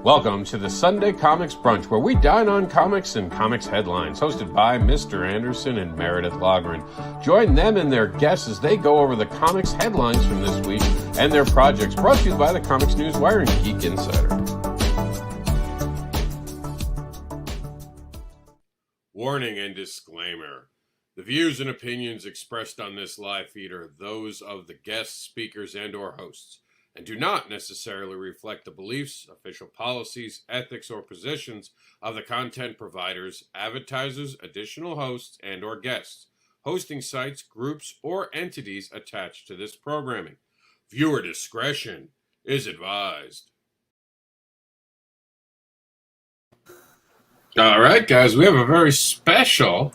Welcome to the Sunday Comics Brunch, where we dine on comics and comics headlines, hosted by Mr. Andersin and Meredith Logren. Join them and their guests as they go over the comics headlines from this week and their projects, brought to you by the Comics News Wire and Geek Insider. Warning and disclaimer. The views and opinions expressed on this live feed are those of the guests, speakers, and or hosts, and do not necessarily reflect the beliefs, official policies, ethics, or positions of the content providers, advertisers, additional hosts, and or guests, hosting sites, groups, or entities attached to this programming. Viewer discretion is advised. All right, guys, we have a very special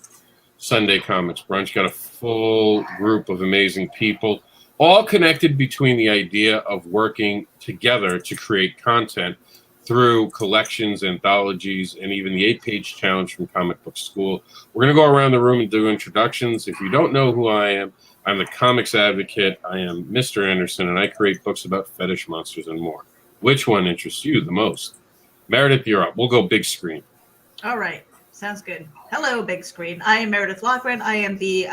Sunday Comics Brunch. Got a full group of amazing people, all connected between the idea of working together to create content through collections, anthologies, and even the 8-page challenge from Comic Book School. We're going to go around the room and do introductions. If you don't know who I am, I'm the comics advocate. I am Mr. Andersin, and I create books about fetish monsters and more. Which one interests you the most? Meredith, you're up. We'll go big screen. All right. Sounds good. Hello, big screen. I am Meredith Logren. I am the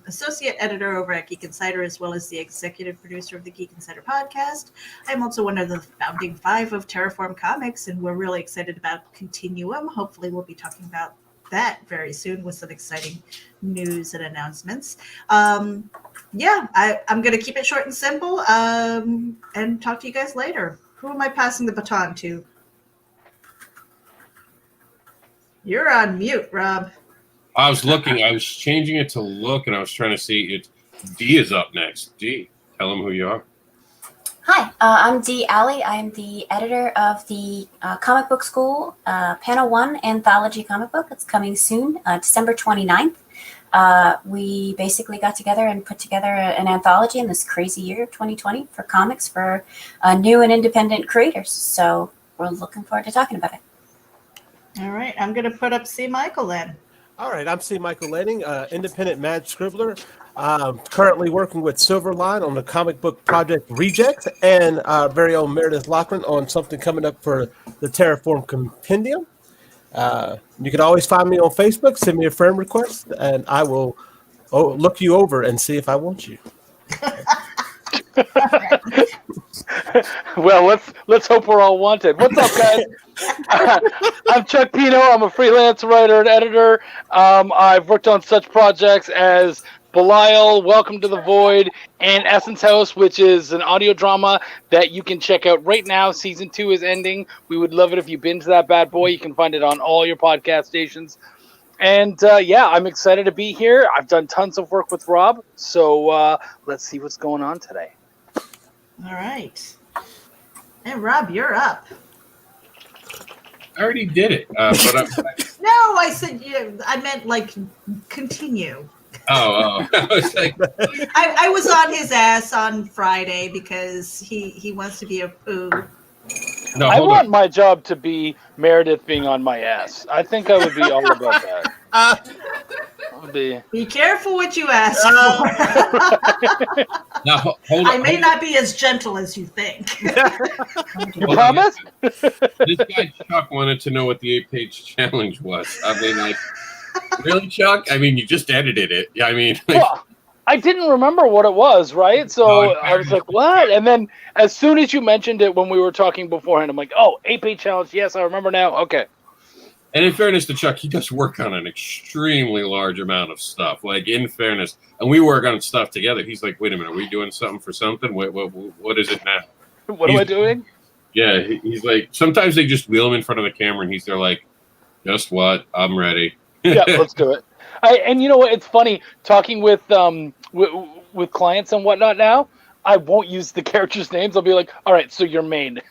associate editor over at Geek Insider, as well as the executive producer of the Geek Insider podcast. I'm also one of the founding 5 of Terraform Comics, and we're really excited about Continuum. Hopefully, we'll be talking about that very soon with some exciting news and announcements. I'm going to keep it short and simple and talk to you guys later. Who am I passing the baton to? You're on mute, Rob. I was changing it to look, and I was trying to see it. D is up next. D, tell them who you are. Hi, I'm Dee Alley. I'm the editor of the Comic Book School Panel 1 anthology comic book. It's coming soon, December 29th. We basically got together and put together an anthology in this crazy year of 2020 for comics for new and independent creators. So we're looking forward to talking about it. All right, I'm going to put up C. Michael then. All right, I'm C. Michael Lanning, independent mad scribbler, currently working with Silverline on the comic book project Reject, and very own Meredith Lachlan on something coming up for the Terraform Compendium. You can always find me on Facebook, send me a friend request, and I will look you over and see if I want you. Well, let's hope we're all wanted. What's up, guys? I'm Chuck Pino. I'm a freelance writer and editor. I've worked on such projects as Belial, Welcome to the Void, and Essence House, which is an audio drama that you can check out right now. Season 2 is ending. We would love it if you binge that bad boy. You can find it on all your podcast stations. And I'm excited to be here. I've done tons of work with Rob, so let's see what's going on today. All right. And Rob, you're up. I already did it. But No, I said I meant like continue. Oh. I was like, I was on his ass on Friday because he wants to be a poo. no, I hold want on. my job to be Meredith being on my ass. I think I would be all about that. Be careful what you ask for. Now, hold on. I may not be as gentle as you think. You promise? This guy Chuck wanted to know what the 8-page challenge was. I mean, like, really, Chuck? I mean, you just edited it. Yeah, I mean, like, Well, I didn't remember what it was, right? So I was like, what? And then as soon as you mentioned it when we were talking beforehand, I'm like, oh, 8-page challenge. Yes, I remember now. Okay. and in fairness to Chuck, he does work on an extremely large amount of stuff. Like, in fairness, and we work on stuff together. He's like, wait a minute, are we doing something for something? What is it now? What am I doing? Yeah, he's like, sometimes they just wheel him in front of the camera, and he's there like, just what? I'm ready. Yeah, let's do it. And you know what? It's funny talking with clients and whatnot now. I won't use the characters' names. I'll be like, all right, so you're main.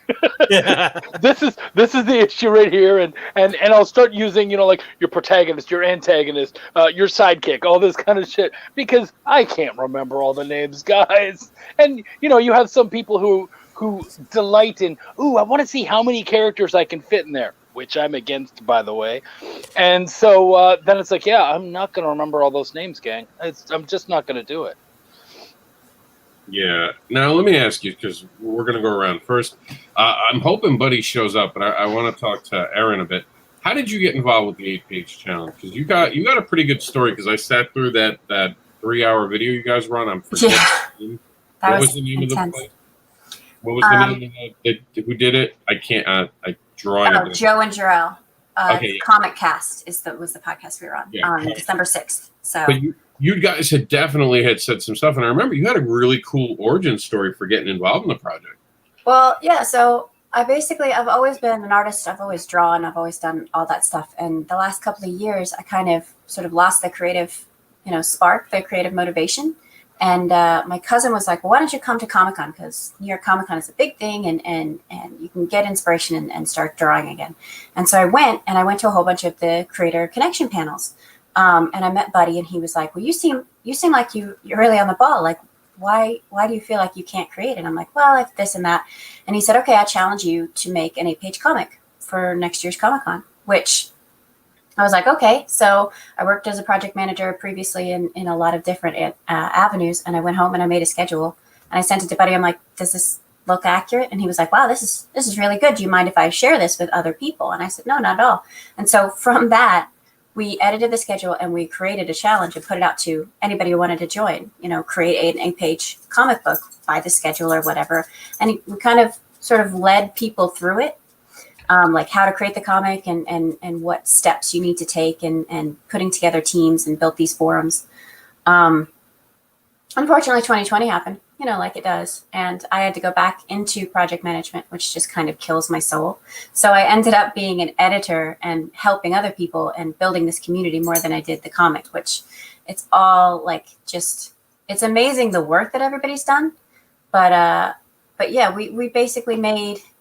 This is the issue right here, and I'll start using, like your protagonist, your antagonist, your sidekick, all this kind of shit, because I can't remember all the names, guys. And you have some people who delight in, I want to see how many characters I can fit in there, which I'm against, by the way. And so then it's like, yeah, I'm not going to remember all those names, gang. I'm just not going to do it. Yeah. Now let me ask you, because we're going to go around first. I'm hoping Buddy shows up, but I want to talk to Erin a bit. How did you get involved with the 8-page challenge? Because you got a pretty good story. Because I sat through that 3-hour video you guys were on. I'm forgetting. Yeah, What was the name intense. of the place? What was the name of who did it? I can't. I drawing. Oh, Joe and Jarrell. Okay, yeah. Comic Cast was the podcast we were on on December 6th. So, but you guys had definitely said some stuff, and I remember you had a really cool origin story for getting involved in the project. well, yeah. So I've always been an artist. I've always drawn. I've always done all that stuff. And the last couple of years, I kind of sort of lost the creative, spark, the creative motivation. And my cousin was like, well, why don't you come to Comic-Con? Because New York Comic-Con is a big thing and you can get inspiration and start drawing again. And so I went to a whole bunch of the creator connection panels. And I met Buddy and he was like, well, you seem like you're really on the ball. Like, why do you feel like you can't create? And I'm like, well, I have this and that. And he said, okay, I challenge you to make an 8-page comic for next year's Comic-Con, which I was like, okay. So I worked as a project manager previously in a lot of different avenues. And I went home and I made a schedule and I sent it to Buddy. I'm like, does this look accurate? And he was like, wow, this is really good. Do you mind if I share this with other people? And I said, no, not at all. And so from that, we edited the schedule and we created a challenge and put it out to anybody who wanted to join, create an 8-page comic book by the schedule or whatever. And we kind of sort of led people through it. Like how to create the comic and what steps you need to take and putting together teams and built these forums. Unfortunately, 2020 happened, like it does. And I had to go back into project management, which just kind of kills my soul. So I ended up being an editor and helping other people and building this community more than I did the comic, which it's all like it's amazing the work that everybody's done. But yeah, we basically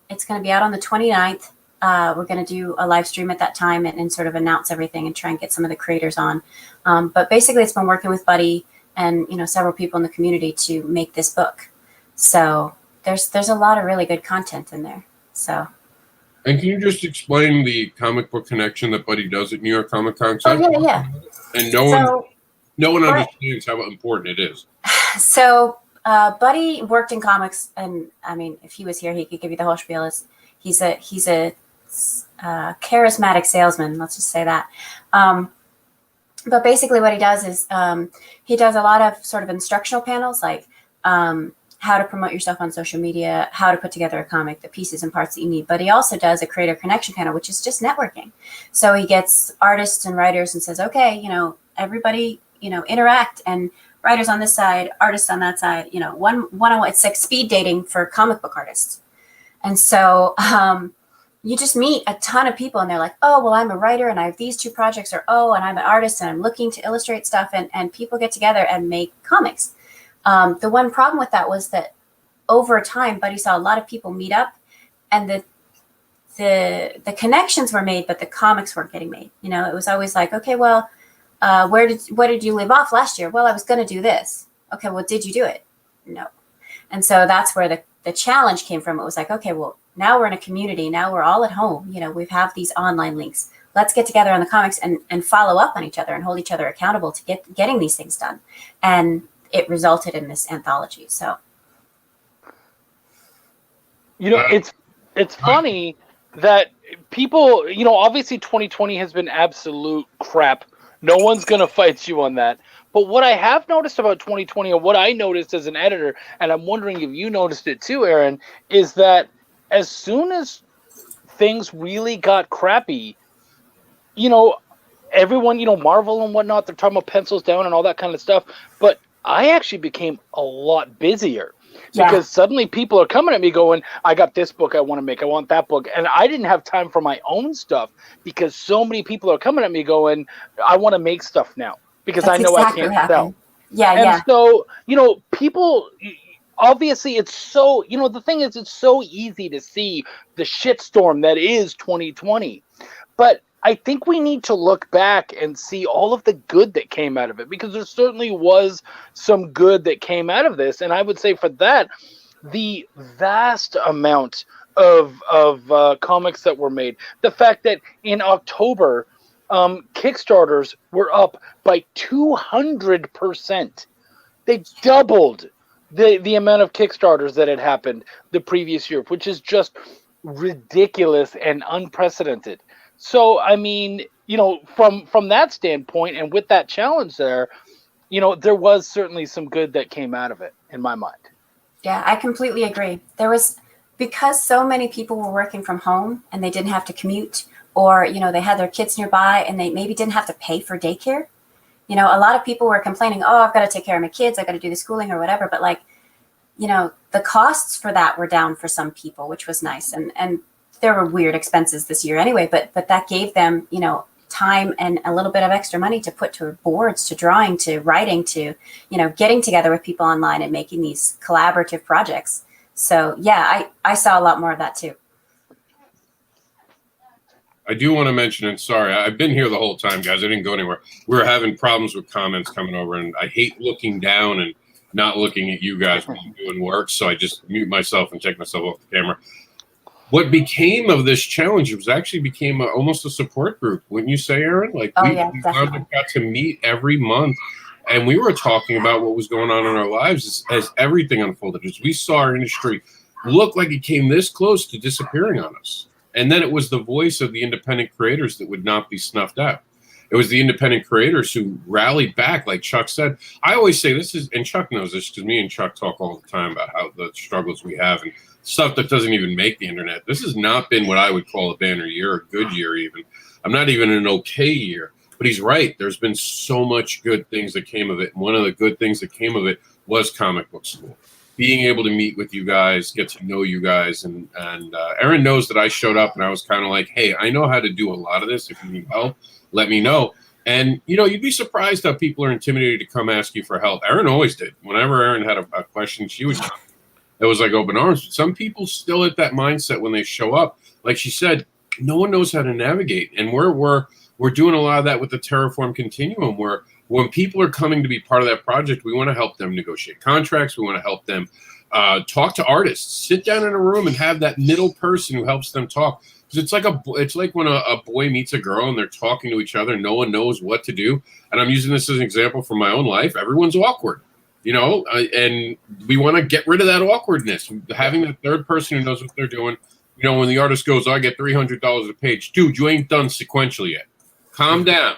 it's going to be out on the 29th. We're going to do a live stream at that time and sort of announce everything and try and get some of the creators on. But basically it's been working with Buddy and, several people in the community to make this book. So there's a lot of really good content in there. So. And can you just explain the comic book connection that Buddy does at New York Comic Con? Oh, yeah. And no one understands how important it is. So Buddy worked in comics, and I mean, if he was here, he could give you the whole spiel. He's a charismatic salesman. Let's just say that. But basically what he does is he does a lot of sort of instructional panels, like how to promote yourself on social media, how to put together a comic, the pieces and parts that you need. But he also does a creator connection panel, which is just networking. So he gets artists and writers and says, okay, everybody, interact, and writers on this side, artists on that side, one-on-one. It's like speed dating for comic book artists. And so you just meet a ton of people and they're like, oh, well, I'm a writer and I have these 2 projects, or, oh, and I'm an artist and I'm looking to illustrate stuff, and people get together and make comics. The one problem with that was that over time, Buddy saw a lot of people meet up and the connections were made, but the comics weren't getting made. It was always like, okay, well, what did you leave off last year? Well, I was going to do this. Okay, well, did you do it? No. And so that's where the challenge came from. It was like, okay, well, now we're in a community. Now we're all at home. We have these online links. Let's get together on the comics and follow up on each other and hold each other accountable to getting these things done. And it resulted in this anthology. So, it's funny that people, obviously 2020 has been absolute crap. No one's going to fight you on that. But what I have noticed about 2020, and what I noticed as an editor, and I'm wondering if you noticed it too, Erin, is that as soon as things really got crappy, everyone, Marvel and whatnot, they're talking about pencils down and all that kind of stuff. But I actually became a lot busier because suddenly people are coming at me going, I got this book I want to make. I want that book. And I didn't have time for my own stuff because so many people are coming at me going, I want to make stuff now. Because I know exactly I can't sell. And so, people, obviously it's so, the thing is, it's so easy to see the shitstorm that is 2020. But I think we need to look back and see all of the good that came out of it, because there certainly was some good that came out of this. And I would say for that, the vast amount of comics that were made, the fact that in October, Kickstarters were up by 200%. They doubled the amount of Kickstarters that had happened the previous year, which is just ridiculous and unprecedented. So, I mean, from that standpoint and with that challenge there, there was certainly some good that came out of it in my mind. Yeah, I completely agree. Because so many people were working from home and they didn't have to commute, or, they had their kids nearby and they maybe didn't have to pay for daycare. A lot of people were complaining, oh, I've got to take care of my kids, I've got to do the schooling or whatever. But the costs for that were down for some people, which was nice. And there were weird expenses this year anyway, but that gave them, time and a little bit of extra money to put to boards, to drawing, to writing, to, getting together with people online and making these collaborative projects. So yeah, I saw a lot more of that too. I do want to mention, and sorry, I've been here the whole time, guys. I didn't go anywhere. We were having problems with comments coming over, and I hate looking down and not looking at you guys when I'm doing work, so I just mute myself and take myself off the camera. What became of this challenge became almost a support group, wouldn't you say, Erin? Like, we got to meet every month, and we were talking about what was going on in our lives as everything unfolded. As we saw our industry look like it came this close to disappearing on us. And then it was the voice of the independent creators that would not be snuffed out. It was the independent creators who rallied back, like Chuck said. I always say this is, and Chuck knows this because me and Chuck talk all the time about how the struggles we have and stuff that doesn't even make the internet. This has not been what I would call a banner year, a good year even. I'm not even an okay year. But he's right. There's been so much good things that came of it. And one of the good things that came of it was comic book school. Being able to meet with you guys, get to know you guys. And Erin knows that I showed up and I was kind of like, hey, I know how to do a lot of this. If you need help, let me know. And, you'd be surprised how people are intimidated to come ask you for help. Erin always did. Whenever Erin had a question, it was like open arms. But some people still at that mindset when they show up. Like she said, no one knows how to navigate. And we're doing a lot of that with the Terraform Continuum, where when people are coming to be part of that project, we want to help them negotiate contracts. We want to help them talk to artists, sit down in a room and have that middle person who helps them talk. Because it's like when a boy meets a girl and they're talking to each other, no one knows what to do. And I'm using this as an example from my own life. Everyone's awkward, and we want to get rid of that awkwardness. Having that third person who knows what they're doing. When the artist goes, I get $300 a page. Dude, you ain't done sequential yet. Calm down.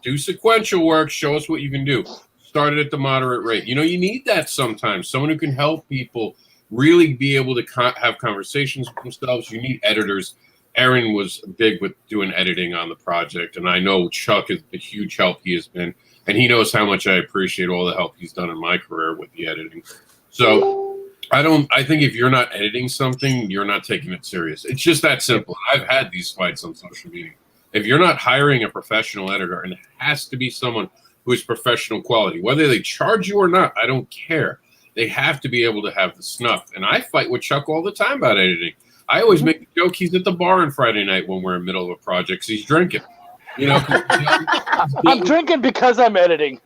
Do sequential work. Show us what you can do. Start it at the moderate rate. You need that sometimes. Someone who can help people really be able to have conversations with themselves. You need editors. Erin was big with doing editing on the project, and I know Chuck is the huge help he has been, and he knows how much I appreciate all the help he's done in my career with the editing. So I think if you're not editing something, you're not taking it serious. It's just that simple. I've had these fights on social media. If you're not hiring a professional editor, and it has to be someone who is professional quality, whether they charge you or not, I don't care. They have to be able to have the snuff. And I fight with Chuck all the time about editing. I always make the joke he's at the bar on Friday night when we're in the middle of a project because he's drinking. I'm drinking because I'm editing.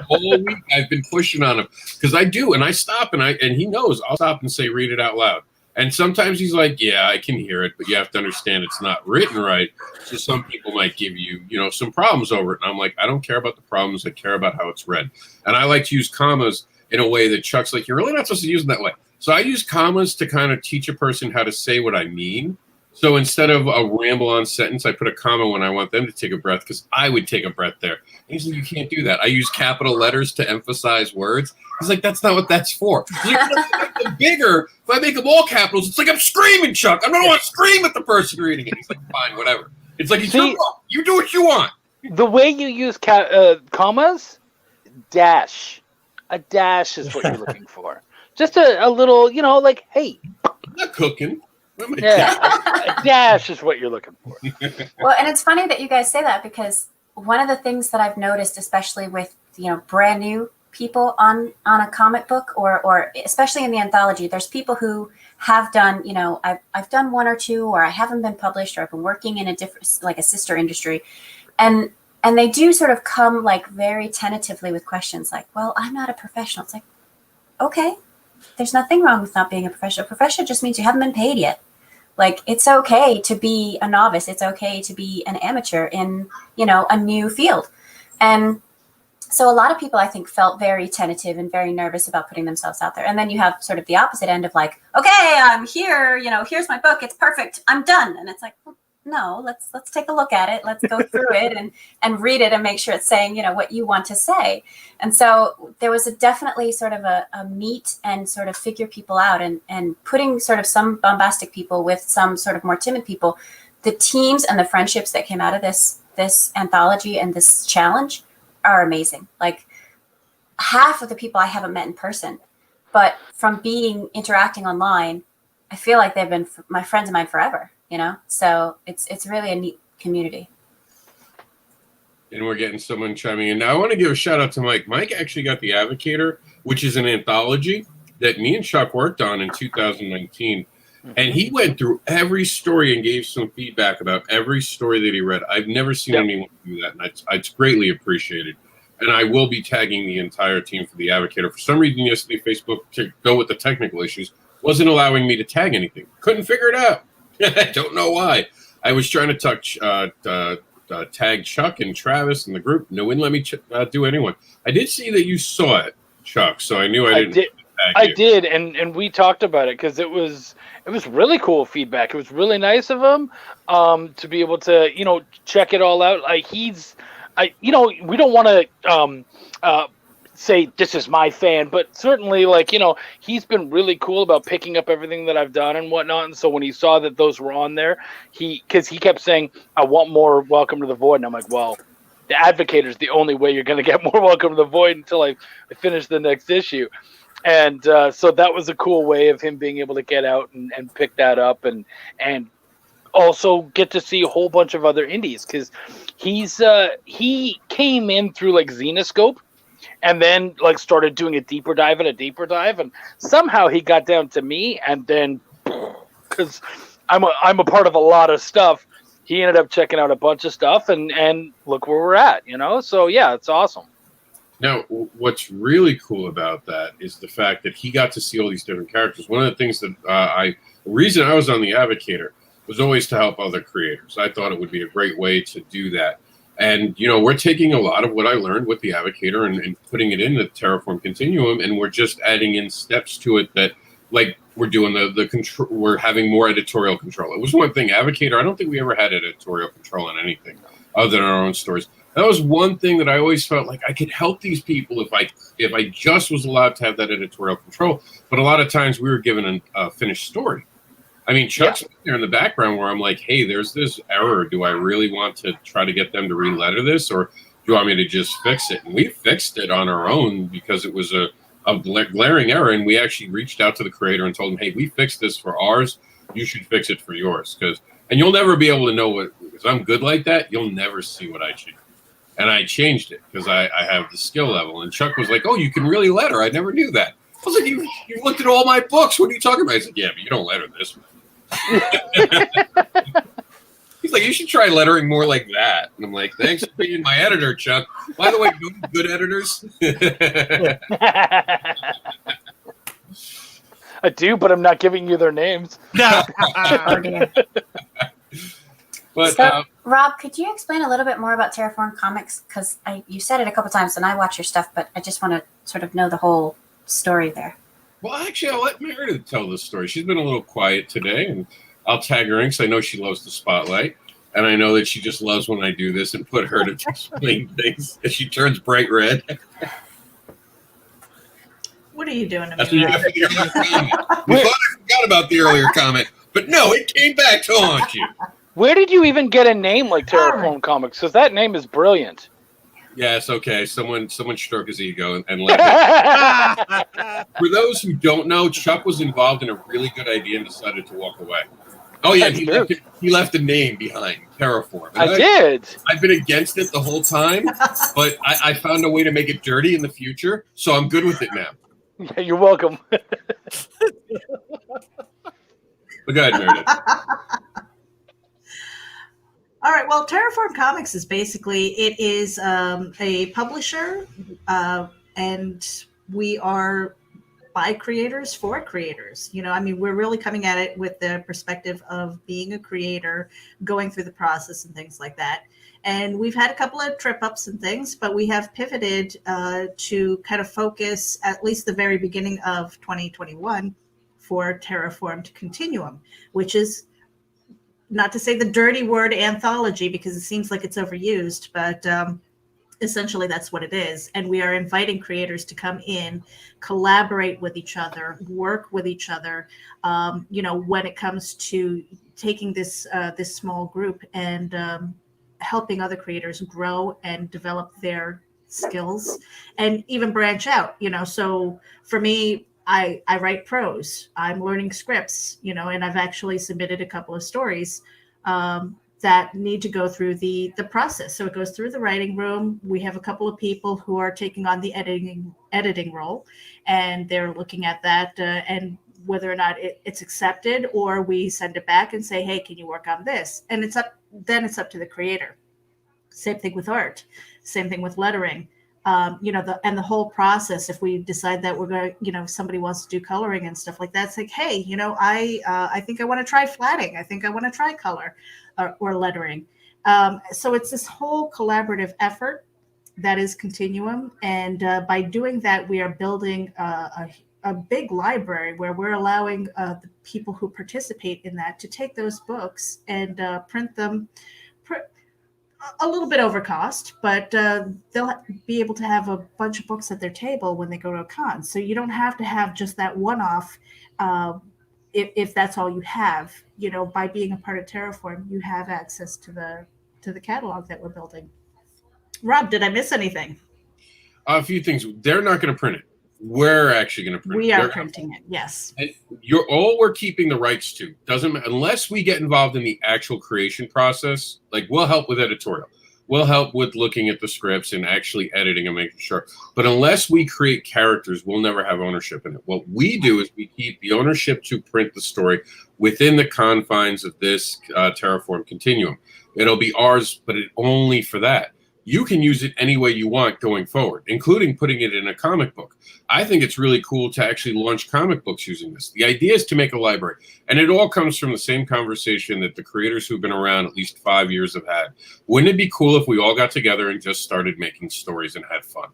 All week I've been pushing on him because I do, and I stop and he knows I'll stop and say, read it out loud. And sometimes he's like, yeah, I can hear it, but you have to understand it's not written right. So some people might give you, some problems over it. And I'm like, I don't care about the problems. I care about how it's read. And I like to use commas in a way that Chuck's like, you're really not supposed to use them that way. So I use commas to kind of teach a person how to say what I mean. So instead of a ramble-on sentence, I put a comma when I want them to take a breath because I would take a breath there. And he's like, you can't do that. I use capital letters to emphasize words. He's like, that's not what that's for. He's like, if I make them bigger, if I make them all capitals, it's like I'm screaming, Chuck. I don't want to scream at the person reading it. He's like, fine, whatever. It's like, you do what you want. The way you use commas, dash. A dash is what you're looking for. Just a little, like, hey. I'm not cooking. Yeah, a dash is what you're looking for. Well, and it's funny that you guys say that because one of the things that I've noticed, especially with, brand new people on a comic book or especially in the anthology, there's people who have done, I've done one or two, or I haven't been published, or I've been working in a different, like a sister industry. And they do sort of come like very tentatively with questions like, well, I'm not a professional. It's like, okay, there's nothing wrong with not being a professional. Professional just means you haven't been paid yet. Like, it's okay to be a novice. It's okay to be an amateur in, a new field. And So a lot of people, I think, felt very tentative and very nervous about putting themselves out there. And then you have sort of the opposite end of like, okay, I'm here, you know, here's my book, it's perfect, I'm done. And it's like, well, no, let's take a look at it. Let's go through it and read it and make sure it's saying, you know, what you want to say. And so there was definitely sort of a meet and sort of figure people out and putting sort of some bombastic people with some sort of more timid people. The teams and the friendships that came out of this anthology and this challenge are amazing. Like half of the people I haven't met in person, but from interacting online, I feel like they've been my friends of mine forever, you know? So it's really a neat community. And we're getting someone chiming in. Now, I want to give a shout out to Mike. Mike actually got The Advocator, which is an anthology that me and Chuck worked on in 2019. And he went through every story and gave some feedback about every story that he read. I've never seen anyone do that, and it's greatly appreciated. And I will be tagging the entire team for The Advocator. For some reason yesterday, Facebook, to go with the technical issues, wasn't allowing me to tag anything. Couldn't figure it out. I don't know why. I was trying to tag Chuck and Travis in the group. No one let me do anyone. I did see that you saw it, Chuck, so I knew I didn't. I did, and we talked about it because it was really cool feedback. It was really nice of him to be able to, you know, check it all out. Like we don't want to say this is my fan, but certainly, like, you know, he's been really cool about picking up everything that I've done and whatnot. And so when he saw that those were on there, because he kept saying, I want more Welcome to the Void. And I'm like, well, The Advocator is the only way you're going to get more Welcome to the Void until I finish the next issue. And so that was a cool way of him being able to get out and pick that up and also get to see a whole bunch of other indies, because he came in through like Xenoscope and then like started doing a deeper dive, and somehow he got down to me, and then because I'm a part of a lot of stuff, he ended up checking out a bunch of stuff, and look where we're at, you know. So yeah, it's awesome. Now, what's really cool about that is the fact that he got to see all these different characters. One of the things that the reason I was on The Advocator was always to help other creators. I thought it would be a great way to do that. And, you know, we're taking a lot of what I learned with The Advocator and putting it in the Terraform Continuum, and we're just adding in steps to it that, like, we're doing the control. We're having more editorial control. It was one thing. Advocator, I don't think we ever had editorial control on anything other than our own stories. That was one thing that I always felt like I could help these people if I just was allowed to have that editorial control. But a lot of times we were given a finished story. I mean, Chuck's there in the background where I'm like, hey, there's this error. Do I really want to try to get them to re-letter this, or do you want me to just fix it? And we fixed it on our own because it was a glaring error, and we actually reached out to the creator and told him, hey, we fixed this for ours. You should fix it for yours. And you'll never be able to know because I'm good like that. You'll never see what I changed. And I changed it because I have the skill level. And Chuck was like, oh, you can really letter. I never knew that. I was like, you looked at all my books. What are you talking about? He's like, yeah, but you don't letter this one. He's like, you should try lettering more like that. And I'm like, thanks for being my editor, Chuck. By the way, good editors. I do, but I'm not giving you their names. Oh, But so, Rob, could you explain a little bit more about Terraform Comics? Because you said it a couple times, and I watch your stuff, but I just want to sort of know the whole story there. Well, actually, I'll let Meredith tell the story. She's been a little quiet today, and I'll tag her in because I know she loves the spotlight, and I know that she just loves when I do this and put her to explain things, and she turns bright red. What are you doing to That's me? what you got to figure out. We thought I forgot about the earlier comment, but no, it came back to haunt you. Where did you even get a name like Terraform Comics? Because that name is brilliant. Yes, okay. Someone stroke his ego and let me. For those who don't know, Chuck was involved in a really good idea and decided to walk away. Oh yeah, he left a name behind, Terraform. I did. I've been against it the whole time, but I found a way to make it dirty in the future, so I'm good with it now. Yeah, you're welcome. But go ahead, Meredith. All right. Well, Terraform Comics is basically, it is a publisher, and we are by creators for creators. I mean, we're really coming at it with the perspective of being a creator, going through the process and things like that. And we've had a couple of trip ups and things, but we have pivoted to kind of focus at least the very beginning of 2021 for Terraformed Continuum, which is not to say the dirty word anthology because it seems like it's overused, but essentially that's what it is. And we are inviting creators to come in, collaborate with each other, work with each other, when it comes to taking this small group and helping other creators grow and develop their skills and even branch out. So for me, I write prose. I'm learning scripts, and I've actually submitted a couple of stories that need to go through the process. So it goes through the writing room. We have a couple of people who are taking on the editing role, and they're looking at that and whether or not it's accepted, or we send it back and say, hey, can you work on this? And it's up to the creator. Same thing with art. Same thing with lettering. The whole process, if we decide that we're going to, if somebody wants to do coloring and stuff like that, it's like, hey, I think I want to try flatting. I think I want to try color or lettering. So it's this whole collaborative effort that is Continuum. And by doing that, we are building a big library where we're allowing the people who participate in that to take those books and print them a little bit over cost, but they'll be able to have a bunch of books at their table when they go to a con. So you don't have to have just that one-off if that's all you have. By being a part of Terraform, you have access to the catalog that we're building. Rob, did I miss anything? A few things. They're not going to print it. We're actually going to print it. We are printing it, yes. And we're keeping the rights to. Unless we get involved in the actual creation process, like we'll help with editorial. We'll help with looking at the scripts and actually editing and making sure. But unless we create characters, we'll never have ownership in it. What we do is we keep the ownership to print the story within the confines of this Terraform Continuum. It'll be ours, but only for that. You can use it any way you want going forward, including putting it in a comic book. I think it's really cool to actually launch comic books using this. The idea is to make a library, and it all comes from the same conversation that the creators who've been around at least 5 years have had. Wouldn't it be cool if we all got together and just started making stories and had fun?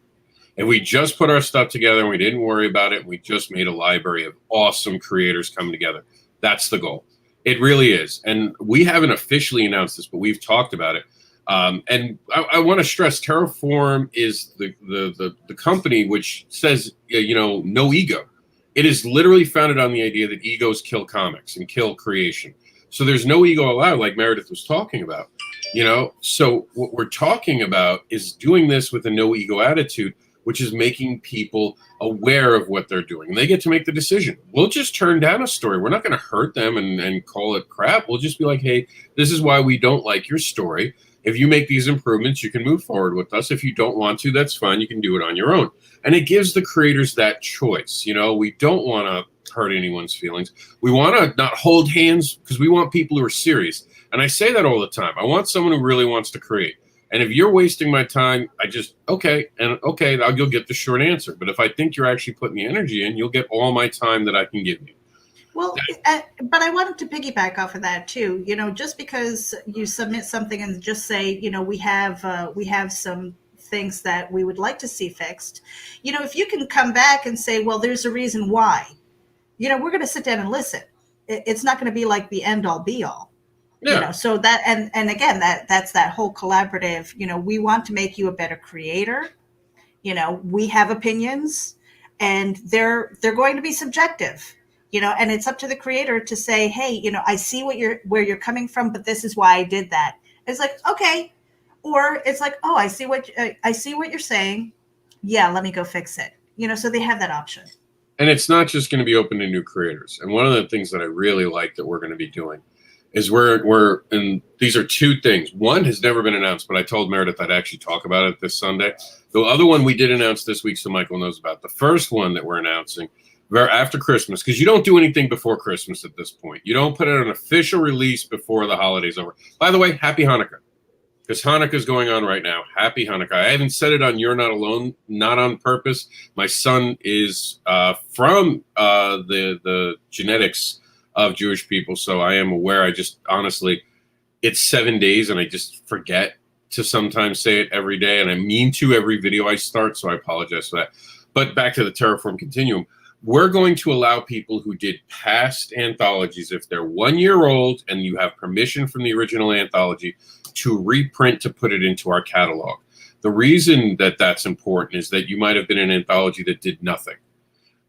If we just put our stuff together and we didn't worry about it, we just made a library of awesome creators coming together. That's the goal. It really is. And we haven't officially announced this, but we've talked about it. And I want to stress, Terraform is the company which says, no ego. It is literally founded on the idea that egos kill comics and kill creation. So there's no ego allowed, like Meredith was talking about. So what we're talking about is doing this with a no ego attitude, which is making people aware of what they're doing. And they get to make the decision. We'll just turn down a story. We're not going to hurt them and call it crap. We'll just be like, hey, this is why we don't like your story. If you make these improvements, you can move forward with us. If you don't want to, that's fine. You can do it on your own. And it gives the creators that choice. We don't want to hurt anyone's feelings. We want to not hold hands because we want people who are serious. And I say that all the time. I want someone who really wants to create. And if you're wasting my time, you'll get the short answer. But if I think you're actually putting the energy in, you'll get all my time that I can give you. Well, but I wanted to piggyback off of that too. Just because you submit something and just say, we have some things that we would like to see fixed. If you can come back and say, well, there's a reason why. We're going to sit down and listen. It's not going to be like the end all be all. Yeah. So that and again that's that whole collaborative. We want to make you a better creator. We have opinions, and they're going to be subjective. And it's up to the creator to say, hey, I see where you're coming from, but this is why I did that. It's like, okay. Or it's like, oh, I see what you're saying. Yeah, let me go fix it. So they have that option. And it's not just going to be open to new creators. And one of the things that I really like that we're going to be doing is and these are two things. One has never been announced, but I told Meredith I'd actually talk about it this Sunday. The other one we did announce this week, so Michael knows about. The first one that we're announcing after Christmas, because you don't do anything before Christmas at this point. You don't put out an official release before the holidays over. By the way, happy Hanukkah. because Hanukkah is going on right now. Happy Hanukkah. I haven't said it on You're Not Alone, not on purpose. My son is from the genetics of Jewish people, so I am aware. I just honestly, it's 7 days, and I just forget to sometimes say it every day, and I mean to every video I start, so I apologize for that. But back to the Terraform Continuum. We're going to allow people who did past anthologies, if they're 1 year old and you have permission from the original anthology, to reprint to put it into our catalog. The reason that that's important is that you might have been an anthology that did nothing.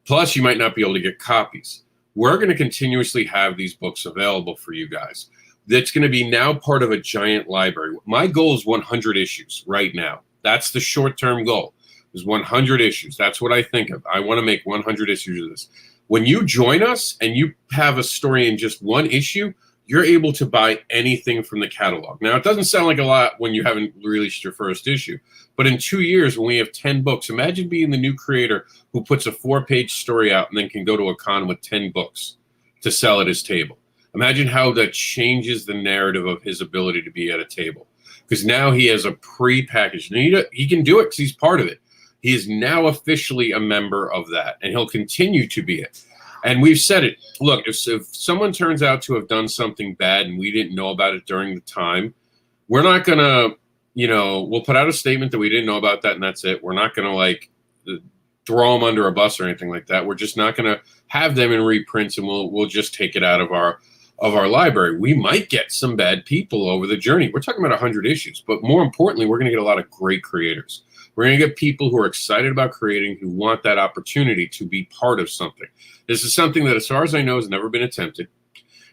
Plus, you might not be able to get copies. We're going to continuously have these books available for you guys. That's going to be now part of a giant library. My goal is 100 issues right now. That's the short-term goal, is 100 issues. That's what I think of. I want to make 100 issues of this. When you join us and you have a story in just one issue, you're able to buy anything from the catalog. Now, it doesn't sound like a lot when you haven't released your first issue, but in 2 years, when we have 10 books, imagine being the new creator who puts a 4-page story out and then can go to a con with 10 books to sell at his table. Imagine how that changes the narrative of his ability to be at a table, because now he has a pre-packaged, and he can do it because he's part of it. He is now officially a member of that, and he'll continue to be it. And we've said it. Look, if someone turns out to have done something bad and we didn't know about it during the time, we're not going to, we'll put out a statement that we didn't know about that, and that's it. We're not going to, like, throw them under a bus or anything like that. We're just not going to have them in reprints, and we'll just take it out of our library. We might get some bad people over the journey. We're talking about 100 issues, but more importantly, we're going to get a lot of great creators. We're going to get people who are excited about creating, who want that opportunity to be part of something. This is something that, as far as I know, has never been attempted.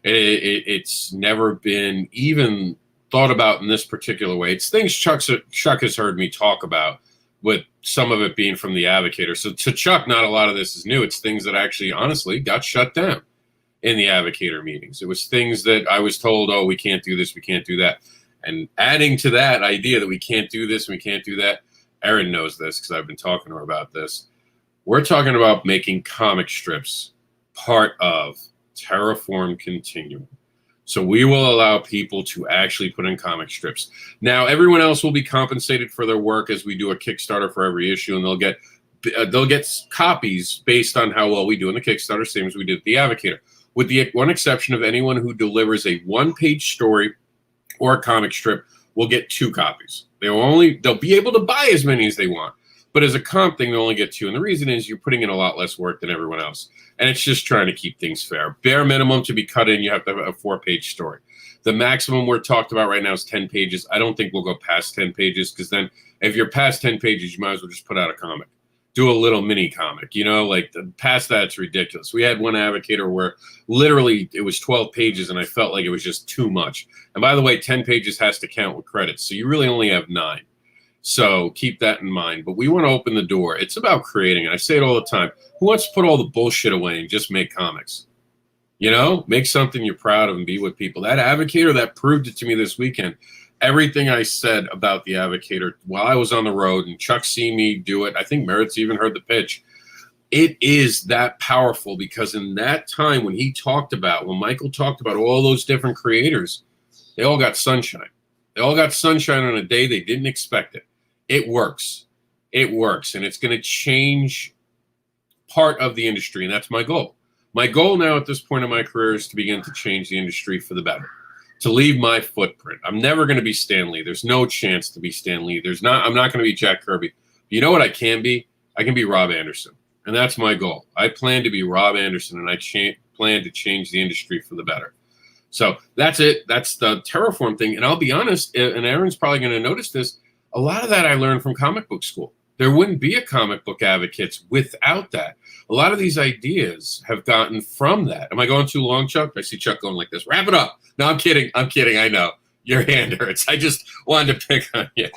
It's never been even thought about in this particular way. It's things Chuck has heard me talk about, with some of it being from the Advocator. So to Chuck, not a lot of this is new. It's things that actually, honestly, got shut down in the Advocator meetings. It was things that I was told, oh, we can't do this, we can't do that. And adding to that idea that we can't do this and we can't do that, Erin knows this because I've been talking to her about this. We're talking about making comic strips part of Terraform Continuum. So we will allow people to actually put in comic strips. Now, everyone else will be compensated for their work as we do a Kickstarter for every issue, and they'll get copies based on how well we do in the Kickstarter, same as we did at the Advocator, with the one exception of anyone who delivers a 1-page story or a comic strip will get 2 copies. They'll be able to buy as many as they want, but as a comp thing, they'll only get 2. And the reason is you're putting in a lot less work than everyone else. And it's just trying to keep things fair. Bare minimum to be cut in, you have to have a 4-page story. The maximum we're talked about right now is 10 pages. I don't think we'll go past 10 pages, because then if you're past 10 pages, you might as well just put out a comic. Do a little mini comic, past that, it's ridiculous. We had one Advocator where literally it was 12 pages and I felt like it was just too much. And by the way, 10 pages has to count with credits. So you really only have 9. So keep that in mind. But we want to open the door. It's about creating. And I say it all the time. Who wants to put all the bullshit away and just make comics? Make something you're proud of and be with people. That Advocator, that proved it to me this weekend. Everything I said about the Advocator while I was on the road, and Chuck seen me do it. I think Merritt's even heard the pitch. It is that powerful, because in that time when Michael talked about all those different creators, they all got sunshine. They all got sunshine on a day they didn't expect it. It works. It works. And it's going to change part of the industry. And that's my goal. My goal now at this point in my career is to begin to change the industry for the better. To leave my footprint. I'm never going to be Stan Lee. There's no chance to be Stan Lee. I'm not going to be Jack Kirby. You know what I can be? I can be Rob Andersin. And that's my goal. I plan to be Rob Andersin, and I plan to change the industry for the better. So that's it. That's the Terraform thing. And I'll be honest, and Erin's probably going to notice this, a lot of that I learned from comic book school. There wouldn't be a Comic Book Advocates without that. A lot of these ideas have gotten from that. Am I going too long, Chuck? I see Chuck going like this. Wrap it up. No, I'm kidding. I know. Your hand hurts. I just wanted to pick on you.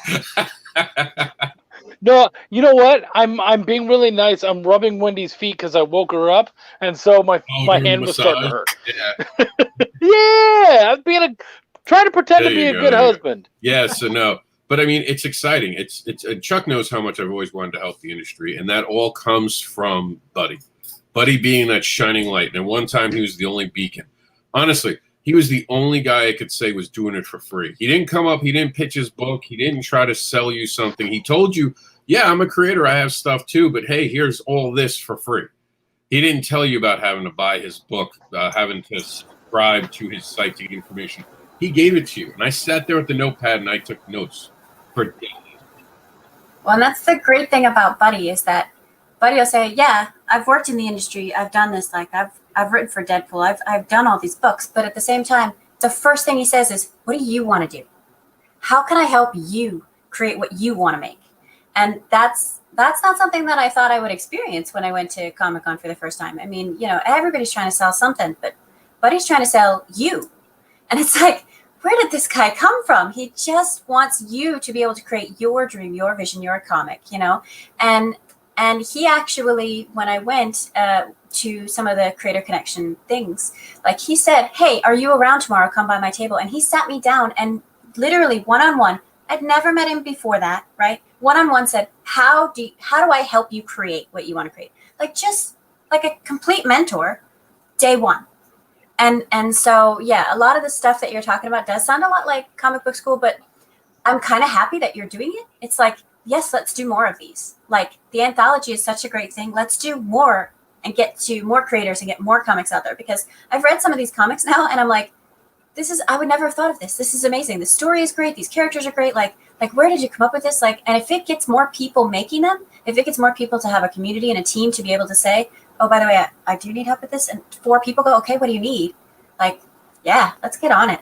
No, you know what? I'm being really nice. I'm rubbing Wendy's feet because I woke her up, and so my hand was starting to hurt. Yeah. Yeah, I'm trying to pretend to be a good husband. Yeah, so no. But I mean, it's exciting. It's Chuck knows how much I've always wanted to help the industry, and that all comes from Buddy. Buddy being that shining light. And at one time, he was the only beacon. Honestly, he was the only guy I could say was doing it for free. He didn't come up, he didn't pitch his book, he didn't try to sell you something. He told you, yeah, I'm a creator, I have stuff too, but hey, here's all this for free. He didn't tell you about having to buy his book, having to subscribe to his site to get information. He gave it to you. And I sat there with the notepad and I took notes for days. Well, and that's the great thing about Buddy is that Buddy will say, yeah, I've worked in the industry. I've done this. Like I've written for Deadpool. I've done all these books. But at the same time, the first thing he says is, what do you want to do? How can I help you create what you want to make? And that's not something that I thought I would experience when I went to Comic-Con for the first time. I mean, you know, everybody's trying to sell something, but Buddy's trying to sell you. And it's like, where did this guy come from? He just wants you to be able to create your dream, your vision, your comic, you know? And he actually, when I went to some of the Creator Connection things, like he said, hey, are you around tomorrow? Come by my table. And he sat me down and literally one-on-one, I'd never met him before that, right? One-on-one said, how do I help you create what you want to create? Like just like a complete mentor, day one. And so, yeah, a lot of the stuff that you're talking about does sound a lot like comic book school, but I'm kind of happy that you're doing it. It's like, yes, let's do more of these. Like the anthology is such a great thing. Let's do more and get to more creators and get more comics out there, because I've read some of these comics now and I'm like, I would never have thought of this. This is amazing. The story is great. These characters are great. Like where did you come up with this? Like, and if it gets more people making them, if it gets more people to have a community and a team to be able to say, oh, by the way, I do need help with this. And 4 people go, okay, what do you need? Like, yeah, let's get on it.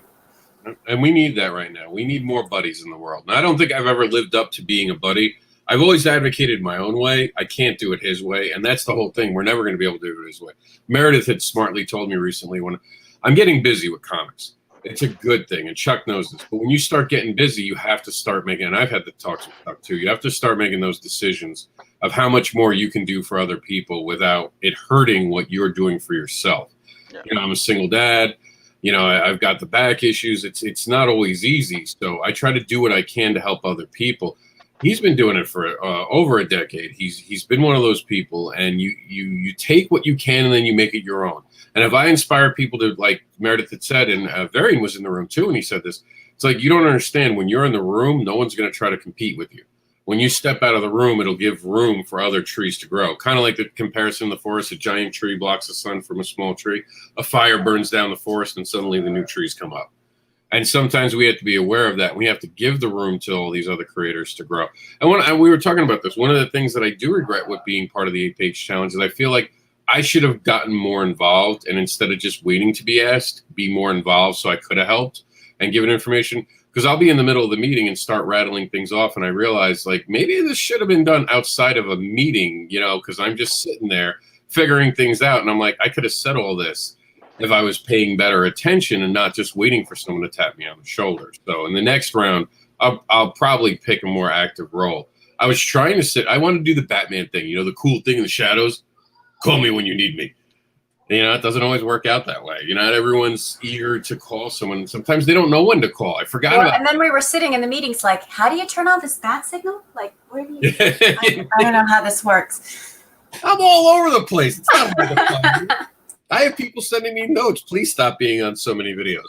And we need that right now. We need more buddies in the world. And I don't think I've ever lived up to being a buddy. I've always advocated my own way. I can't do it his way. And that's the whole thing. We're never going to be able to do it his way. Meredith had smartly told me recently, when I'm getting busy with comics, it's a good thing. And Chuck knows this. But when you start getting busy, you have to start making, and I've had the talks with Chuck too, you have to start making those decisions of how much more you can do for other people without it hurting what you're doing for yourself. Yeah. You know, I'm a single dad. You know, I've got the back issues. It's not always easy. So I try to do what I can to help other people. He's been doing it for over a decade. He's been one of those people, and you take what you can and then you make it your own. And if I inspire people to, like Meredith had said, and Erin was in the room too, and he said this, it's like, you don't understand, when you're in the room, no one's going to try to compete with you. When you step out of the room, it'll give room for other trees to grow. Kind of like the comparison in the forest, a giant tree blocks the sun from a small tree. A fire burns down the forest, and suddenly the new trees come up. And sometimes we have to be aware of that. We have to give the room to all these other creators to grow. And when we were talking about this, one of the things that I do regret with being part of the 8-Page Challenge is I feel like I should have gotten more involved, and instead of just waiting to be asked, be more involved so I could have helped and given information. Because I'll be in the middle of the meeting and start rattling things off, and I realize, like, maybe this should have been done outside of a meeting, you know, because I'm just sitting there figuring things out. And I'm like, I could have said all this if I was paying better attention and not just waiting for someone to tap me on the shoulder. So in the next round, I'll probably pick a more active role. I was trying to I want to do the Batman thing, you know, the cool thing in the shadows. Call me when you need me. You know, it doesn't always work out that way. You know, not everyone's eager to call someone. Sometimes they don't know when to call. I forgot about. And then we were sitting in the meetings like, how do you turn on this bat signal? Like, where do you? I don't know how this works. I'm all over the place. It's not hard to find. I have people sending me notes. Please stop being on so many videos.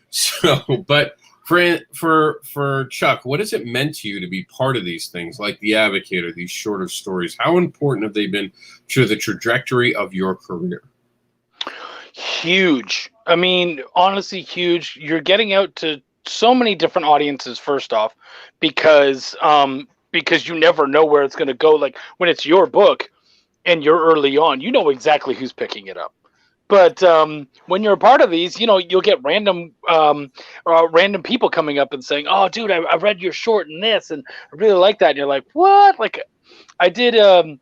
So, but for Chuck, what has it meant to you to be part of these things, like The Advocate or these shorter stories? How important have they been to the trajectory of your career? Huge. I mean, honestly, huge. You're getting out to so many different audiences, first off, because you never know where it's going to go. Like when it's your book and you're early on, you know exactly who's picking it up. But when you're a part of these, you know, you'll get random people coming up and saying, "Oh, dude, I read your short in this, and I really like that." And you're like, "What?" Like, I did a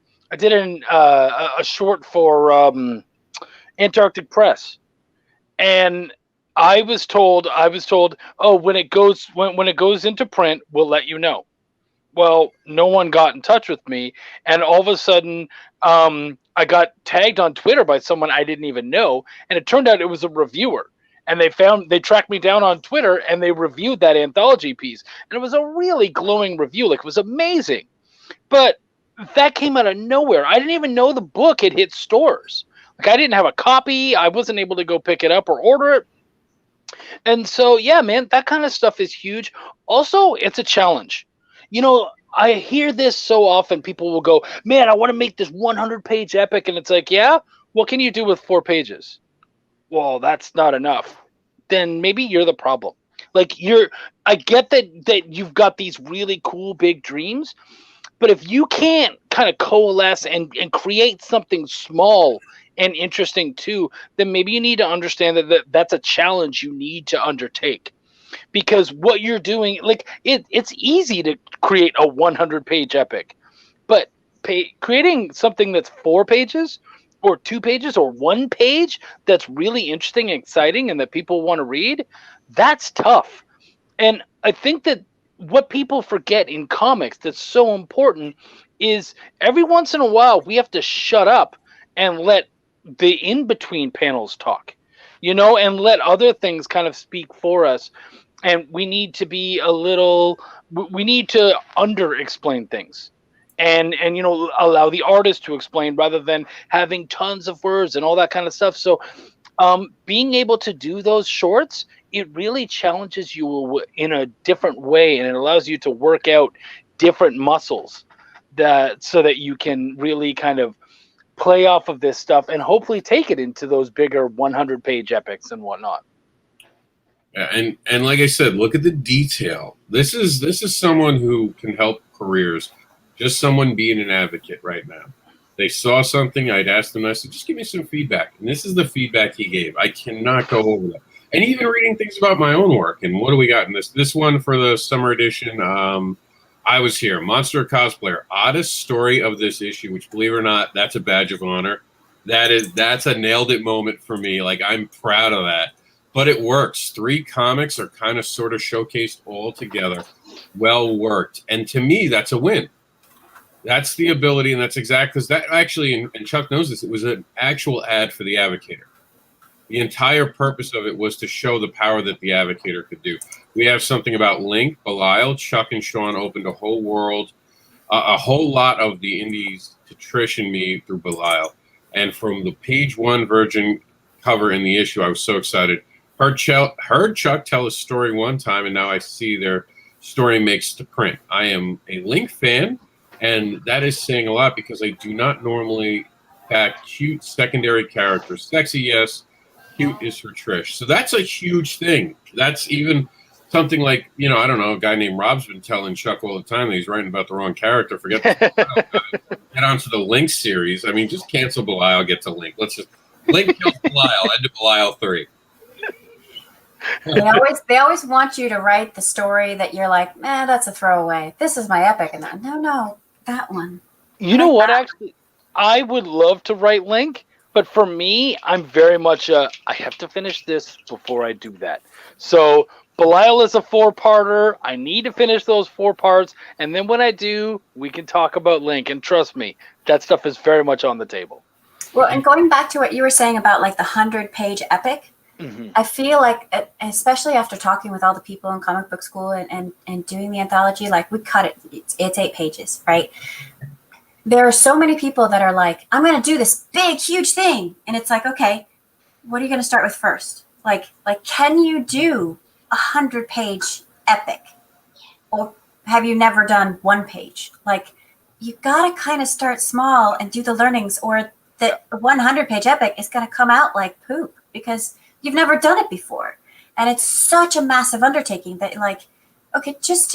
short for Antarctic Press, and I was told, "Oh, when it goes into print, we'll let you know." Well, no one got in touch with me, and all of a sudden, I got tagged on Twitter by someone I didn't even know, and it turned out it was a reviewer. And they tracked me down on Twitter, and they reviewed that anthology piece, and it was a really glowing review. Like, it was amazing, but that came out of nowhere. I didn't even know the book had hit stores. Like, I didn't have a copy. I wasn't able to go pick it up or order it. And so, yeah, man, that kind of stuff is huge. Also, it's a challenge. You know, I hear this so often. People will go, man, I want to make this 100-page epic. And it's like, yeah, what can you do with 4 pages? Well, that's not enough. Then maybe you're the problem. Like, I get that you've got these really cool big dreams, but if you can't kind of coalesce and create something small and interesting too, then maybe you need to understand that's a challenge you need to undertake. Because what you're doing, like, it's easy to create a 100-page epic, but creating something that's 4 pages or 2 pages or 1 page that's really interesting and exciting and that people want to read, that's tough. And I think that what people forget in comics that's so important is every once in a while we have to shut up and let the in-between panels talk, you know, and let other things kind of speak for us. And we need to be we need to under-explain things. And you know, allow the artist to explain rather than having tons of words and all that kind of stuff. So being able to do those shorts, it really challenges you in a different way, and it allows you to work out different muscles so that you can really kind of play off of this stuff and hopefully take it into those bigger 100-page epics and whatnot. Yeah, and like I said, look at the detail. This is someone who can help careers. Just someone being an advocate right now. They saw something, I'd ask them, I said, just give me some feedback. And this is the feedback he gave. I cannot go over that. And even reading things about my own work. And what do we got in this? This one for the summer edition, I was here. Monster Cosplayer. Oddest story of this issue, which, believe it or not, that's a badge of honor. That's a nailed it moment for me. Like, I'm proud of that. But it works. 3 comics are kind of sort of showcased all together. Well worked. And to me, that's a win. That's the ability, and that's exact, because that actually, and Chuck knows this, it was an actual ad for the Advocator. The entire purpose of it was to show the power that the Advocator could do. We have something about Link, Belial, Chuck, and Sean opened a whole world, a whole lot of the indies to Trish and me through Belial. And from the page 1 Virgin cover in the issue, I was so excited. Heard Chuck tell a story one time, and now I see their story makes to print. I am a Link fan. And that is saying a lot because I do not normally back cute secondary characters. Sexy, yes. Cute is for Trish. So that's a huge thing. That's even something like, you know, I don't know, a guy named Rob's been telling Chuck all the time that he's writing about the wrong character. Forget the get on to the Link series. I mean, just cancel Belial, get to Link. Let's just Link kills Belial, end of Belial 3. They always want you to write the story that you're like, that's a throwaway. This is my epic. And no, that one. You know what, actually? I would love to write Link, but for me, I'm very much I have to finish this before I do that. So Belial is a 4-parter. I need to finish those 4 parts, and then when I do, we can talk about Link. And trust me, that stuff is very much on the table. Well, and going back to what you were saying about like the 100-page epic, mm-hmm. I feel like, especially after talking with all the people in comic book school and doing the anthology, like we cut it. It's 8 pages, right? There are so many people that are like, I'm going to do this big, huge thing. And it's like, okay, what are you going to start with first? Like, can you do a 100-page epic? Or have you never done 1 page? Like, you got to kind of start small and do the learnings, or the 100-page epic is going to come out like poop because you've never done it before. And it's such a massive undertaking that, like, okay, just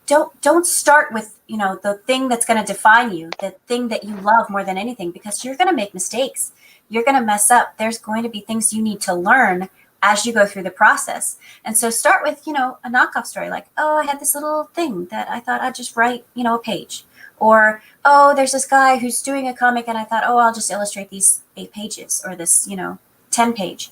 don't start with, you know, the thing that's going to define you, the thing that you love more than anything, because you're going to make mistakes. You're going to mess up. There's going to be things you need to learn as you go through the process. And so start with, you know, a knockoff story, like, oh, I had this little thing that I thought I'd just write, you know, a page. Or, oh, there's this guy who's doing a comic and I thought, oh, I'll just illustrate these 8 pages or this, you know, 10-page,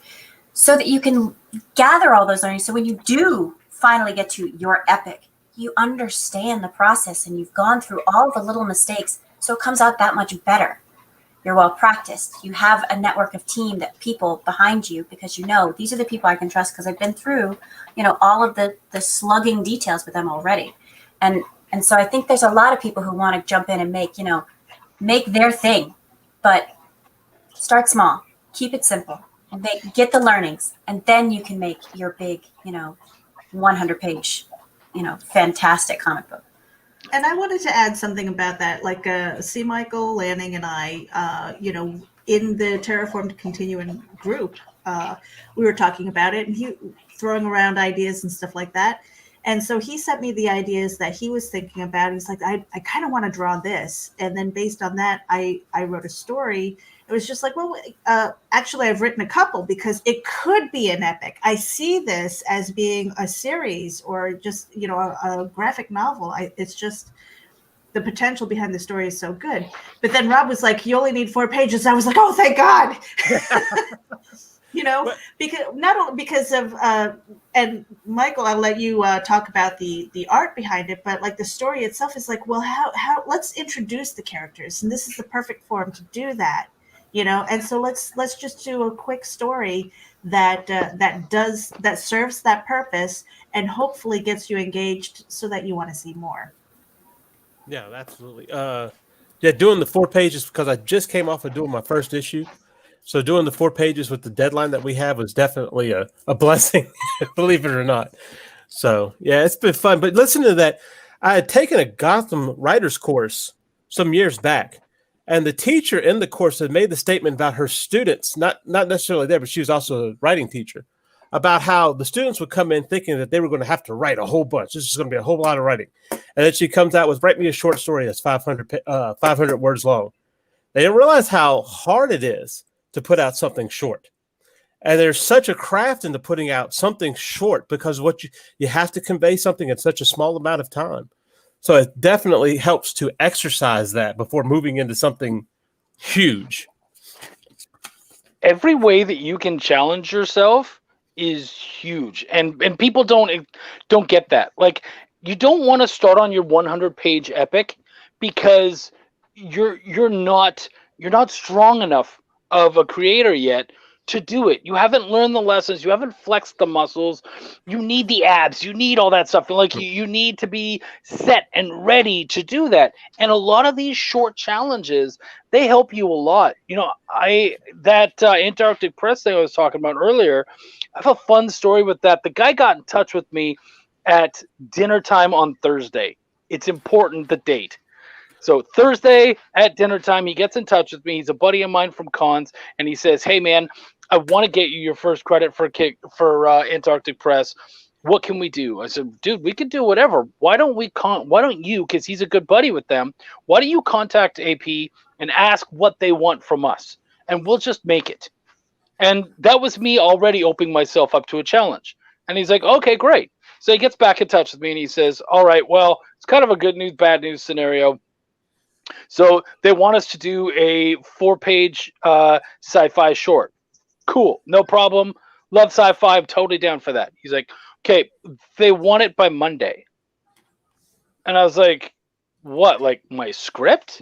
so that you can gather all those learnings. So when you do finally get to your epic, you understand the process and you've gone through all the little mistakes. So it comes out that much better. You're well practiced. You have a network of team, that people behind you, because you know these are the people I can trust because I've been through, you know, all of the slugging details with them already. And so I think there's a lot of people who want to jump in and make their thing, but start small, keep it simple, get the learnings, and then you can make your big, 100-page, fantastic comic book. And I wanted to add something about that. Like, C. Michael Lanning and I, in the Terraformed Continuum group, we were talking about it, and he throwing around ideas and stuff like that. And so he sent me the ideas that he was thinking about. He's like, I kind of want to draw this. And then based on that, I wrote a story. It was just like, well, actually, I've written a couple because it could be an epic. I see this as being a series or just, a graphic novel. It's just the potential behind the story is so good. But then Rob was like, you only need 4 pages. I was like, oh, thank God. Because not only because of, and Michael, I'll let you talk about the art behind it, but like the story itself is like, well, how let's introduce the characters. And this is the perfect forum to do that. And so let's just do a quick story that serves that purpose and hopefully gets you engaged so that you want to see more. Yeah, absolutely. Doing the 4 pages because I just came off of doing my first issue, so doing the 4 pages with the deadline that we have was definitely a blessing, believe it or not. So yeah, it's been fun. But listen to that, I had taken a Gotham writers course some years back. And the teacher in the course had made the statement about her students, not necessarily there, but she was also a writing teacher, about how the students would come in thinking that they were going to have to write a whole bunch. This is going to be a whole lot of writing. And then she comes out with, write me a short story that's 500 words long. They didn't realize how hard it is to put out something short. And there's such a craft into putting out something short because what you have to convey something in such a small amount of time. So it definitely helps to exercise that before moving into something huge. Every way that you can challenge yourself is huge, and people don't get that. Like, you don't want to start on your 100-page epic because you're not strong enough of a creator yet to do it. You haven't learned the lessons. You haven't flexed the muscles. You need the abs. You need all that stuff. Like, you need to be set and ready to do that. And a lot of these short challenges, they help you a lot. That Antarctic Press thing I was talking about earlier, I have a fun story with that. The guy got in touch with me at dinner time on Thursday. It's important, the date. So Thursday at dinner time, he gets in touch with me. He's a buddy of mine from cons, and he says, hey, man, I want to get you your first credit for Antarctic Press. What can we do? I said, dude, we can do whatever. Why don't you, because he's a good buddy with them, why don't you contact AP and ask what they want from us, and we'll just make it. And that was me already opening myself up to a challenge. And he's like, okay, great. So he gets back in touch with me, and he says, all right, well, it's kind of a good news, bad news scenario. So they want us to do a 4-page sci-fi short. Cool, no problem. Love sci-fi. I'm totally down for that. He's like, okay, they want it by Monday. And I was like, what, like my script?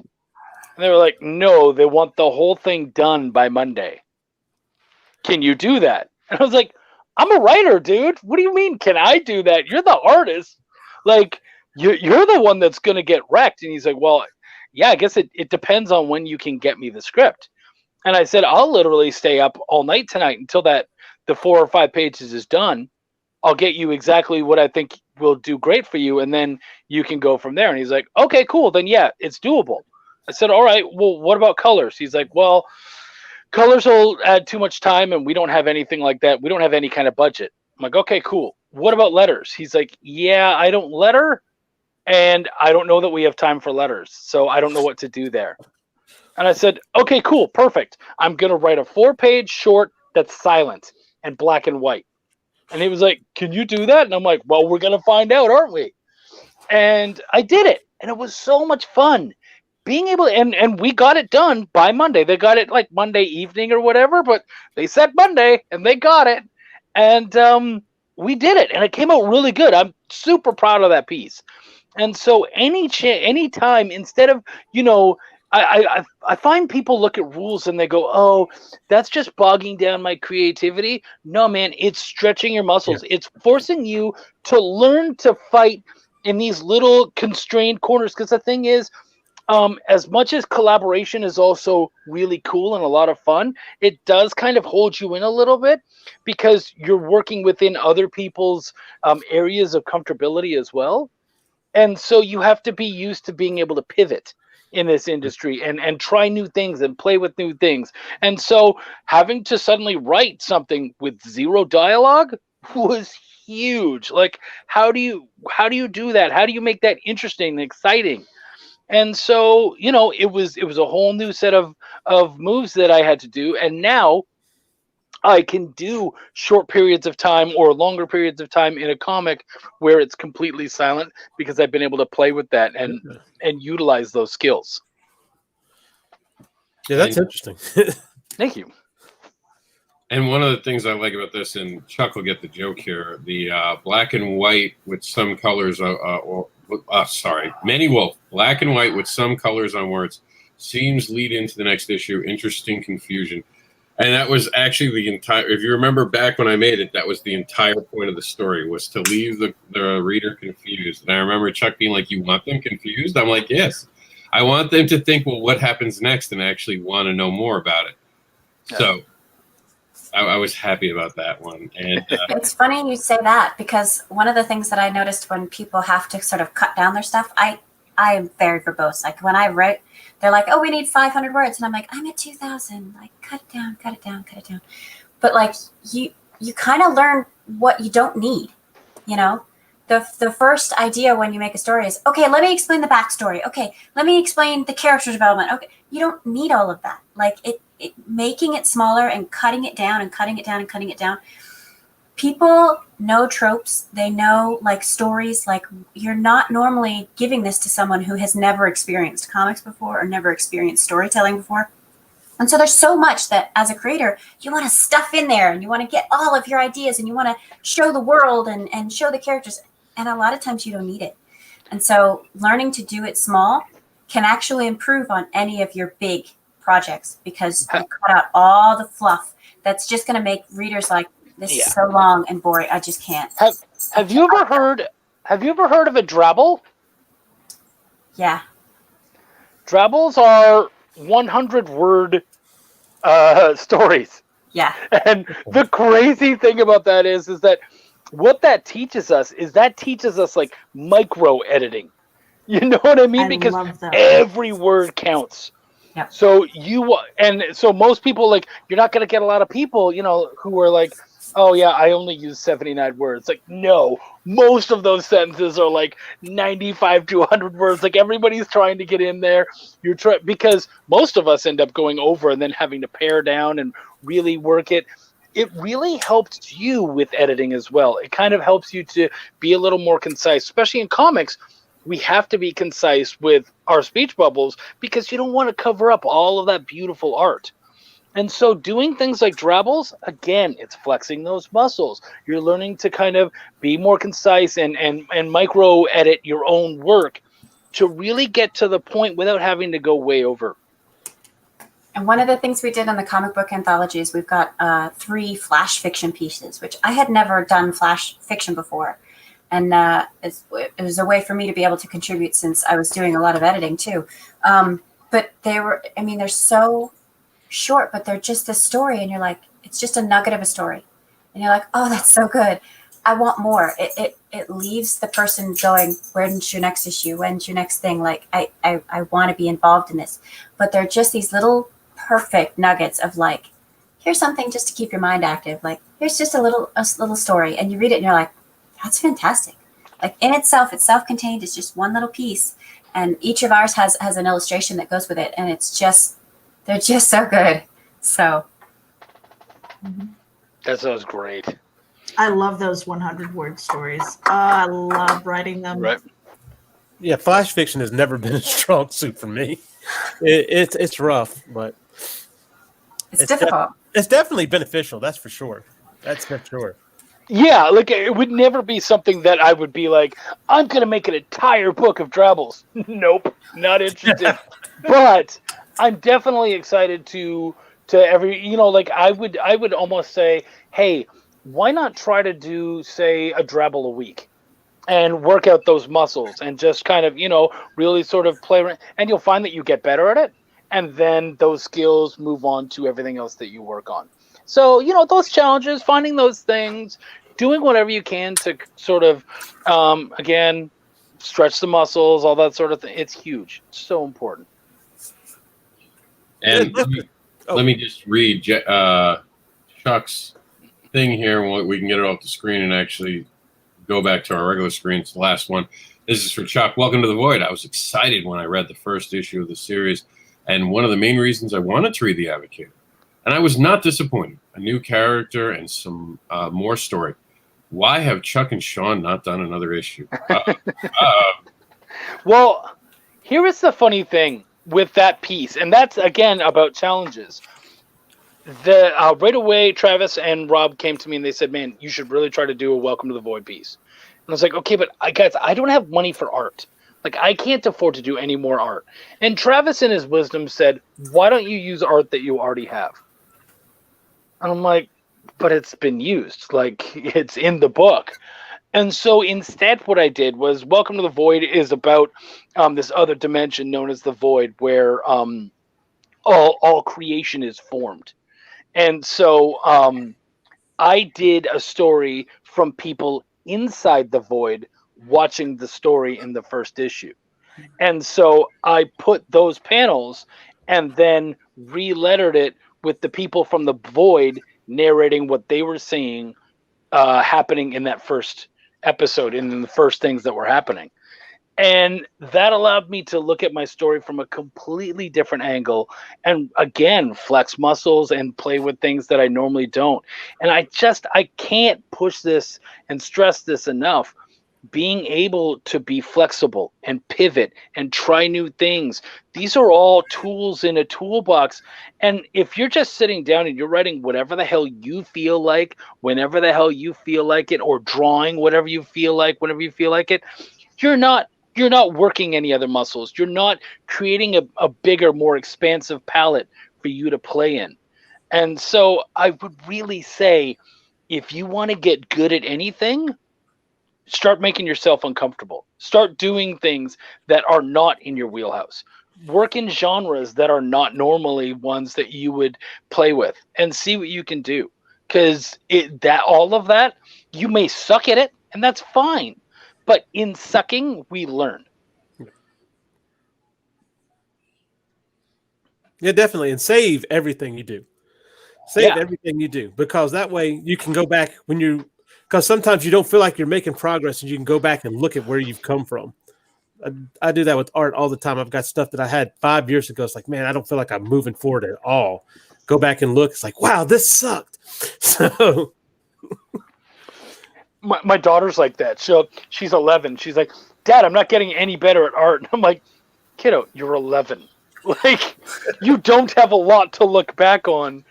And they were like, no, they want the whole thing done by Monday. Can you do that? And I was like, I'm a writer, dude. What do you mean, can I do that? You're the artist. Like, you're the one that's going to get wrecked. And he's like, well, yeah, I guess it depends on when you can get me the script. And I said, I'll literally stay up all night tonight until the 4 or 5 pages is done. I'll get you exactly what I think will do great for you, and then you can go from there. And he's like, okay, cool. Then, yeah, it's doable. I said, all right, well, what about colors? He's like, well, colors will add too much time, and we don't have anything like that. We don't have any kind of budget. I'm like, okay, cool. What about letters? He's like, yeah, I don't letter. And I don't know that we have time for letters, so I don't know what to do there. And I said, okay, cool, perfect. I'm going to write a 4-page short that's silent and black and white. And he was like, can you do that? And I'm like, well, we're going to find out, aren't we? And I did it, and it was so much fun. Being able to, and we got it done by Monday. They got it like Monday evening or whatever, but they said Monday, and they got it. And we did it, and it came out really good. I'm super proud of that piece. And so any time, instead of, I find people look at rules and they go, oh, that's just bogging down my creativity. No, man, it's stretching your muscles. Yeah. It's forcing you to learn to fight in these little constrained corners. Because the thing is, as much as collaboration is also really cool and a lot of fun, it does kind of hold you in a little bit because you're working within other people's areas of comfortability as well. And so you have to be used to being able to pivot in this industry and try new things and play with new things. And so having to suddenly write something with zero dialogue was huge. Like, how do you do that? How do you make that interesting and exciting? And so, it was a whole new set of moves that I had to do. And now I can do short periods of time or longer periods of time in a comic where it's completely silent because I've been able to play with that and utilize those skills. Yeah, that's interesting. Thank you. And one of the things I like about this, and Chuck will get the joke here, the black and white with some colors, Many Wolf, black and white with some colors on words, seems lead into the next issue, interesting confusion. And that was actually the entire, if you remember back when I made it, that was the entire point of the story, was to leave the reader confused. And I remember Chuck being like, you want them confused? I'm like, yes. I want them to think, well, what happens next, and actually want to know more about it. Yeah. So I was happy about that one. And it's funny you say that, because one of the things that I noticed when people have to sort of cut down their stuff, I am very verbose. Like when I write, they're like, oh, we need 500 words. And I'm like, I'm at 2,000. Like, cut it down, cut it down, cut it down. But like you kind of learn what you don't need, The first idea when you make a story is, okay, let me explain the backstory. Okay, let me explain the character development. Okay, you don't need all of that. Like making it smaller and cutting it down and cutting it down and cutting it down. People know tropes. They know like stories. Like you're not normally giving this to someone who has never experienced comics before or never experienced storytelling before. And so there's so much that as a creator, you want to stuff in there and you want to get all of your ideas and you want to show the world and show the characters. And a lot of times you don't need it. And so learning to do it small can actually improve on any of your big projects, because you cut out all the fluff that's just going to make readers like, this is so long and boring. I just can't. Have you ever heard of a drabble? Yeah. Drabbles are 100-word stories. Yeah. And the crazy thing about that is that what that teaches us is like micro editing. You know what I mean? Because every word counts. Yep. So most people, like, you're not going to get a lot of people, who are like, oh yeah, I only use 79 words. Like, no, most of those sentences are like 95 to 100 words. Like, everybody's trying to get in there. Because most of us end up going over and then having to pare down and really work it. It really helped you with editing as well. It kind of helps you to be a little more concise, especially in comics. We have to be concise with our speech bubbles because you don't want to cover up all of that beautiful art. And so doing things like drabbles, again, it's flexing those muscles. You're learning to kind of be more concise and micro edit your own work to really get to the point without having to go way over. And one of the things we did in the comic book anthologies, we've got 3 flash fiction pieces, which I had never done flash fiction before. And it was a way for me to be able to contribute since I was doing a lot of editing too. But they're so short, but they're just a story. And you're like, it's just a nugget of a story. And you're like, oh, that's so good. I want more. It leaves the person going, when's your next issue? When's your next thing? Like, I want to be involved in this. But they're just these little perfect nuggets of like, here's something just to keep your mind active. Like, here's just a little story. And you read it and you're like, that's fantastic. Like, in itself, it's self-contained. It's just one little piece. And each of ours has an illustration that goes with it. And they're just so good. So. That sounds great. I love those 100-word stories. I love writing them. Right. Yeah, flash fiction has never been a strong suit for me. It's rough, but it's difficult. It's definitely beneficial. That's for sure. That's for sure. Yeah, like, it would never be something that I would be like, I'm going to make an entire book of drabbles. Nope, not interested. But I'm definitely excited to I would almost say, hey, why not try to do, say, a drabble a week? and work out those muscles and just kind of, really sort of play around, and you'll find that you get better at it. And then those skills move on to everything else that you work on. So, those challenges, finding those things, doing whatever you can to sort of, again, stretch the muscles, all that sort of thing. It's huge. It's so important. And let me just read Chuck's thing here. We can get it off the screen and actually go back to our regular screen. It's the last one. This is for Chuck. Welcome to the Void. I was excited when I read the first issue of the series, and one of the main reasons I wanted to read The Advocate. And I was not disappointed. A new character and some more story. Why have Chuck and Sean not done another issue? Well, here is the funny thing with that piece, and that's, again, about challenges. Right away, Travis and Rob came to me and they said, man, you should really try to do a Welcome to the Void piece. And I was like, okay, but guys, I don't have money for art. Like, I can't afford to do any more art. And Travis, in his wisdom, said, why don't you use art that you already have? And I'm like, but it's been used. Like, it's in the book. And so instead what I did was Welcome to the Void is about this other dimension known as the Void, where all creation is formed. And so I did a story from people inside the Void watching the story in the first issue. And so I put those panels and then re-lettered it with the people from the Void narrating what they were seeing happening in that first episode and in the first things that were happening. And that allowed me to look at my story from a completely different angle and, again, flex muscles and play with things that I normally don't. And I can't push this and stress this enough. Being able to be flexible and pivot and try new things. These are all tools in a toolbox. And if you're just sitting down and you're writing whatever the hell you feel like, whenever the hell you feel like it, or drawing whatever you feel like, whenever you feel like it, you're not working any other muscles. You're not creating a bigger, more expansive palette for you to play in. And so I would really say, if you want to get good at anything, start making yourself uncomfortable. Start doing things that are not in your wheelhouse. Work in genres that are not normally ones that you would play with, and see what you can do. Because all of that, you may suck at it, and that's fine. But in sucking, we learn. Yeah, definitely. And save everything you do. Save everything you do, because that way you can go back because sometimes you don't feel like you're making progress, and you can go back and look at where you've come from. I do that with art all the time. I've got stuff that I had 5 years ago. It's like, man, I don't feel like I'm moving forward at all. Go back and look. It's like, wow, this sucked. So my daughter's like that. She's 11. She's like, Dad, I'm not getting any better at art. And I'm like, kiddo, you're 11. Like, you don't have a lot to look back on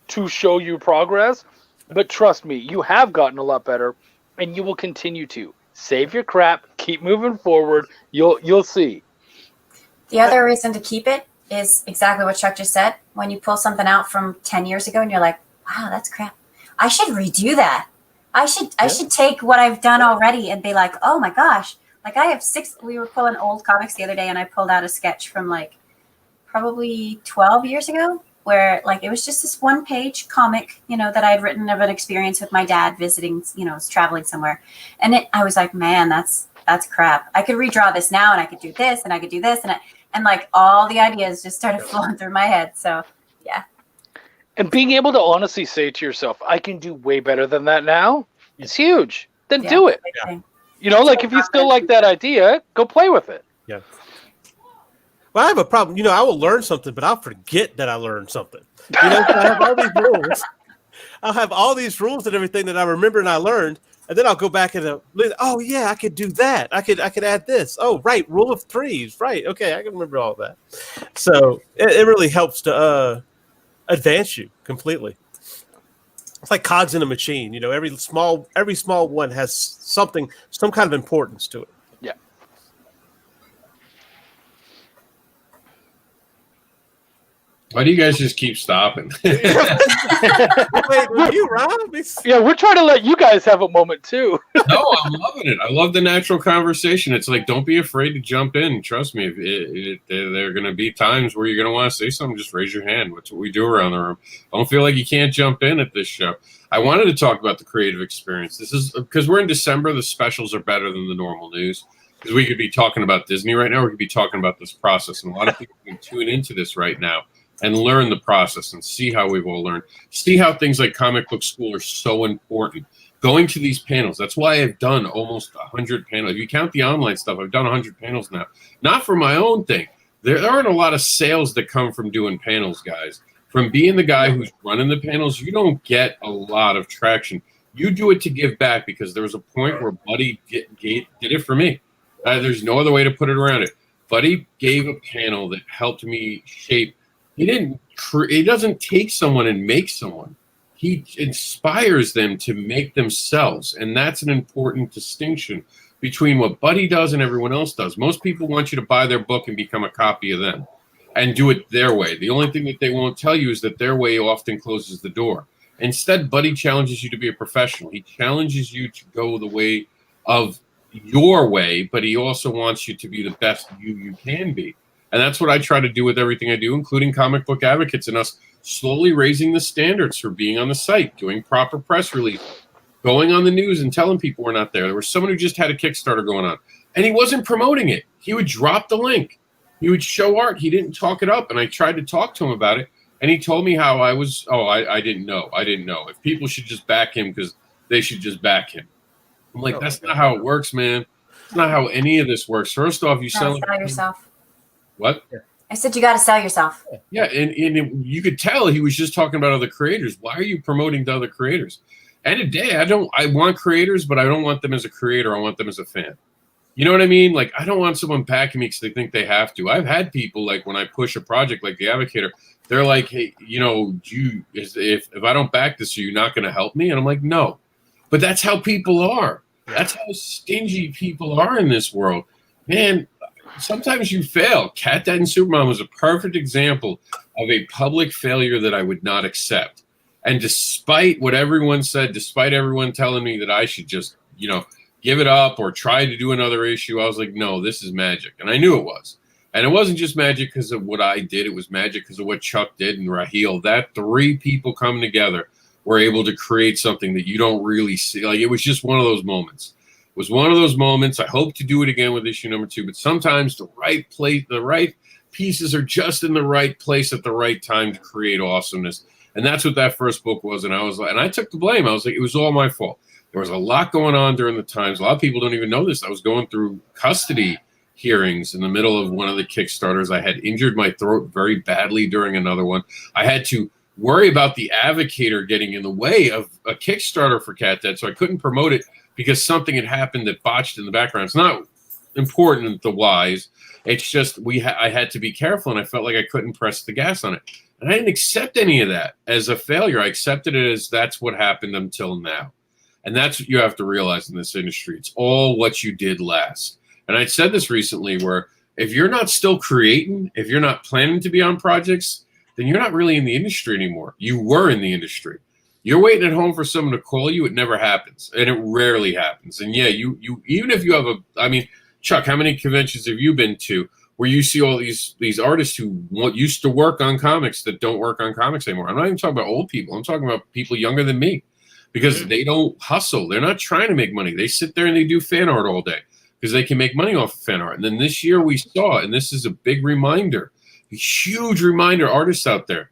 to show you progress. But trust me, you have gotten a lot better, and you will continue to. Save your crap, keep moving forward. You'll see. The other reason to keep it is exactly what Chuck just said. When you pull something out from 10 years ago and you're like, wow, that's crap. I should redo that. I should take what I've done already and be like, oh my gosh. Like, I have 6, we were pulling old comics the other day, and I pulled out a sketch from like probably 12 years ago, where like it was just this 1-page comic, that I had written of an experience with my dad visiting, traveling somewhere. And I was like, man, that's crap. I could redraw this now, and I could do this, and I could do this. And like all the ideas just started flowing through my head. So yeah. And being able to honestly say to yourself, I can do way better than that now, it's huge. Then do it. Yeah. Like if you still like that idea, go play with it. Yeah. Well, I have a problem. I will learn something, but I'll forget that I learned something. I have all these rules. I'll have all these rules and everything that I remember and I learned, and then I'll go back and oh yeah, I could do that. I could add this. Oh right, rule of threes. Right. Okay, I can remember all that. So it really helps to advance you completely. It's like cogs in a machine. Every small one has some kind of importance to it. Yeah. Why do you guys just keep stopping? Wait, were you, Rob? Yeah, we're trying to let you guys have a moment too. No, I'm loving it. I love the natural conversation. It's like, don't be afraid to jump in. Trust me, there are going to be times where you're going to want to say something. Just raise your hand. That's what we do around the room. Don't feel like you can't jump in at this show. I wanted to talk about the creative experience. This is because we're in December. The specials are better than the normal news. Because we could be talking about Disney right now. We could be talking about this process. And a lot of people can tune into this right now and learn the process and see how we've all learned. See how things like comic book school are so important. Going to these panels. That's why I've done almost 100 panels. If you count the online stuff, I've done 100 panels now. Not for my own thing. There aren't a lot of sales that come from doing panels, guys. From being the guy who's running the panels, you don't get a lot of traction. You do it to give back because there was a point where Buddy did it for me. There's no other way to put it around it. Buddy gave a panel that helped me shape. He doesn't take someone and make someone. He inspires them to make themselves. And that's an important distinction between what Buddy does and everyone else does. Most people want you to buy their book and become a copy of them and do it their way. The only thing that they won't tell you is that their way often closes the door. Instead, Buddy challenges you to be a professional. He challenges you to go the way of your way, but he also wants you to be the best you can be. And that's what I try to do with everything I do, including Comic Book Advocates and us slowly raising the standards for being on the site, doing proper press release, going on the news and telling people we're not there. There was someone who just had a Kickstarter going on, and he wasn't promoting it. He would drop the link. He would show art. He didn't talk it up, and I tried to talk to him about it, and he told me how I didn't know. I didn't know. If people should just back him because they should just back him. I'm like, that's not how it works, man. It's not how any of this works. First off, you sell yourself. What? I said you got to sell yourself. Yeah, and you could tell he was just talking about other creators. Why are you promoting to other creators? End of the day, I want creators, but I don't want them as a creator. I want them as a fan. You know what I mean? Like, I don't want someone backing me because they think they have to. I've had people, like, when I push a project like The Advocator, they're like, hey, if I don't back this, are you not going to help me? And I'm like, no. But that's how people are. That's how stingy people are in this world. Man, sometimes you fail. Cat Dad and Supermom was a perfect example of a public failure that I would not accept. And despite what everyone said, despite everyone telling me that I should just, give it up or try to do another issue, I was like, no, this is magic. And I knew it was. And it wasn't just magic because of what I did. It was magic because of what Chuck did and Raheel. That three people coming together were able to create something that you don't really see. Like, it was just one of those moments. It was one of those moments. I hope to do it again with issue number 2, but sometimes the right place, the right pieces are just in the right place at the right time to create awesomeness. And that's what that first book was. And I was like, and I took the blame. I was like, it was all my fault. There was a lot going on during the times. A lot of people don't even know this. I was going through custody hearings in the middle of one of the Kickstarters. I had injured my throat very badly during another one. I had to worry about the Advocator getting in the way of a Kickstarter for Cat Dad, so I couldn't promote it because something had happened that botched in the background. It's not important, the whys. It's just I had to be careful, and I felt like I couldn't press the gas on it. And I didn't accept any of that as a failure. I accepted it as that's what happened until now. And that's what you have to realize in this industry. It's all what you did last. And I said this recently where if you're not still creating, if you're not planning to be on projects, then you're not really in the industry anymore. You were in the industry. You're waiting at home for someone to call you. It never happens. And it rarely happens. And yeah, you even if you have Chuck, how many conventions have you been to where you see all these artists who used to work on comics that don't work on comics anymore? I'm not even talking about old people. I'm talking about people younger than me because they don't hustle. They're not trying to make money. They sit there and they do fan art all day because they can make money off of fan art. And then this year we saw, and this is a big reminder, a huge reminder, artists out there,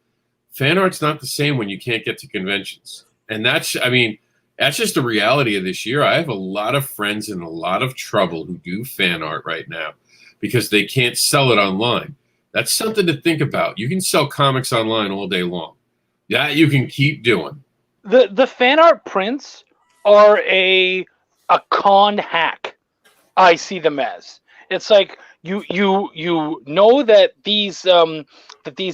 fan art's not the same when you can't get to conventions. And that's just the reality of this year. I have a lot of friends in a lot of trouble who do fan art right now because they can't sell it online. That's something to think about. You can sell comics online all day long. That you can keep doing. The fan art prints are a con hack. I see them as. It's like you know that these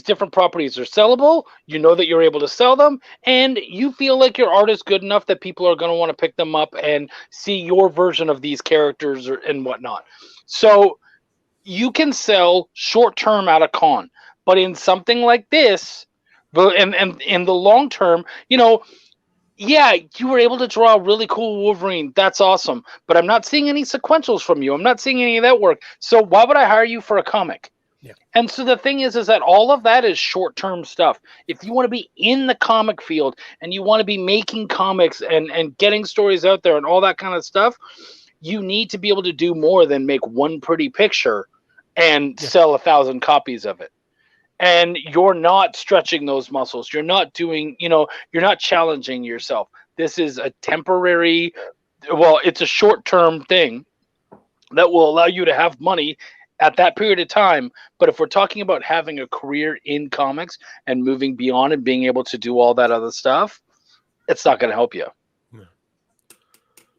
different properties are sellable. You know that you're able to sell them, and you feel like your art is good enough that people are going to want to pick them up and see your version of these characters and whatnot. So you can sell short term at a con, But in something like this, and in the long term, yeah, you were able to draw a really cool Wolverine. That's awesome. But I'm not seeing any sequentials from you. I'm not seeing any of that work. So why would I hire you for a comic? Yeah. And so the thing is that all of that is short-term stuff. If you want to be in the comic field and you want to be making comics and getting stories out there and all that kind of stuff, you need to be able to do more than make one pretty picture and sell 1,000 copies of it. And you're not stretching those muscles. You're not doing, you're not challenging yourself. This is a temporary, it's a short-term thing that will allow you to have money at that period of time. But if we're talking about having a career in comics and moving beyond and being able to do all that other stuff, it's not going to help you.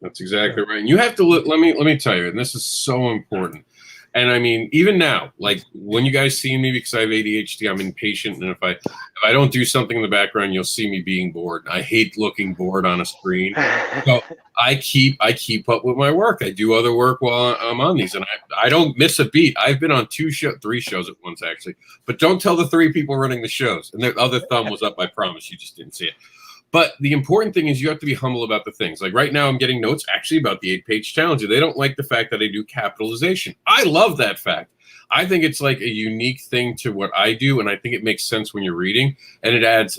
That's exactly right. And you have to let me tell you, and this is so important. And I mean, even now, like when you guys see me, because I have ADHD, I'm impatient, and if I don't do something in the background, you'll see me being bored. I hate looking bored on a screen. So I keep up with my work. I do other work while I'm on these, and I don't miss a beat. I've been on 3 shows at once, actually. But don't tell the 3 people running the shows. And the other thumb was up. I promise you just didn't see it. But the important thing is you have to be humble about the things. Like right now I'm getting notes actually about the 8-page challenge. They don't like the fact that I do capitalization. I love that fact. I think it's like a unique thing to what I do, and I think it makes sense when you're reading, and it adds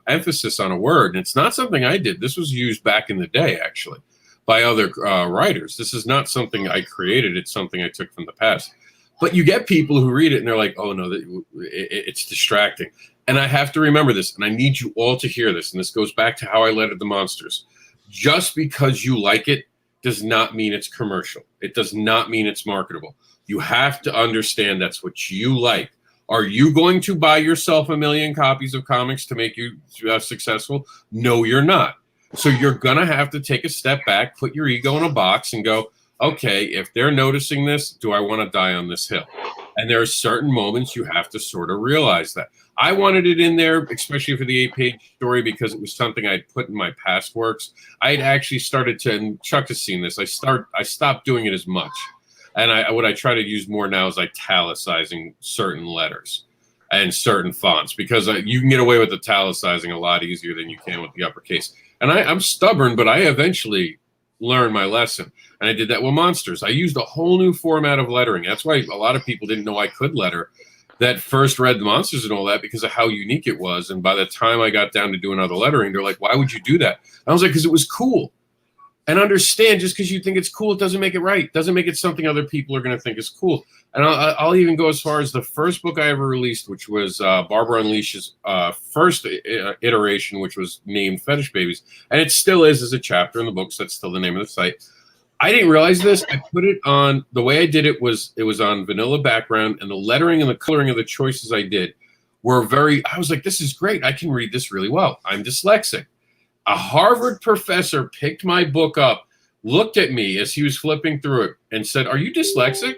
emphasis on a word. And it's not something I did. This was used back in the day, actually, by other writers. This is not something I created. It's something I took from the past. But you get people who read it, and they're like, oh, no, it's distracting. And I have to remember this, and I need you all to hear this, and this goes back to how I lettered the monsters. Just because you like it does not mean it's commercial. It does not mean it's marketable. You have to understand that's what you like. Are you going to buy yourself 1 million copies of comics to make you successful? No, you're not. So you're going to have to take a step back, put your ego in a box, and go, okay, if they're noticing this, do I want to die on this hill? And there are certain moments you have to sort of realize that. I wanted it in there, especially for the 8-page story, because it was something I'd put in my past works. I had actually started to, and Chuck has seen this, I stopped doing it as much. And what I try to use more now is italicizing certain letters and certain fonts, because you can get away with italicizing a lot easier than you can with the uppercase. And I'm stubborn, but I eventually learned my lesson. And I did that with monsters. I used a whole new format of lettering. That's why a lot of people didn't know I could letter that first read the monsters and all that, because of how unique it was. And by the time I got down to doing other lettering, they're like, why would you do that? And I was like, because it was cool. And understand, just because you think it's cool, it doesn't make it right. Doesn't make it something other people are going to think is cool. And I'll even go as far as the first book I ever released, which was Barbara Unleash's first iteration, which was named Fetish Babies. And it still is as a chapter in the book, so that's still the name of the site. I didn't realize this. I put it on, the way I did it was on vanilla background, and the lettering and the coloring of the choices I did were I was like, this is great. I can read this really well. I'm dyslexic. A Harvard professor picked my book up, looked at me as he was flipping through it, and said, are you dyslexic?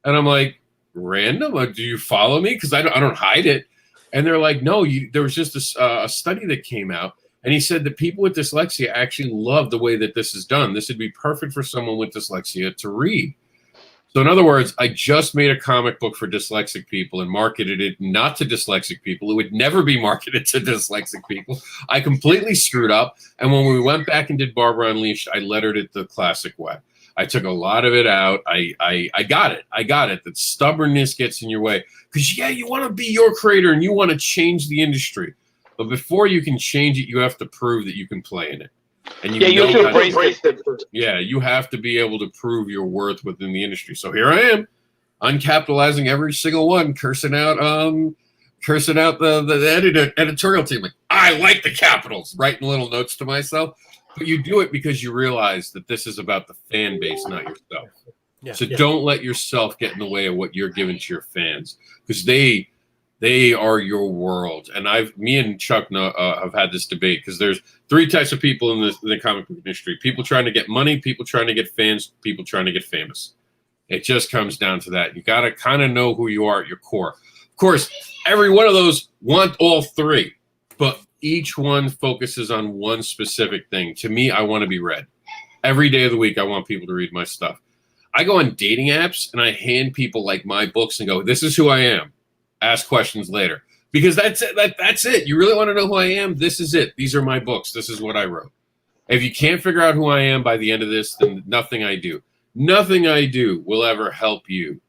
And I'm like, random? Do you follow me? Because I don't hide it. And they're like, no, there was just a study that came out. And he said that people with dyslexia actually love the way that this is done. This would be perfect for someone with dyslexia to read. So in other words, I just made a comic book for dyslexic people and marketed it not to dyslexic people. It would never be marketed to dyslexic people. I completely screwed up. And when we went back and did Barbara Unleashed, I lettered it the classic way. I took a lot of it out. I got it. I got it. That stubbornness gets in your way. Because, yeah, you want to be your creator and you want to change the industry. But before you can change it, you have to prove that you can play in it. And you have to embrace it. Yeah, you have to be able to prove your worth within the industry. So here I am, uncapitalizing every single one, cursing out the editorial team. Like, I like the capitals, writing little notes to myself. But you do it because you realize that this is about the fan base, not yourself. Yeah, so don't let yourself get in the way of what you're giving to your fans, because they are your world. And me and Chuck have had this debate, because there's 3 types of people in the comic book industry: people trying to get money, people trying to get fans, people trying to get famous. It just comes down to that. You got to kind of know who you are at your core. Of course, every one of those want all 3, but each one focuses on one specific thing. To me, I want to be read. Every day of the week, I want people to read my stuff. I go on dating apps and I hand people like my books and go, this is who I am. Ask questions later. Because that's it. That's it. You really want to know who I am? This is it. These are my books. This is what I wrote. If you can't figure out who I am by the end of this, then nothing I do will ever help you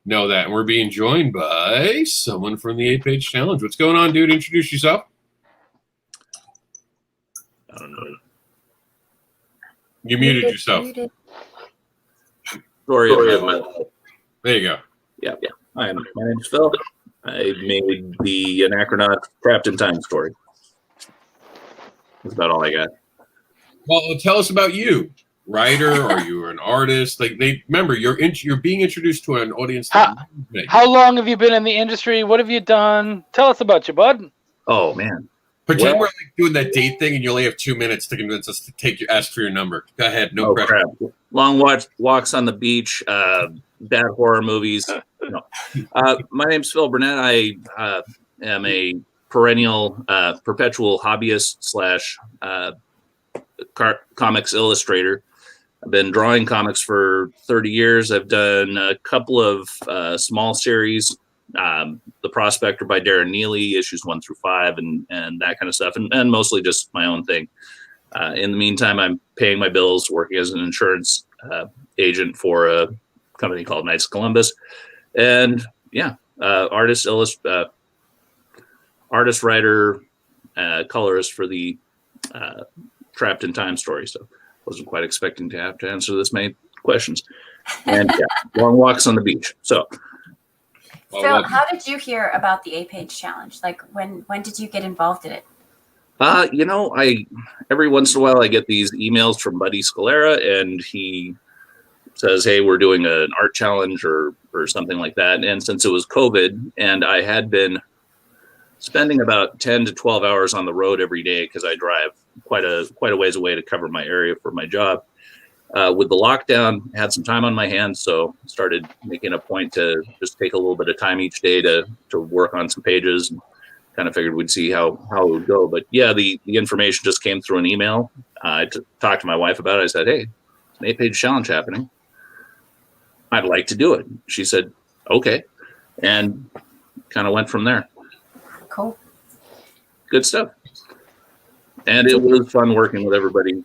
know that. And we're being joined by someone from the 8-Page Challenge. What's going on, dude? Introduce yourself. I don't know. You muted yourself. Story of my life. There you go. Yeah. My name's Phil. I made the Anachronaut Trapped in Time story. That's about all I got. Well, tell us about you, writer, or you an artist. Like remember, you're being introduced to an audience. How long have you been in the industry? What have you done? Tell us about you, bud. Oh man. Pretend we're like doing that date thing, and you only have 2 minutes to convince us to ask for your number. Go ahead, no pressure. Crap. Long walks on the beach, bad horror movies. No. My name's Phil Burnett. I am a perennial, perpetual hobbyist / comics illustrator. I've been drawing comics for 30 years. I've done a couple of small series. The Prospector by Darren Neely, issues 1 through 5, and that kind of stuff, and mostly just my own thing. In the meantime, I'm paying my bills, working as an insurance agent for a company called Knights of Columbus, and artist, writer, colorist for the Trapped in Time story. So wasn't quite expecting to have to answer this many questions. And long walks on the beach. So. Phil, how did you hear about the 8-Page Challenge? Like, when did you get involved in it? I every once in a while I get these emails from Buddy Scalera, and he says, "Hey, we're doing an art challenge or something like that." And since it was COVID, and I had been spending about 10 to 12 hours on the road every day because I drive quite a ways away to cover my area for my job. With the lockdown, I had some time on my hands, so started making a point to just take a little bit of time each day to work on some pages, and kind of figured we'd see how it would go. But yeah, the information just came through an email. I talked to my wife about it. I said, "Hey, it's an 8-Page challenge happening. I'd like to do it." She said, "Okay," and kind of went from there. Cool. Good stuff. And it was fun working with everybody.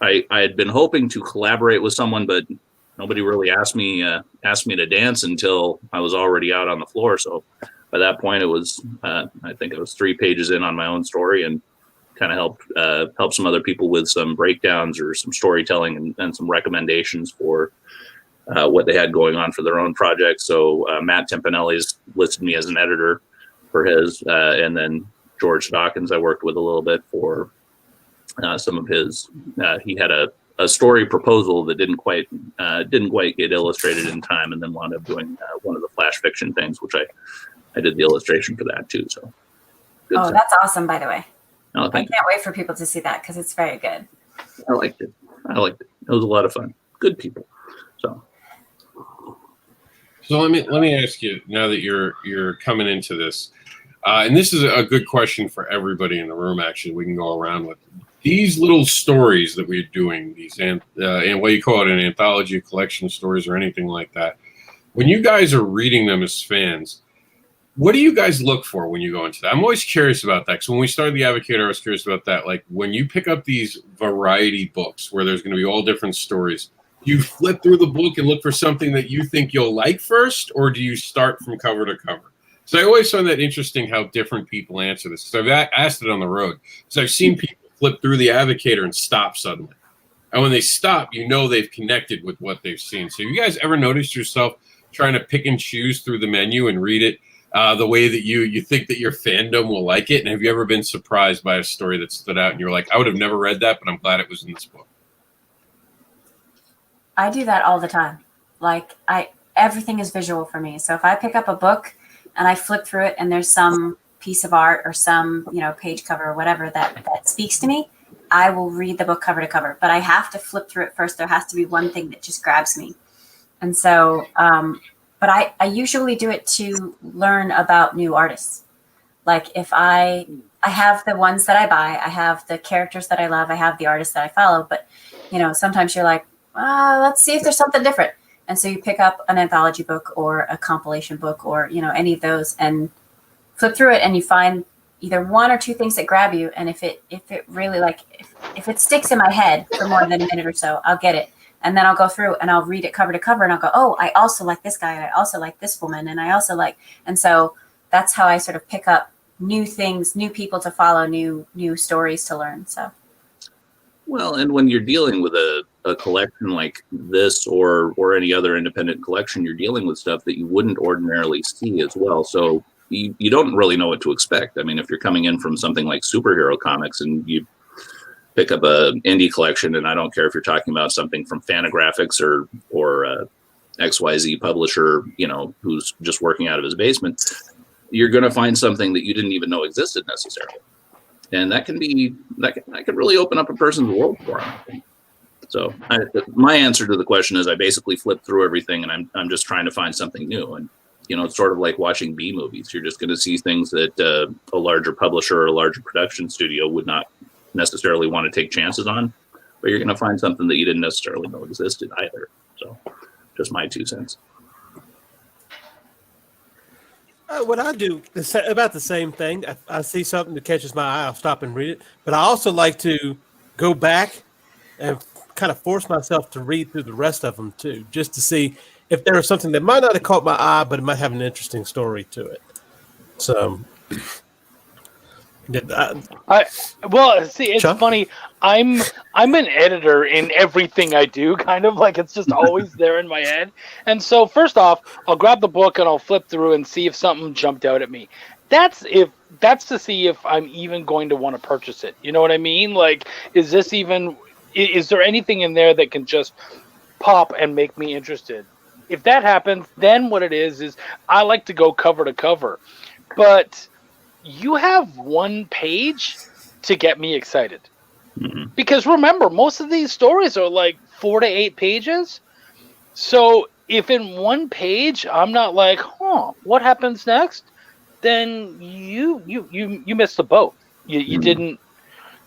I had been hoping to collaborate with someone, but nobody really asked me to dance until I was already out on the floor. So by that point, it was I think it was 3 pages in on my own story, and kind of help some other people with some breakdowns or some storytelling and some recommendations for what they had going on for their own projects. So Matt Timpanelli's listed me as an editor for his, and then George Dawkins I worked with a little bit for some of his. He had a story proposal that didn't quite get illustrated in time, and then wound up doing one of the flash fiction things, which I did the illustration for that too. So stuff. That's awesome, by the way. Oh, I can't wait for people to see that because it's very good. I liked it. It was a lot of fun. Good people. So let me ask you, now that you're coming into this, and this is a good question for everybody in the room. Actually, we can go around with these little stories that we're doing. These and what you call it, an anthology, a collection of stories, or anything like that. When you guys are reading them as fans, what do you guys look for when you go into that? I'm always curious about that. So when we started The Advocator, I was curious about that. Like when you pick up these variety books where there's going to be all different stories, do you flip through the book and look for something that you think you'll like first, or do you start from cover to cover? So I always find that interesting how different people answer this. So I've asked it on the road. So I've seen people flip through The Advocator and stop suddenly. And when they stop, you know they've connected with what they've seen. So you guys ever noticed yourself trying to pick and choose through the menu and read it the way that you think that your fandom will like it? And have you ever been surprised by a story that stood out and you're like, I would have never read that, but I'm glad it was in this book? I do that all the time. Like everything is visual for me. So if I pick up a book and I flip through it and there's some piece of art or some, page cover or whatever that speaks to me, I will read the book cover to cover, but I have to flip through it first. There has to be one thing that just grabs me. And so, but I usually do it to learn about new artists. Like if I have the ones that I buy, I have the characters that I love, I have the artists that I follow, but sometimes you're like, let's see if there's something different. And so you pick up an anthology book or a compilation book or, any of those and flip through it and you find either one or two things that grab you. And if it really if it sticks in my head for more than a minute or so, I'll get it. And then I'll go through and I'll read it cover to cover and I'll go, oh, I also like this guy. And I also like this woman. And I also and so that's how I sort of pick up new things, new people to follow, new stories to learn. So. Well, and when you're dealing with a collection like this or any other independent collection, you're dealing with stuff that you wouldn't ordinarily see as well. So you don't really know what to expect. I mean, if you're coming in from something like superhero comics and you pick up a indie collection, and I don't care if you're talking about something from Fantagraphics or XYZ publisher, who's just working out of his basement, you're going to find something that you didn't even know existed necessarily. And that can really open up a person's world for them. So my answer to the question is I basically flip through everything and I'm just trying to find something new. And, it's sort of like watching B movies. You're just going to see things that a larger publisher or a larger production studio would not necessarily want to take chances on, but you're going to find something that you didn't necessarily know existed either. So just my 2 cents. What I do is about the same thing. I see something that catches my eye, I'll stop and read it. But I also like to go back and kind of force myself to read through the rest of them too, just to see if there was something that might not have caught my eye, but it might have an interesting story to it. So, it's Chuck? funny. I'm an editor in everything I do, kind of like it's just always there in my head. And so first off, I'll grab the book and I'll flip through and see if something jumped out at me. That's to see if I'm even going to want to purchase it. You know what I mean? Like, is there anything in there that can just pop and make me interested? If that happens, then what it is I like to go cover to cover. But you have one page to get me excited. Mm-hmm. Because remember, most of these stories are like 4 to 8 pages. So if in one page I'm not like, what happens next? Then you missed the boat. You didn't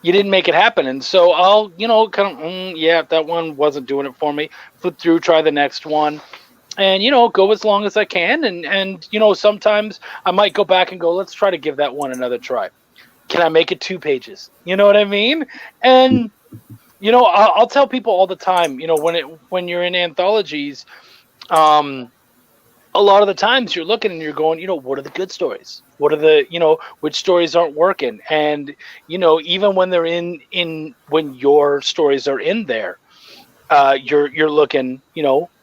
make it happen. And so I'll, kind of, that one wasn't doing it for me. Flip through, try the next one. And, go as long as I can. And sometimes I might go back and go, let's try to give that one another try. Can I make it 2 pages? You know what I mean? And, I'll tell people all the time, when you're in anthologies, a lot of the times you're looking and you're going, what are the good stories? What are the, which stories aren't working? And, even when they're when your stories are in there, you're looking,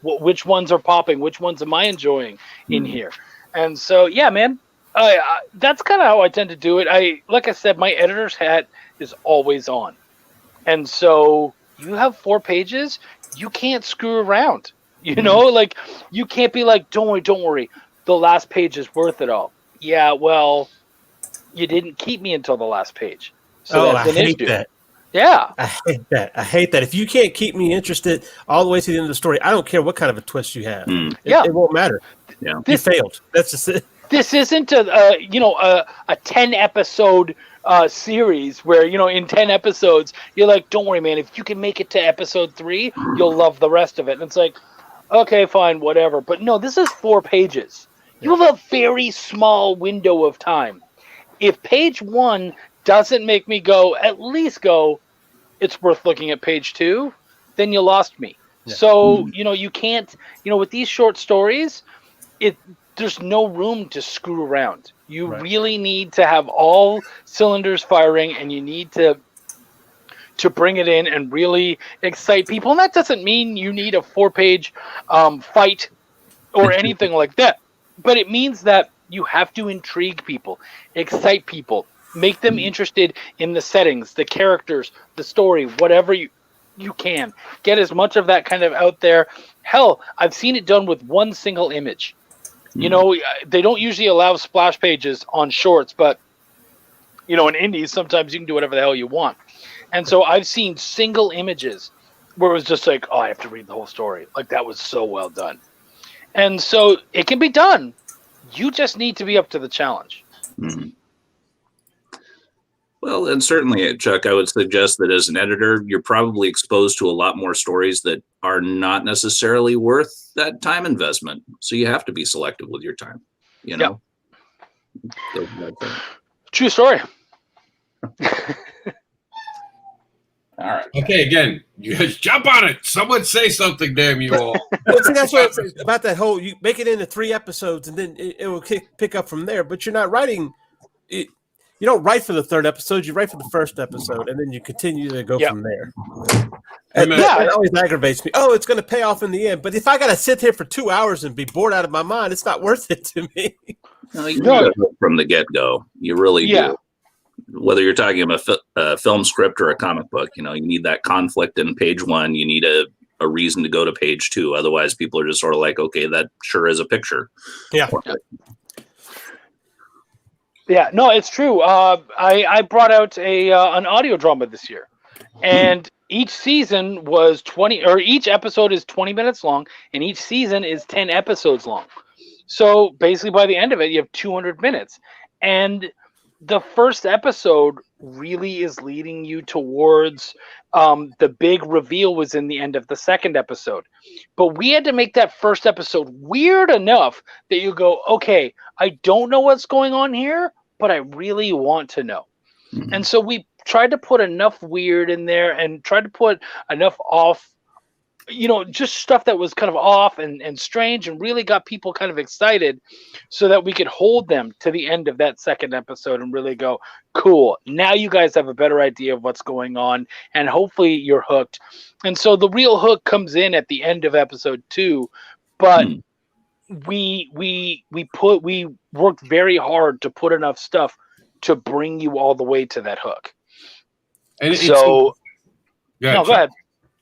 which ones are popping, which ones am I enjoying in here? And so, yeah, man, that's kind of how I tend to do it. Like I said, my editor's hat is always on. And so you have 4 pages, you can't screw around, like you can't be like, don't worry. The last page is worth it all. Yeah. Well, you didn't keep me until the last page. So that's an issue. That. Yeah. I hate that. If you can't keep me interested all the way to the end of the story, I don't care what kind of a twist you have. It won't matter. Yeah. You failed. That's just it. This isn't a 10 episode series where, in 10 episodes, you're like, don't worry, man, if you can make it to episode 3, you'll love the rest of it. And it's like, okay, fine, whatever. But no, this is 4 pages. You have a very small window of time. If page 1 doesn't make me go, at least go, it's worth looking at page 2, then you lost me. Yeah. So, you can't, with these short stories, there's no room to screw around. You really need to have all cylinders firing, and you need to bring it in and really excite people. And that doesn't mean you need a 4-page fight or anything like that. But it means that you have to intrigue people, excite people, make them interested in the settings, the characters, the story, whatever you can. Get as much of that kind of out there. Hell, I've seen it done with one single image. They don't usually allow splash pages on shorts, but, in indies, sometimes you can do whatever the hell you want. And so I've seen single images where it was just like, I have to read the whole story. Like, that was so well done. And so it can be done. You just need to be up to the challenge. Mm-hmm. Well, and certainly, Chuck, I would suggest that as an editor, you're probably exposed to a lot more stories that are not necessarily worth that time investment. So you have to be selective with your time, you know? True story. All right. Okay, again, you guys jump on it. Someone say something, damn you all. Well, see, that's what I'm saying about that whole. You make it into 3 episodes, and then it will pick up from there. But you're not writing. You don't write for the 3rd episode. You write for the 1st episode, and then you continue to go from there. And that always aggravates me. Oh, it's going to pay off in the end. But if I got to sit here for 2 hours and be bored out of my mind, it's not worth it to me. No, you do it from the get-go. You really do. Whether you're talking about a film script or a comic book, you know, you need that conflict in page 1. You need a reason to go to page 2. Otherwise, people are just sort of like, okay, that sure is a picture. Yeah. Yeah, no, it's true. I brought out an audio drama this year, and each season was 20, or each episode is 20 minutes long, and each season is 10 episodes long. So basically, by the end of it, you have 200 minutes, and the first episode really is leading you towards the big reveal was in the end of the second episode. But we had to make that first episode weird enough that you go, okay, I don't know what's going on here, but I really want to know. Mm-hmm. And so we tried to put enough weird in there and tried to put enough off, you know, just stuff that was kind of off and strange and really got people kind of excited so that we could hold them to the end of that second episode and really go, cool, now you guys have a better idea of what's going on and hopefully you're hooked. And so the real hook comes in at the end of episode 2, but we worked very hard to put enough stuff to bring you all the way to that hook. And so go ahead.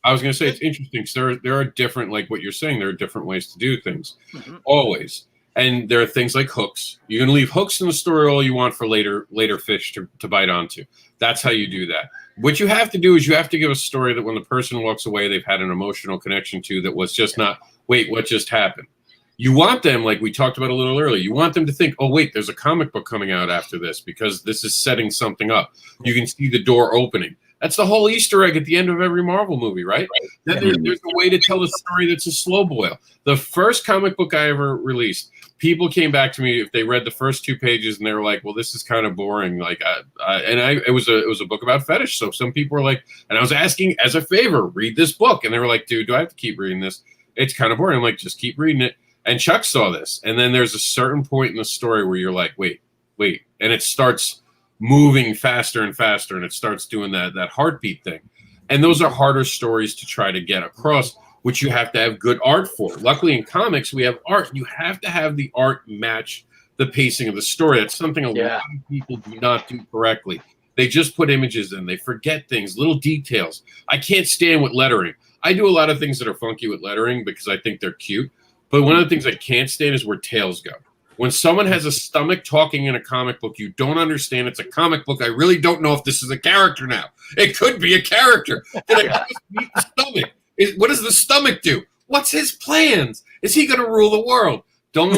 I was going to say it's interesting because there are different, like what you're saying, there are different ways to do things, always. And there are things like hooks. You can leave hooks in the story all you want for later fish to bite onto. That's how you do that. What you have to do is you have to give a story that when the person walks away, they've had an emotional connection to that was just not, wait, what just happened? You want them, like we talked about a little earlier, you want them to think, oh, wait, there's a comic book coming out after this because this is setting something up. You can see the door opening. That's the whole Easter egg at the end of every Marvel movie, right? Then there's a way to tell a story that's a slow boil. The first comic book I ever released, people came back to me if they read the first 2 pages and they were like, well, this is kind of boring. Like, it was a book about fetish. So some people were like, and I was asking as a favor, read this book. And they were like, dude, do I have to keep reading this? It's kind of boring. I'm like, just keep reading it. And Chuck saw this. And then there's a certain point in the story where you're like, wait. And it starts moving faster and faster, and it starts doing that heartbeat thing. And those are harder stories to try to get across, which you have to have good art for. Luckily in comics, we have art. You have to have the art match the pacing of the story. That's something a lot of people do not do correctly. They just put images in. They forget things, little details. I can't stand with lettering. I do a lot of things that are funky with lettering because I think they're cute. But one of the things I can't stand is where tails go. When someone has a stomach talking in a comic book, you don't understand it's a comic book. I really don't know if this is a character now. It could be a character. Did I just meet the stomach? What does the stomach do? What's his plans? Is he going to rule the world? Don't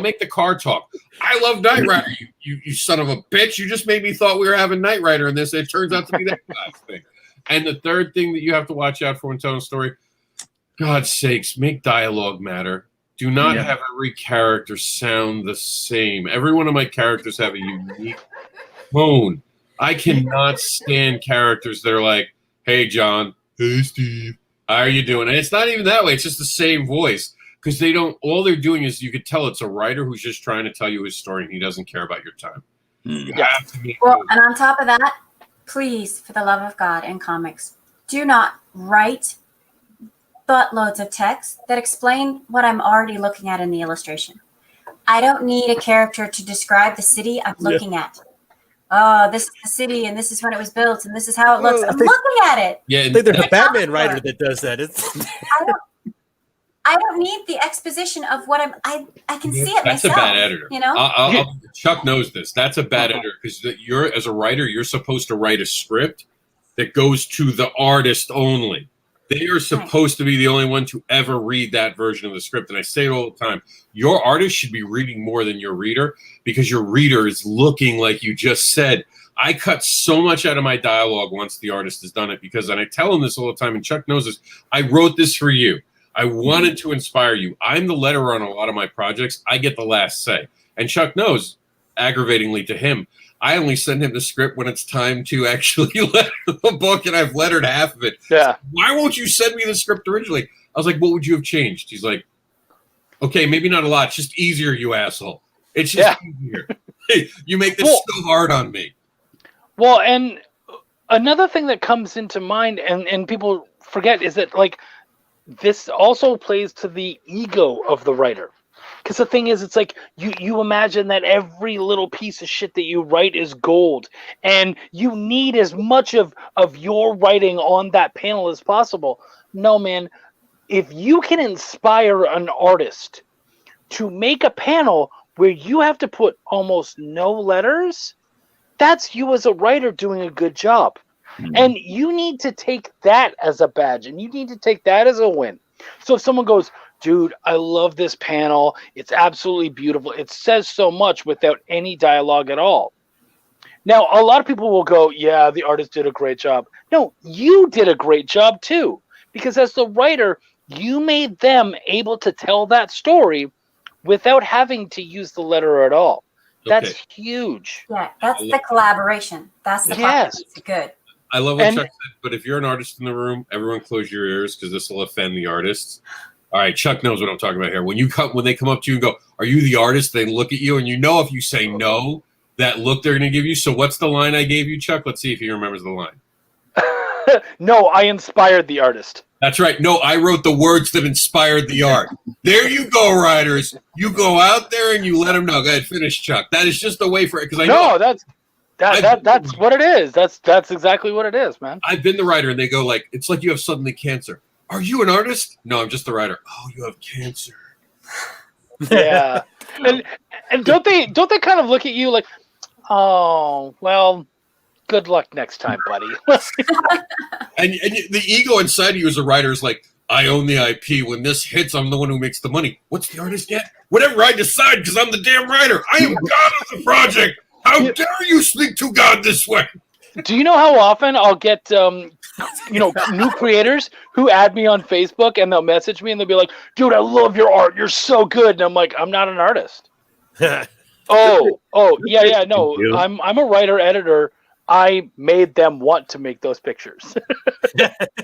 make the car talk. I love Knight Rider, you son of a bitch. You just made me thought we were having Knight Rider in this. It turns out to be that guy's thing. And the third thing that you have to watch out for when telling a story, God's sakes, make dialogue matter. Do not have every character sound the same. Every one of my characters have a unique tone. I cannot stand characters that are like, hey, John. Hey, Steve. How are you doing? And it's not even that way. It's just the same voice. Because all they're doing is you could tell it's a writer who's just trying to tell you his story and he doesn't care about your time. You have to be and on top of that, please, for the love of God, in comics, do not write buttloads of text that explain what I'm already looking at in the illustration. I don't need a character to describe the city I'm looking at. Oh, this is the city, and this is when it was built, and this is how it looks. I'm looking at it. Yeah, I think there's a Batman writer that does that. I don't need the exposition of what I can see it That's myself. a bad editor. You know, Chuck knows this. That's a bad editor because you're as a writer, you're supposed to write a script that goes to the artist only. They are supposed to be the only one to ever read that version of the script. And I say it all the time. Your artist should be reading more than your reader because your reader is looking, like you just said, I cut so much out of my dialogue once the artist has done it, because, and I tell him this all the time, and Chuck knows this, I wrote this for you. I wanted to inspire you. I'm the letterer on a lot of my projects. I get the last say. And Chuck knows, aggravatingly to him, I only send him the script when it's time to actually letter the book, and I've lettered half of it. Yeah. Why won't you send me the script originally? I was like, what would you have changed? He's like, okay, maybe not a lot. It's just easier, you asshole. It's just easier. You make this so hard on me. Well, and another thing that comes into mind, and people forget, is that, like, this also plays to the ego of the writer. Because the thing is, it's like you imagine that every little piece of shit that you write is gold, and you need as much of your writing on that panel as possible. No, man, if you can inspire an artist to make a panel where you have to put almost no letters, that's you as a writer doing a good job. And you need to take that as a badge, and you need to take that as a win. So if someone goes, dude, I love this panel, it's absolutely beautiful, it says so much without any dialogue at all. Now, a lot of people will go, yeah, the artist did a great job. No, you did a great job too, because as the writer, you made them able to tell that story without having to use the letter at all. That's huge. Yeah, that's the collaboration. That's the part that makes it good. I love what Chuck said, but if you're an artist in the room, everyone close your ears, because this will offend the artists. All right, Chuck knows what I'm talking about here. When they come up to you and go, "Are you the artist?" They look at you, and you know if you say no, that look they're going to give you. So what's the line I gave you, Chuck? Let's see if he remembers the line. No, I inspired the artist. That's right. No, I wrote the words that inspired the art. There you go, writers. You go out there and you let them know. Go ahead, finish, Chuck. That is just a way for it, because I know that's what it is. That's exactly what it is, man. I've been the writer, and they go like, it's like you have suddenly cancer. Are you an artist? No, I'm just the writer. Oh, you have cancer. Yeah. and don't they kind of look at you like, oh, well, good luck next time, buddy. and the ego inside of you as a writer is like, I own the IP. When this hits, I'm the one who makes the money. What's the artist get? Whatever I decide, because I'm the damn writer. I am God of the project. How dare you speak to God this way? Do you know how often I'll get new creators who add me on Facebook, and they'll message me and they'll be like, dude, I love your art. You're so good. And I'm like, I'm not an artist. Yeah, no, I'm a writer, editor. I made them want to make those pictures.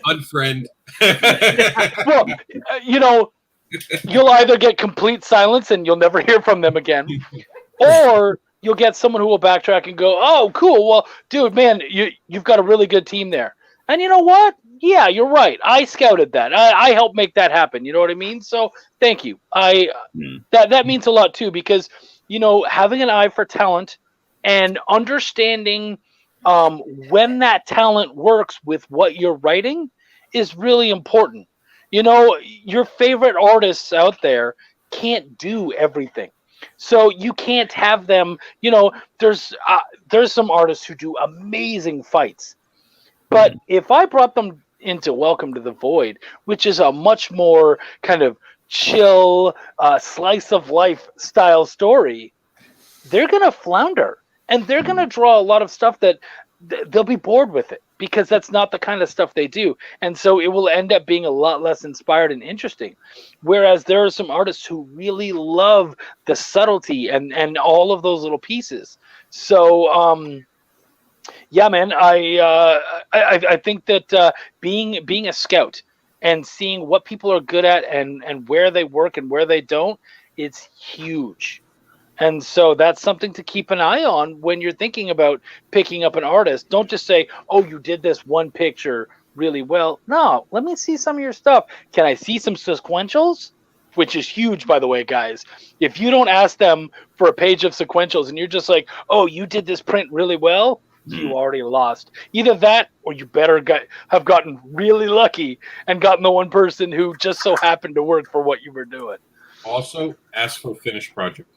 Unfriend. Well, you'll either get complete silence and you'll never hear from them again, or you'll get someone who will backtrack and go, oh, cool. Well, dude, man, you've got a really good team there. And you know what? Yeah, you're right. I scouted that. I helped make that happen. You know what I mean? So thank you. That means a lot too, because, having an eye for talent and understanding when that talent works with what you're writing is really important. Your favorite artists out there can't do everything. So you can't have them, there's some artists who do amazing fights. But if I brought them into Welcome to the Void, which is a much more kind of chill, slice of life style story, they're going to flounder. And they're going to draw a lot of stuff that they'll be bored with it, because that's not the kind of stuff they do. And so it will end up being a lot less inspired and interesting. Whereas there are some artists who really love the subtlety and all of those little pieces. So, yeah, man, I think that being a scout and seeing what people are good at and where they work and where they don't, it's huge. And so that's something to keep an eye on when you're thinking about picking up an artist. Don't just say, oh, you did this one picture really well. No, let me see some of your stuff. Can I see some sequentials? Which is huge, by the way, guys. If you don't ask them for a page of sequentials and you're just like, oh, you did this print really well, you already lost. Either that, or you better have gotten really lucky and gotten the one person who just so happened to work for what you were doing. Also, ask for a finished project.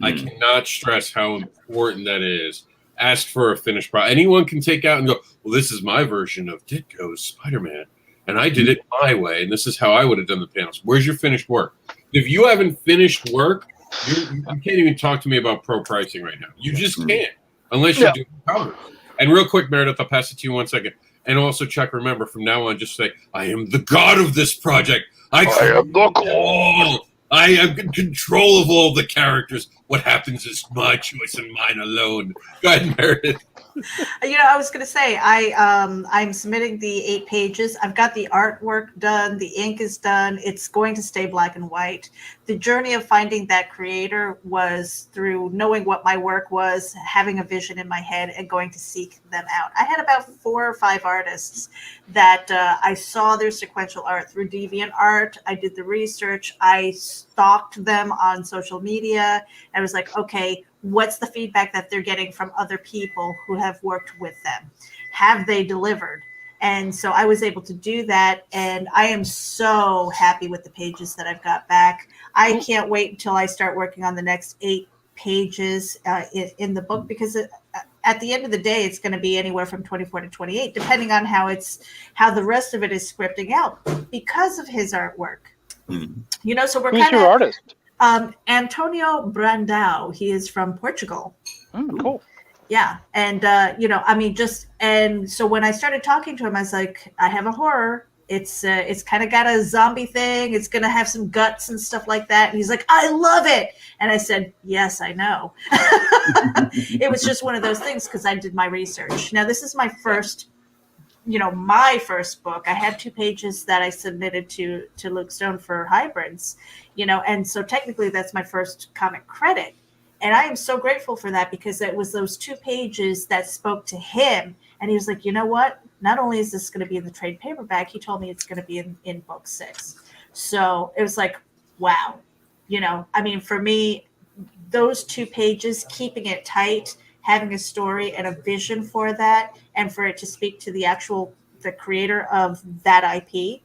I cannot stress how important that is. Ask for a finished product. Anyone can take out and go, well, this is my version of Ditko's Spider-Man, and I did it my way, and this is how I would have done the panels. Where's your finished work? If you haven't finished work, you can't even talk to me about pro pricing right now. You just can't. unless you're doing covers. And real quick, Meredith, I'll pass it to you 1 second. And also, Chuck, remember from now on, just say, "I am the god of this project. I am the god. I am in control of all the characters. What happens is my choice and mine alone." Go ahead, Meredith. I was going to say, I'm submitting the 8 pages. I've got the artwork done. The ink is done. It's going to stay black and white. The journey of finding that creator was through knowing what my work was, having a vision in my head, and going to seek them out. I had about 4 or 5 artists that I saw their sequential art through DeviantArt. I did the research. I stalked them on social media. I was like, okay, what's the feedback that they're getting from other people who have worked with them? Have they delivered? And so I was able to do that. And I am so happy with the pages that I've got back. I can't wait until I start working on the next 8 pages in the book, because at the end of the day, it's going to be anywhere from 24 to 28, depending on how the rest of it is scripting out because of his artwork. So we're Who's kind your artist? Antonio Brandão. He is from Portugal. Cool. Yeah. And, and so when I started talking to him, I was like, I have a horror. It's kind of got a zombie thing. It's going to have some guts and stuff like that. And he's like, I love it. And I said, yes, I know. It was just one of those things because I did my research. Now, this is my first book. I had 2 pages that I submitted to Luke Stone for hybrids, and so technically that's my first comic credit. And I am so grateful for that, because it was those 2 pages that spoke to him. And he was like, you know what? Not only is this going to be in the trade paperback, he told me it's going to be in book 6. So it was like, wow. For me, those 2 pages, keeping it tight, having a story and a vision for that, and for it to speak to the creator of that IP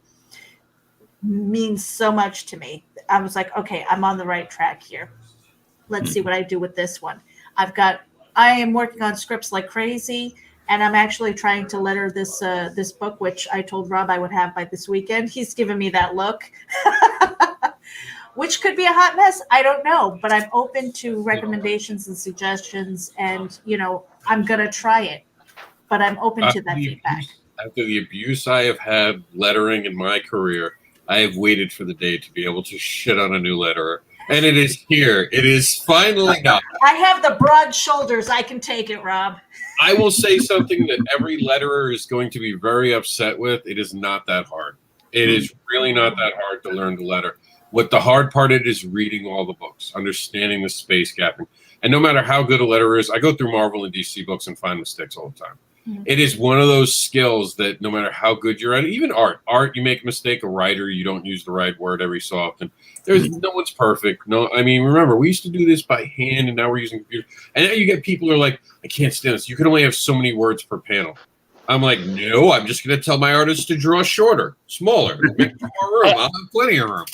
means so much to me. I was like, okay, I'm on the right track here. Let's see what I do with this one. I am working on scripts like crazy, and I'm actually trying to letter this book, which I told Rob I would have by this weekend. He's given me that look, which could be a hot mess. I don't know, but I'm open to recommendations and suggestions, and I'm gonna try it. But I'm open to that feedback. After the abuse I have had lettering in my career, I have waited for the day to be able to shit on a new letterer. And it is here. It is finally done. I have the broad shoulders. I can take it, Rob. I will say something that every letterer is going to be very upset with. It is not that hard. It is really not that hard to learn to letter. What the hard part is reading all the books, understanding the space gapping. And no matter how good a letterer is, I go through Marvel and DC books and find mistakes all the time. It is one of those skills that no matter how good you're at it, even art, you make a mistake. A writer, you don't use the right word every so often. There's no one's perfect. No, remember, we used to do this by hand, and now we're using computer. And now you get people who are like, I can't stand this. You can only have so many words per panel. I'm like, no, I'm just going to tell my artists to draw shorter, smaller, make more room. I'll have plenty of room.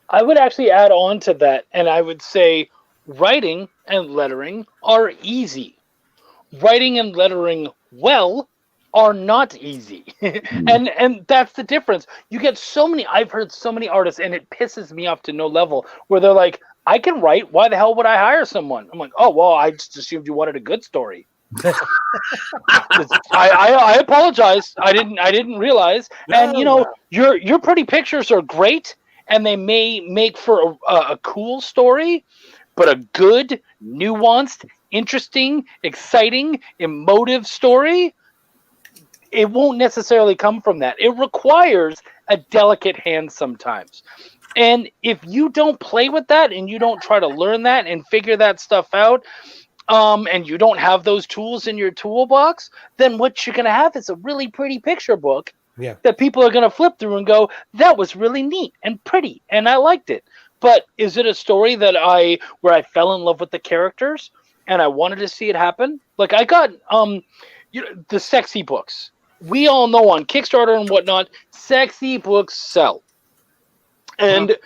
I would actually add on to that, and I would say writing and lettering are easy. Writing and lettering well are not easy. and that's the difference. You get I've heard so many artists, and it pisses me off to no level, where they're like, I can write, why the hell would I hire someone? I'm like, oh, well, I just assumed you wanted a good story. I apologize. I didn't realize. And your pretty pictures are great, and they may make for a cool story, but a good, nuanced, interesting, exciting, emotive story, it won't necessarily come from that. It requires a delicate hand sometimes. And if you don't play with that, and you don't try to learn that and figure that stuff out, and you don't have those tools in your toolbox, then what you're going to have is a really pretty picture book that people are going to flip through and go, that was really neat and pretty, and I liked it. But is it a story where I fell in love with the characters and I wanted to see it happen? Like, I got the sexy books. We all know on Kickstarter and whatnot, sexy books sell. And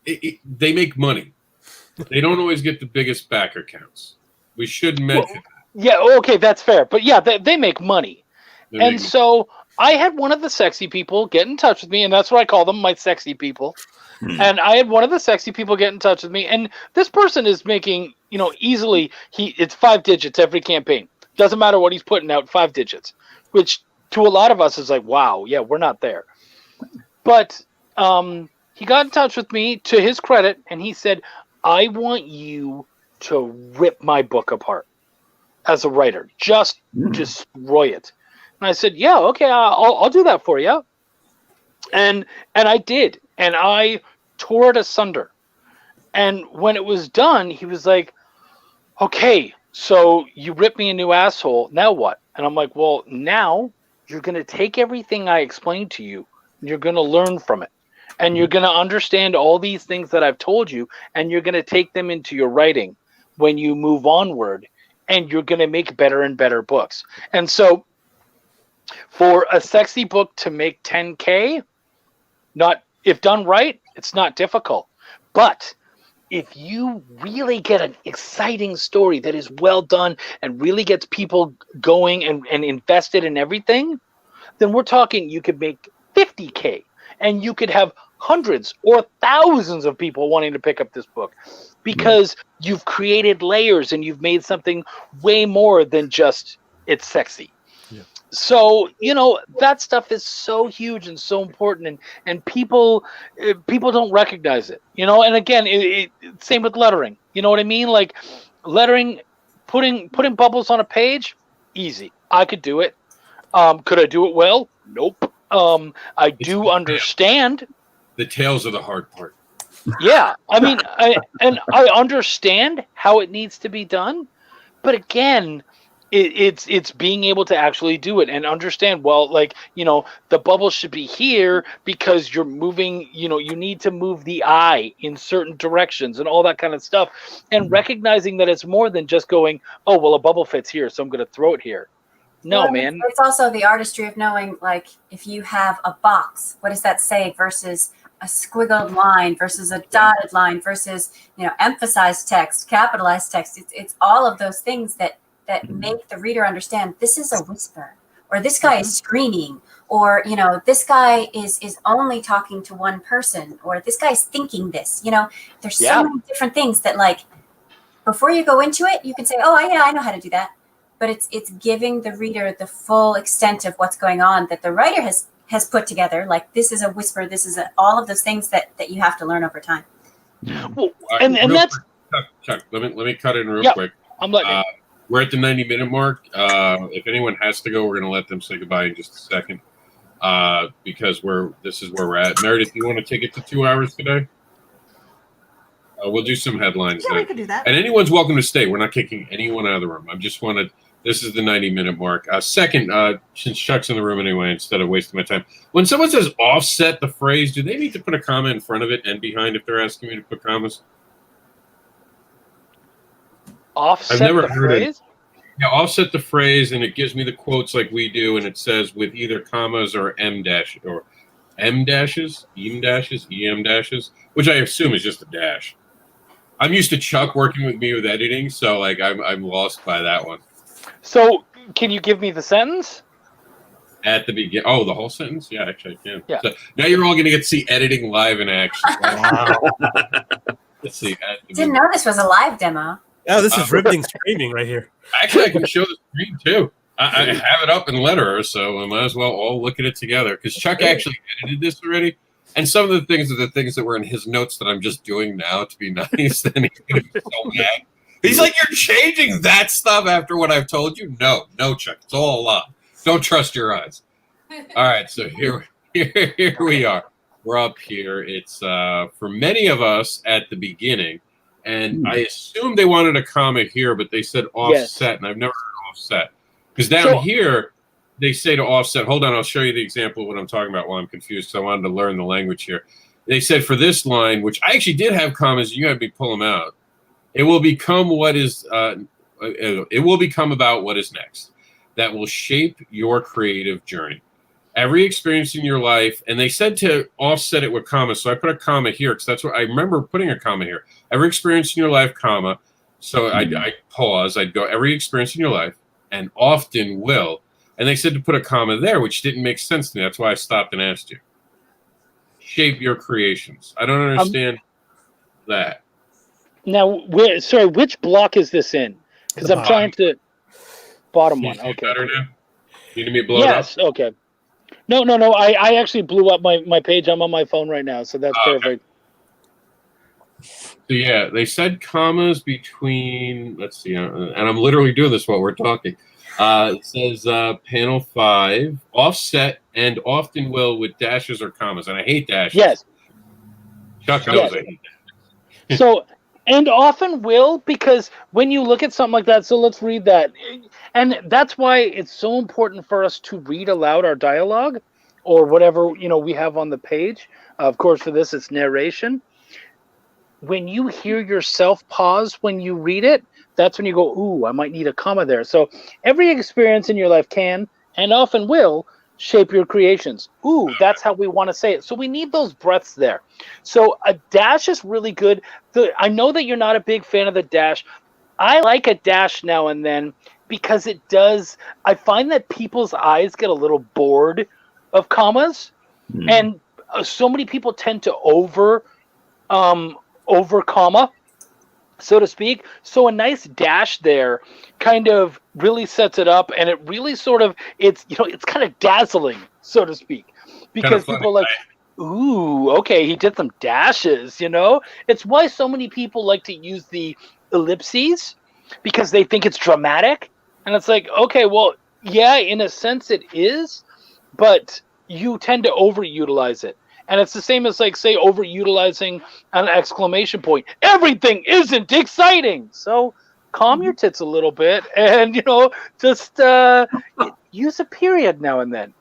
they make money. They don't always get the biggest backer counts. We should mention that. Yeah, okay, that's fair. But yeah, they make money. And so I had one of the sexy people get in touch with me, and that's what I call them, my sexy people. And I had one of the sexy people get in touch with me, and this person is making, easily, it's 5 digits every campaign. Doesn't matter what he's putting out, 5 digits, which to a lot of us is like, wow, yeah, we're not there. But he got in touch with me, to his credit, and he said, I want you to rip my book apart as a writer. Just destroy it. And I said, yeah, okay, I'll do that for you. And I did. And I tore it asunder. And when it was done, he was like, okay, so you ripped me a new asshole. Now what? And I'm like, well, now you're going to take everything I explained to you, and you're going to learn from it. And you're going to understand all these things that I've told you, and you're going to take them into your writing when you move onward, and you're going to make better and better books. And so for a sexy book to make 10K, if done right, it's not difficult. But if you really get an exciting story that is well done and really gets people going and invested in everything, then we're talking you could make 50K, and you could have hundreds or thousands of people wanting to pick up this book because you've created layers and you've made something way more than just it's sexy. Yeah. So, that stuff is so huge and so important, and people don't recognize it, and again, same with lettering. You know what I mean? Like lettering, putting bubbles on a page, easy. I could do it. Could I do it well? Nope. I do understand. The tails are the hard part. Yeah, I mean, I understand how it needs to be done, but again, it's being able to actually do it and understand. Well, the bubble should be here because you're moving. You need to move the eye in certain directions and all that kind of stuff, and recognizing that it's more than just going, oh well, a bubble fits here, so I'm going to throw it here. No, well, man. It's also the artistry of knowing, if you have a box, what does that say versus a squiggled line versus a dotted line versus, emphasized text, capitalized text. It's all of those things that make the reader understand this is a whisper, or this guy is screaming, or, this guy is only talking to one person, or this guy is thinking this. There's so many different things that, before you go into it, you can say, oh, yeah, I know how to do that. But it's giving the reader the full extent of what's going on that the writer has put together. Like, this is a whisper, this is all of those things that you have to learn over time. Well, and that's Chuck. Let me cut in real quick. I'm letting we're at the 90-minute mark. If anyone has to go, we're going to let them say goodbye in just a second, because this is where we're at. Meredith, you want to take it to 2 hours today? We'll do some headlines. Yeah, we could do that. And anyone's welcome to stay. We're not kicking anyone out of the room. This is the 90-minute mark. Second, since Chuck's in the room anyway, instead of wasting my time, when someone says offset the phrase, do they need to put a comma in front of it and behind if they're asking me to put commas? Offset I've never the heard phrase? it. Yeah, offset the phrase, and it gives me the quotes like we do, and it says with either commas or em dashes, em dashes, which I assume is just a dash. I'm used to Chuck working with me with editing, so I'm lost by that one. So, can you give me the sentence? At the beginning. Oh, the whole sentence? Yeah, actually, I can. Yeah. So now you're all going to get to see editing live in action. Wow. Let's see. Didn't know this was a live demo. Oh, this is riveting streaming right here. Actually, I can show the screen too. I have it up in Letterer, so I might as well all look at it together. Because Chuck actually edited this already. And some of the things are the things that were in his notes that I'm just doing now to be nice. Then he's going to be so mad. He's like, you're changing that stuff after what I've told you? No, Chuck. It's all a lie. Don't trust your eyes. All right, so here we are. We're up here. It's for many of us at the beginning. And I assume they wanted a comma here, but they said offset, and I've never heard offset. Because down here, they say to offset. Hold on, I'll show you the example of what I'm talking about while I'm confused, because I wanted to learn the language here. They said for this line, which I actually did have commas, you got to pull them out. It will become it will become about what is next. That will shape your creative journey. Every experience in your life, and they said to offset it with commas, so I put a comma here because that's what I remember putting a comma here. Every experience in your life, comma. So I pause. I'd go every experience in your life, and often will And they said to put a comma there, which didn't make sense to me. That's why I stopped and asked you. Shape your creations. I don't understand that. Now, which block is this in? Because I'm trying to... Bottom one, okay. Better now? You need me to blow it up? Yes, okay. No. I actually blew up my page. I'm on my phone right now, so that's perfect. So yeah, they said commas between, let's see, and I'm literally doing this while we're talking. It says panel 5, offset and often will with dashes or commas, and I hate dashes. Yes. Chuck knows I hate that. So, and often will, because when you look at something like that, so let's read that. And that's why it's so important for us to read aloud our dialogue or whatever, we have on the page. Of course, for this, it's narration. When you hear yourself pause when you read it, that's when you go, ooh, I might need a comma there. So every experience in your life can and often will shape your creations. Ooh, that's how we want to say it. So we need those breaths there. So a dash is really good. I know that you're not a big fan of the dash. I like a dash now and then because it does. I find that people's eyes get a little bored of commas. And so many people tend to over comma, so to speak. So a nice dash there kind of really sets it up, and it really sort of, it's kind of dazzling, so to speak, because people are like, ooh, okay, he did some dashes, It's why so many people like to use the ellipses, because they think it's dramatic. And it's like, okay, well, yeah, in a sense it is, but you tend to overutilize it. And it's the same as, like, say, overutilizing an exclamation point. Everything isn't exciting. So calm your tits a little bit and, just use a period now and then.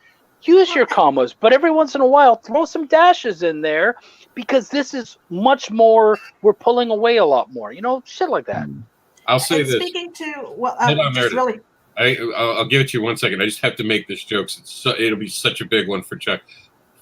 Use your commas, but every once in a while, throw some dashes in there, because this is much more, we're pulling away a lot more, shit like that. I'll say this. Speaking to, Hold on, just really... I'll give it to you 1 second. I just have to make this joke. It'll be such a big one for Chuck.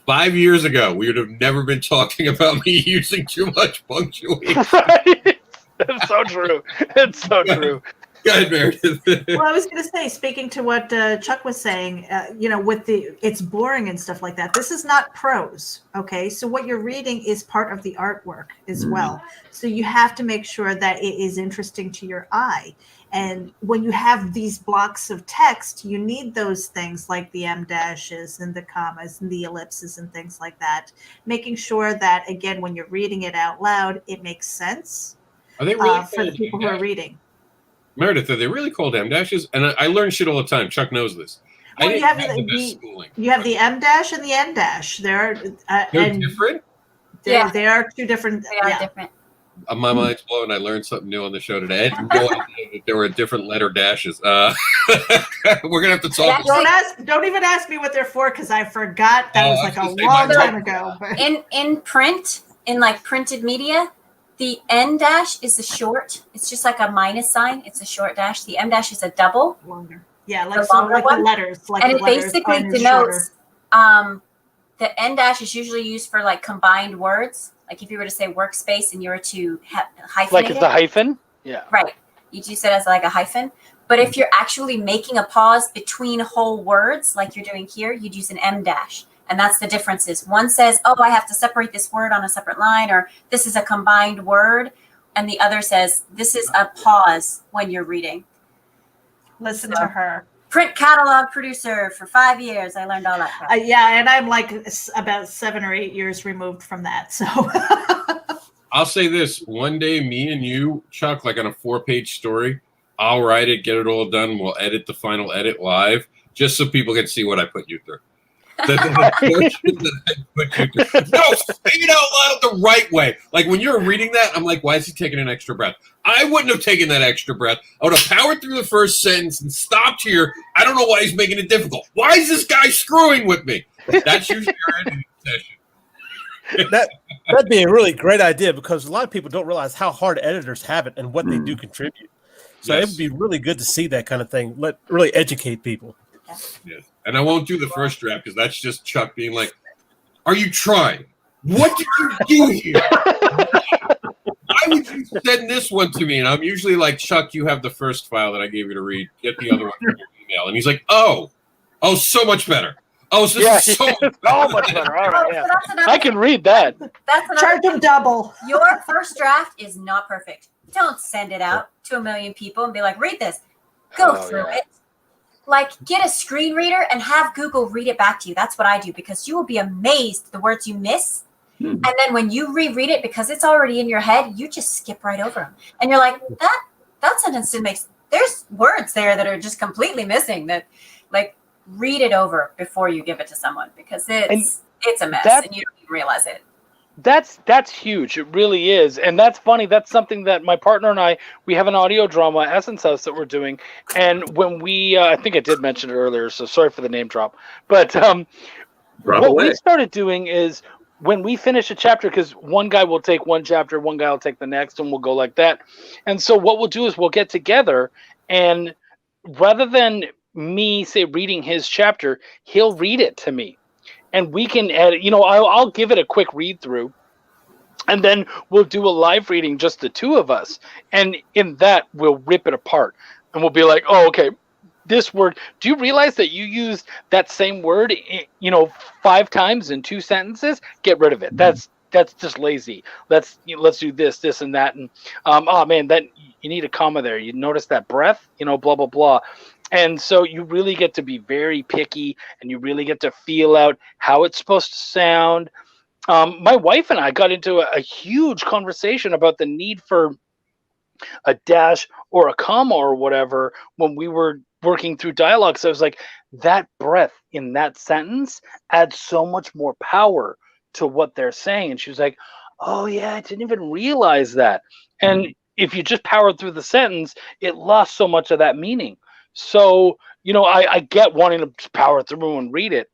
5 years ago, we would have never been talking about me using too much punctuation. Right? It's so true. It's so true. Go ahead, Meredith. Well, I was going to say, speaking to what Chuck was saying, with it's boring and stuff like that. This is not prose, okay? So what you're reading is part of the artwork as well. So you have to make sure that it is interesting to your eye. And when you have these blocks of text, you need those things like the em dashes and the commas and the ellipses and things like that, making sure that, again, when you're reading it out loud, it makes sense Are they really for the people who are reading. Meredith, are they really called em dashes? And I learn shit all the time. Chuck knows this. Well, you have the em dash and the n dash. They're different? They are two different. They are different. My mind's blown. I learned something new on the show today. I had no idea that there were different letter dashes. We're gonna have to talk. Don't even ask me what they're for, because I forgot. That was like a long time ago. In print, in like printed media, the N dash is the short. It's just like a minus sign. It's a short dash. The M dash is a double. Longer. Yeah, like the letters. And it basically denotes. The N dash is usually used for like combined words. Like if you were to say workspace and you were to hyphenate like it's a hyphen? Yeah. Right. You use it as like a hyphen. But if you're actually making a pause between whole words, like you're doing here, you'd use an M dash. And that's the differences. One says, oh, I have to separate this word on a separate line, or this is a combined word. And the other says, this is a pause when you're reading. Listen to her. Print catalog producer for 5 years. I learned all that crap. Yeah, and I'm like about 7 or 8 years removed from that. So I'll say this. One day, me and you, Chuck, like on a 4-page story, I'll write it, get it all done. We'll edit the final edit live, just so people can see what I put you through. No, say it out loud the right way. Like when you're reading that, I'm like, why is he taking an extra breath? I wouldn't have taken that extra breath. I would have powered through the first sentence and stopped here. I don't know why he's making it difficult. Why is this guy screwing with me? That's usually your editing session. That'd be a really great idea, because a lot of people don't realize how hard editors have it and what they do contribute. So it would be really good to see that kind of thing. Really educate people. Yes. And I won't do the first draft, because that's just Chuck being like, are you trying? What did you do here? Why would you send this one to me? And I'm usually like, Chuck, you have the first file that I gave you to read. Get the other one from your email. And he's like, oh, Oh, so much better. Oh, so Yeah, so so much better. All right, Oh, yeah. so that's another I can read that. That's another Charge them double. Your first draft is not perfect. Don't send it out to 1 million people and be like, read this. Go Oh, through yeah. it. Like, get a screen reader and have Google read it back to you. That's what I do, because you will be amazed the words you miss. And then when you reread it, because it's already in your head, you just skip right over them. And you're like, that sentence didn't make sense. There's words there that are just completely missing. That, like, read it over before you give it to someone, because it's a mess and you don't even realize it. That's huge. It really is. And that's funny. That's something that my partner and we have an audio drama at Essence House that we're doing. And when we, I think I did mention it earlier, so sorry for the name drop. But what we started doing is when we finish a chapter, because one guy will take one chapter, one guy will take the next, and we'll go like that. And so what we'll do is we'll get together, and rather than me, say, reading his chapter, he'll read it to me. And we can edit, I'll give it a quick read through, and then we'll do a live reading, just the two of us. And in that, we'll rip it apart. And we'll be like, oh, okay, this word, do you realize that you used that same word, 5 times in 2 sentences? Get rid of it. That's just lazy. Let's do this, and that. And, oh, man, that you need a comma there. You notice that breath, blah, blah, blah. And so you really get to be very picky, and you really get to feel out how it's supposed to sound. My wife and I got into a huge conversation about the need for a dash or a comma or whatever when we were working through dialogue. So I was like, that breath in that sentence adds so much more power to what they're saying. And she was like, oh, yeah, I didn't even realize that. And if you just powered through the sentence, it lost so much of that meaning. So, I get wanting to power through and read it,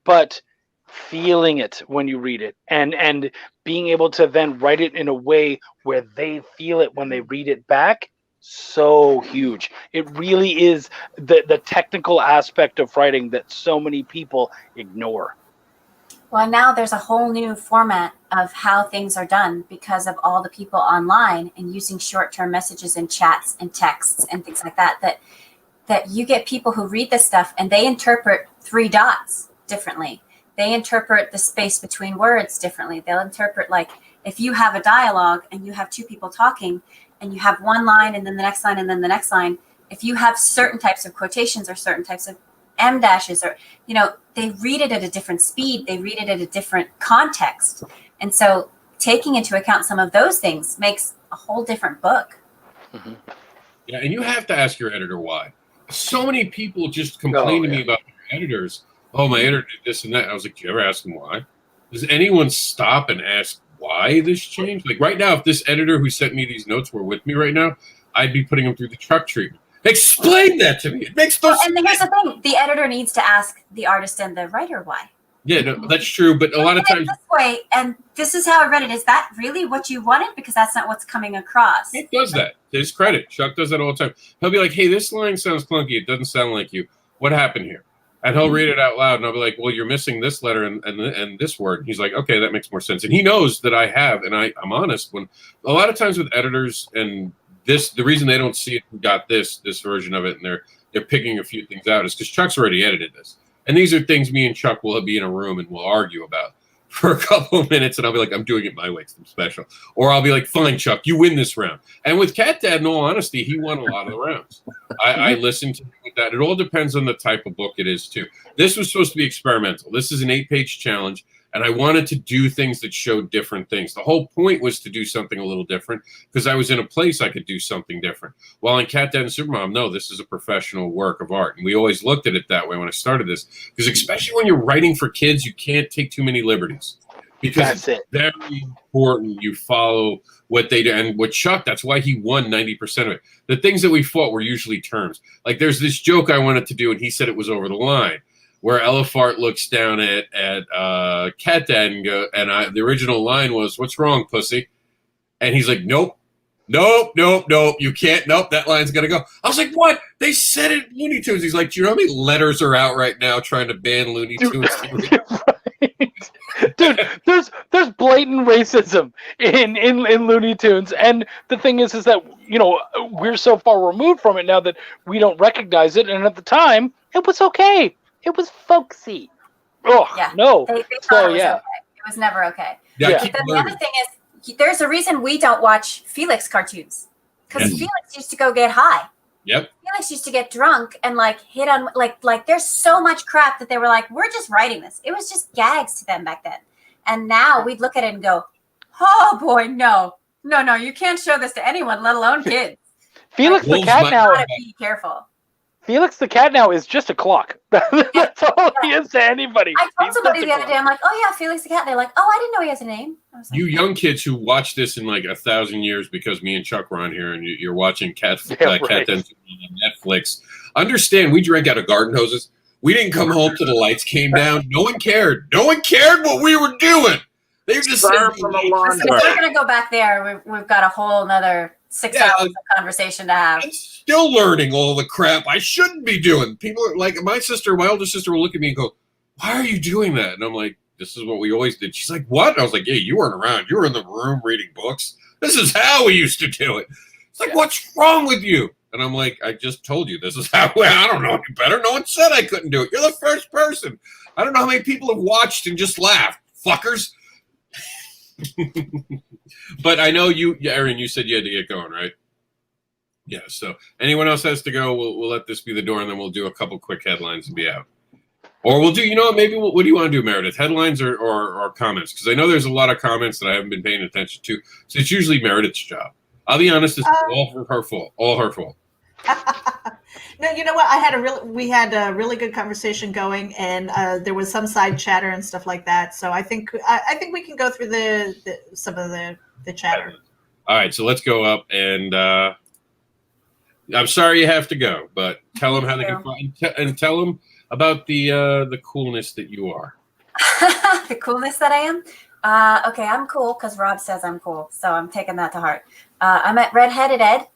but feeling it when you read it and being able to then write it in a way where they feel it when they read it back, so huge. It really is the technical aspect of writing that so many people ignore. Well, now there's a whole new format of how things are done because of all the people online and using short-term messages and chats and texts and things like that you get people who read this stuff and they interpret 3 dots differently. They interpret the space between words differently. They'll interpret, like, if you have a dialogue and you have 2 people talking and you have one line and then the next line and then the next line, if you have certain types of quotations or certain types of M dashes, or, they read it at a different speed. They read it at a different context. And so taking into account some of those things makes a whole different book. Mm-hmm. Yeah, and you have to ask your editor why. So many people just complain to me about their editors. Oh, my editor did this and that. I was like, do you ever ask them why? Does anyone stop and ask why this changed? Like, right now, if this editor who sent me these notes were with me right now, I'd be putting them through the truck treatment. Explain that to me. It makes no sense. And here's the thing. The editor needs to ask the artist and the writer why. Yeah, no, that's true. But a lot of times, this way, and this is how I read it. Is that really what you wanted? Because that's not what's coming across. Chuck does that. To his credit, Chuck does that all the time. He'll be like, hey, this line sounds clunky. It doesn't sound like you. What happened here? And he'll read it out loud, and I'll be like, well, you're missing this letter and this word. And he's like, okay, that makes more sense. And he knows that I have, and I'm honest. When a lot of times with editors and this, the reason they don't see it, got this version of it, and they're picking a few things out is because Chuck's already edited this. And these are things me and Chuck will be in a room and we'll argue about for a couple of minutes, and I'll be like, I'm doing it my way because I'm special. Or I'll be like, fine, Chuck, you win this round. And with Cat Dad, in all honesty, he won a lot of the rounds. I listened to him with that. It all depends on the type of book it is, too. This was supposed to be experimental. This is an 8-page challenge, and I wanted to do things that showed different things. The whole point was to do something a little different because I was in a place I could do something different. While in Cat Dad and Supermom, no, this is a professional work of art. And we always looked at it that way when I started this, because especially when you're writing for kids, you can't take too many liberties. Because it's very important you follow what they do. And with Chuck, that's why he won 90% of it. The things that we fought were usually terms. Like there's this joke I wanted to do, and he said it was over the line, where Elefart looks down at Cat Dad and the original line was, "What's wrong, pussy?" And he's like, "Nope. You can't. Nope, that line's gonna go." I was like, "What? They said it in Looney Tunes." He's like, "Do you know how many letters are out right now trying to ban Looney Tunes?" Dude, there's blatant racism in Looney Tunes, and the thing is that we're so far removed from it now that we don't recognize it, and at the time it was okay. It was folksy. Oh, Yeah. no. They So, thought it was yeah. okay. It was never okay. Yeah, Yeah. keep But then the learning. other thing is, there's a reason we don't watch Felix cartoons. Because Yes. Felix used to go get high. Yep. Felix used to get drunk and like hit on like there's so much crap that they were like, we're just writing this. It was just gags to them back then. And now we'd look at it and go, oh boy, no, you can't show this to anyone, let alone kids. Felix the Wolves cat might- now. Gotta be careful. Felix the cat now is just a clock. That's all he is to anybody. I told He's somebody just the a other clock. day, I'm like, oh yeah, Felix the cat. They're like, oh, I didn't know he has a name. I was like, You young kids who watch this in like 1,000 years because me and Chuck were on here and you're watching Cat Yeah, right. Den on Netflix. Understand, we drank out of garden hoses. We didn't come home till the lights came down. No one cared. No one cared what we were doing. They were just Far saying, from the lawn listen, if we're gonna go back there, we've got a whole another 6 Yeah. hours of conversation to have. I'm still learning all the crap I shouldn't be doing. People are like, my older sister will look at me and go, why are you doing that? And I'm like, this is what we always did. She's like, what? And I was like, yeah, you weren't around. You were in the room reading books. This is how we used to do it. It's like, what's wrong with you? And I'm like, I just told you this is how. I don't know any better. No one said I couldn't do it. You're the first person. I don't know how many people have watched and just laughed. Fuckers. But I know you, Erin, you said you had to get going, right? Yeah, so anyone else has to go, we'll let this be the door, and then we'll do a couple quick headlines and be out. Or we'll do, you know what, maybe what do you want to do, Meredith? Headlines or comments? Because I know there's a lot of comments that I haven't been paying attention to. So it's usually Meredith's job. I'll be honest, it's all her fault. All her fault. No, you know what? We had a really good conversation going, and there was some side chatter and stuff like that. So I think we can go through some of the chatter. All right, so let's go up, and I'm sorry you have to go, but tell them how they can find, and tell them about the coolness that you are. The coolness that I am? Okay, I'm cool because Rob says I'm cool, so I'm taking that to heart. I'm at Redheaded Ed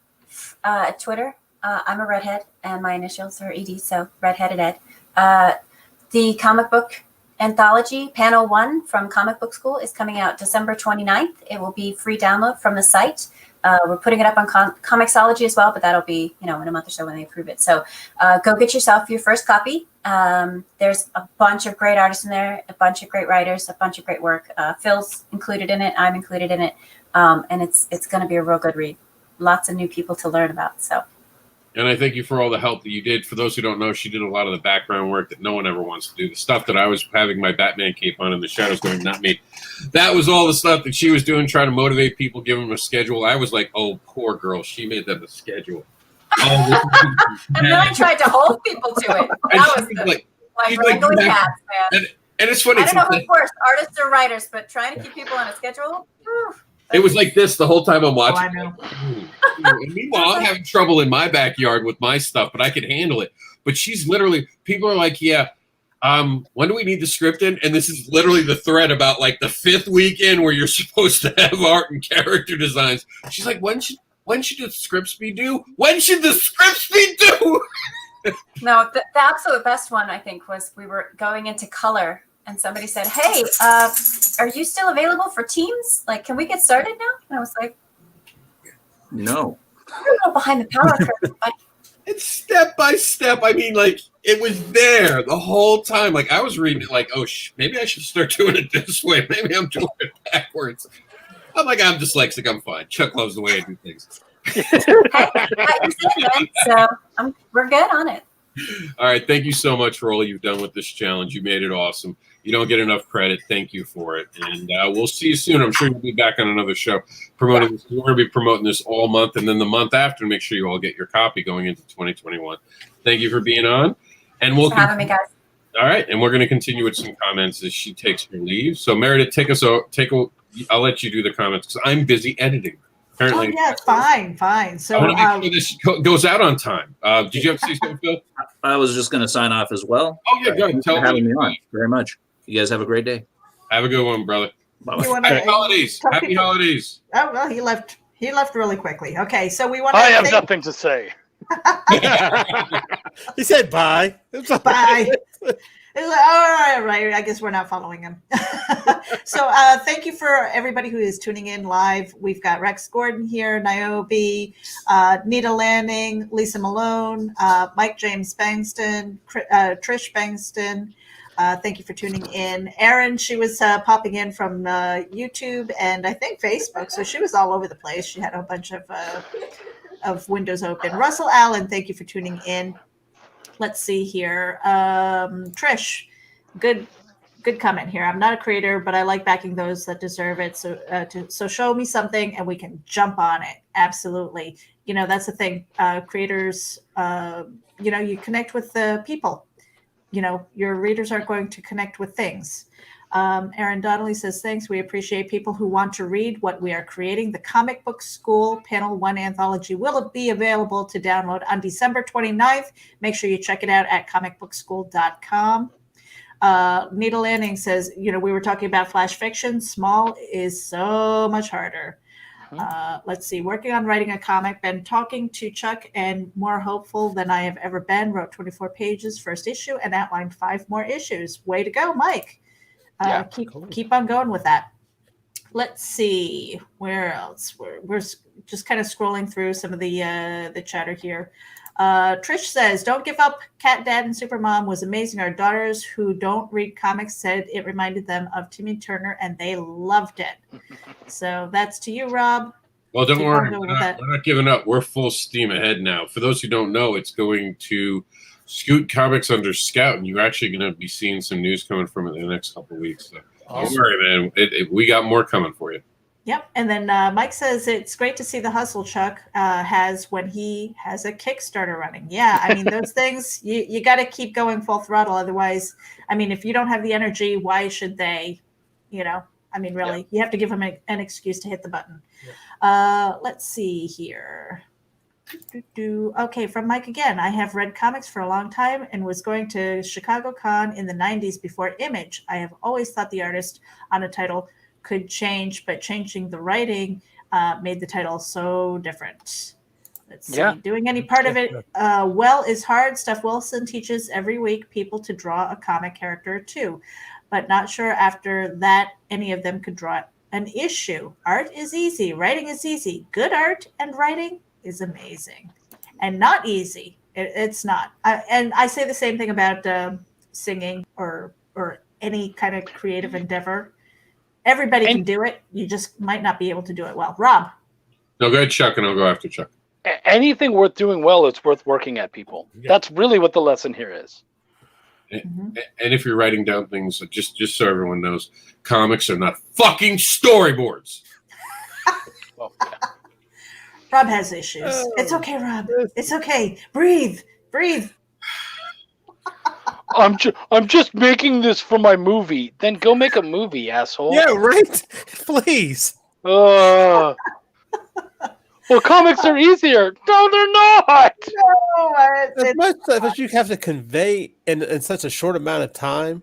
at Twitter. I'm a redhead, and my initials are ED, so Redheaded Ed. The comic book anthology, Panel 1 from Comic Book School, is coming out December 29th. It will be free download from the site. We're putting it up on Comixology as well, but that'll be, in a month or so when they approve it. So go get yourself your first copy. There's a bunch of great artists in there, a bunch of great writers, a bunch of great work. Phil's included in it. I'm included in it. And it's going to be a real good read. Lots of new people to learn about. So. And I thank you for all the help that you did. For those who don't know, she did a lot of the background work that no one ever wants to do. The stuff that I was having my Batman cape on in the shadows going, not me. That was all the stuff that she was doing, trying to motivate people, give them a schedule. I was like, oh, poor girl. She made them a schedule. And then I tried to hold people to it. That was the wrangling cats, man. And it's funny. I don't know who's worse, artists or writers, but trying to keep people on a schedule. It was like this the whole time I'm watching. I know. And meanwhile, I'm having trouble in my backyard with my stuff, but I can handle it. But she's literally, people are like, yeah, when do we need the script in? And this is literally the thread about like the 5th week in where you're supposed to have art and character designs. She's like, when should the scripts be due? When should the scripts be due? No, the absolute best one, I think, was we were going into color and somebody said, hey, are you still available for teams? Like, can we get started now? And I was like, No. I'm a little behind the power curve. But It's step by step. I mean, like, it was there the whole time. Like, I was reading it like, oh, maybe I should start doing it this way. Maybe I'm doing it backwards. I'm like, I'm dyslexic. I'm fine. Chuck loves the way I do things. hey, you said it, so we're good on it. All right. Thank you so much for all you've done with this challenge. You made it awesome. You don't get enough credit. Thank you for it. And we'll see you soon. I'm sure you'll be back on another show promoting this. We're going to be promoting this all month. And then the month after, make sure you all get your copy going into 2021. Thank you for being on. And we'll Thanks for having me, guys. All right. And we're going to continue with some comments as she takes her leave. So Meredith, I'll let you do the comments because I'm busy editing. Apparently. Oh, yeah, fine. So I want to make sure this goes out on time. Did you have to say something, Phil? I was just going to sign off as well. Oh, yeah, go ahead. Thanks for having me on very much. You guys have a great day. Have a good one, brother. Bye-bye. Happy holidays. Happy holidays. Oh, well, he left really quickly. Okay, so we want to I have nothing to say. He said bye. Bye. It's like, all right, I guess we're not following him. So thank you for everybody who is tuning in live. We've got Rex Gordon here, Niobe, Nita Lanning, Lisa Malone, Mike James Bangston, Trish Bangston. Thank you for tuning in. Erin, she was popping in from YouTube and I think Facebook, so she was all over the place. She had a bunch of windows open. Russell Allen, thank you for tuning in. Let's see here. Trish, good comment here. I'm not a creator, but I like backing those that deserve it. So show me something and we can jump on it. Absolutely. You know, that's the thing. Creators, you know, you connect with the people. You know, your readers are going to connect with things. Erin Donnalley says, thanks. We appreciate people who want to read what we are creating. The Comic Book School Panel 1 anthology will be available to download on December 29th. Make sure you check it out at comicbookschool.com. Nita Lanning says, you know, we were talking about flash fiction. Small is so much harder. Let's see. Working on writing a comic. Been talking to Chuck and more hopeful than I have ever been. Wrote 24 pages, first issue, and outlined 5 more issues. Way to go, Mike. Keep on going with that. Let's see where else. We're just kind of scrolling through some of the chatter here. Trish says, "Don't give up. Cat Dad and Supermom was amazing. Our daughters who don't read comics said it reminded them of Timmy Turner, and they loved it." So that's to you, Rob. Well, don't worry. We're not giving up. We're full steam ahead now. For those who don't know, it's going to Scoot Comics under Scout, and you're actually going to be seeing some news coming from it in the next couple of weeks. So don't worry, man. We got more coming for you. Yep. And then Mike says, it's great to see the hustle Chuck has when he has a Kickstarter running. Yeah, I mean, those things, you got to keep going full throttle. Otherwise, I mean, if you don't have the energy, why should they, you know? I mean, really, you have to give them an excuse to hit the button. Yeah. Let's see here. Okay, from Mike again. I have read comics for a long time and was going to Chicago Con in the 90s before Image. I have always thought the artist on a title could change, but changing the writing made the title so different. Let's see. Yeah. Doing any part of it well is hard. Steph Wilson teaches every week people to draw a comic character too, but not sure after that any of them could draw an issue. Art is easy. Writing is easy. Good art and writing is amazing and not easy. It's not. And I say the same thing about singing or any kind of creative endeavor. Everybody can do it. You just might not be able to do it well. Rob. No, go ahead, Chuck, and I'll go after Chuck. Anything worth doing well, it's worth working at, people. Yeah. That's really what the lesson here is. And if you're writing down things, just so everyone knows, comics are not fucking storyboards. Well, yeah. Rob has issues. It's okay, Rob. It's okay. Breathe. I'm just making this for my movie. Then go make a movie, asshole. Yeah, right. Please. Well, comics are easier. No, they're not. No, as much as you have to convey in such a short amount of time,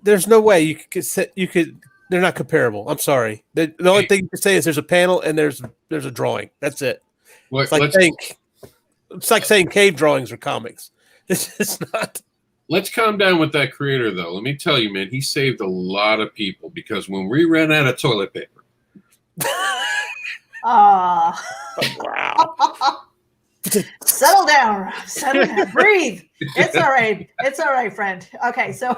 there's no way you could. They're not comparable. I'm sorry. The only thing you can say is there's a panel and there's a drawing. That's it. It's like saying cave drawings are comics. It's not. Let's calm down with that creator, though. Let me tell you, man, he saved a lot of people because when we ran out of toilet paper. Wow. Settle down, Rob. Settle down. Breathe. It's all right. It's all right, friend. Okay, so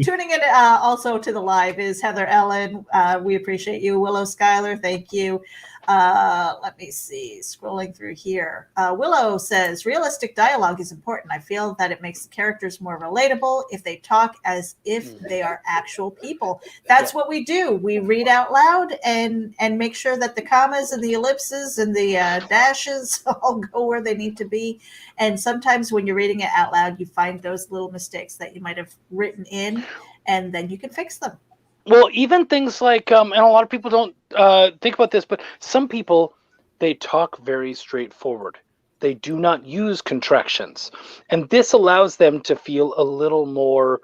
tuning in also to the live is Heather Ellen. We appreciate you. Willow Schuyler, thank you. Let me see. Scrolling through here. Willow says, realistic dialogue is important. I feel that it makes the characters more relatable if they talk as if they are actual people. That's what we do. We read out loud and make sure that the commas and the ellipses and the dashes all go where they need to be. And sometimes when you're reading it out loud, you find those little mistakes that you might have written in, and then you can fix them. Well, even things like, and a lot of people don't think about this, but some people, they talk very straightforward. They do not use contractions. And this allows them to feel a little more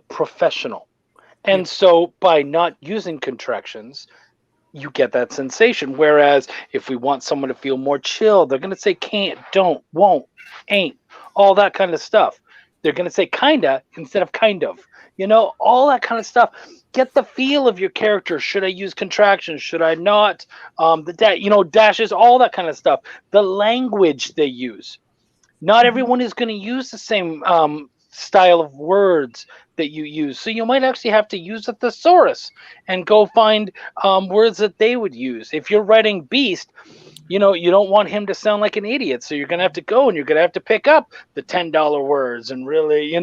professional. And so by not using contractions, you get that sensation. Whereas if we want someone to feel more chill, they're going to say can't, don't, won't, ain't, all that kind of stuff. They're going to say kinda instead of kind of. You know, all that kind of stuff. Get the feel of your character. Should I use contractions? Should I not? Dashes, all that kind of stuff. The language they use. Not everyone is going to use the same style of words that you use. So you might actually have to use a thesaurus and go find words that they would use. If you're writing Beast, you don't want him to sound like an idiot. So you're going to have to go and you're going to have to pick up the $10 words and really,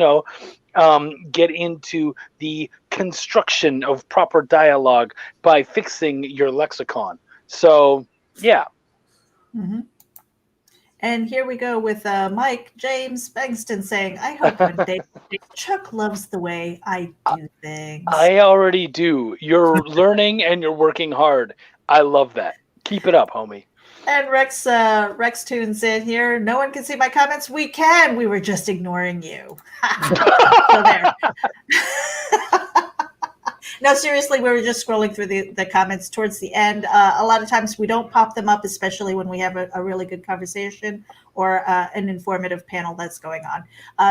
get into the construction of proper dialogue by fixing your lexicon. So, yeah. Mm-hmm. And here we go with Mike James Bengston saying, I hope one day Chuck loves the way I do things. I already do. You're learning and you're working hard. I love that. Keep it up, homie. And Rex tunes in here. No one can see my comments. We can. We were just ignoring you. So there. No, seriously, we were just scrolling through the comments towards the end. A lot of times we don't pop them up, especially when we have a really good conversation or an informative panel that's going on.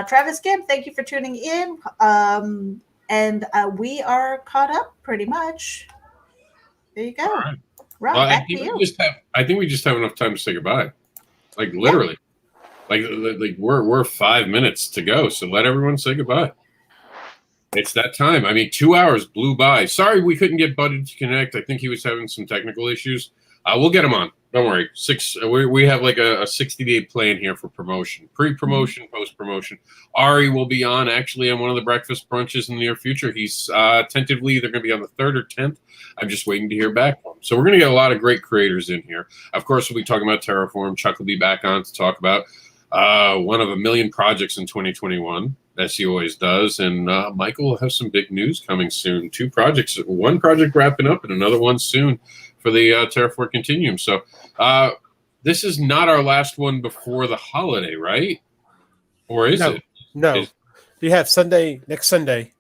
Travis Kim, thank you for tuning in. And we are caught up pretty much. There you go. All right. Rob, Well, back to you. I think we just have enough time to say goodbye. Like literally. Like we're 5 minutes to go. So let everyone say goodbye. It's that time. I mean, 2 hours blew by. Sorry we couldn't get Buddy to connect. I think he was having some technical issues. We'll get him on. Don't worry. We have like a 60-day plan here for promotion. Pre-promotion, post-promotion. Ari will be on actually on one of the breakfast brunches in the near future. He's tentatively either going to be on the 3rd or 10th. I'm just waiting to hear back from him. So we're going to get a lot of great creators in here. Of course, we'll be talking about Terraform. Chuck will be back on to talk about one of a million projects in 2021, as he always does. And Michael will have some big news coming soon. 2 projects, one project wrapping up and another one soon for the Terraform Continuum. So this is not our last one before the holiday, right? Or is it? No. You have next Sunday.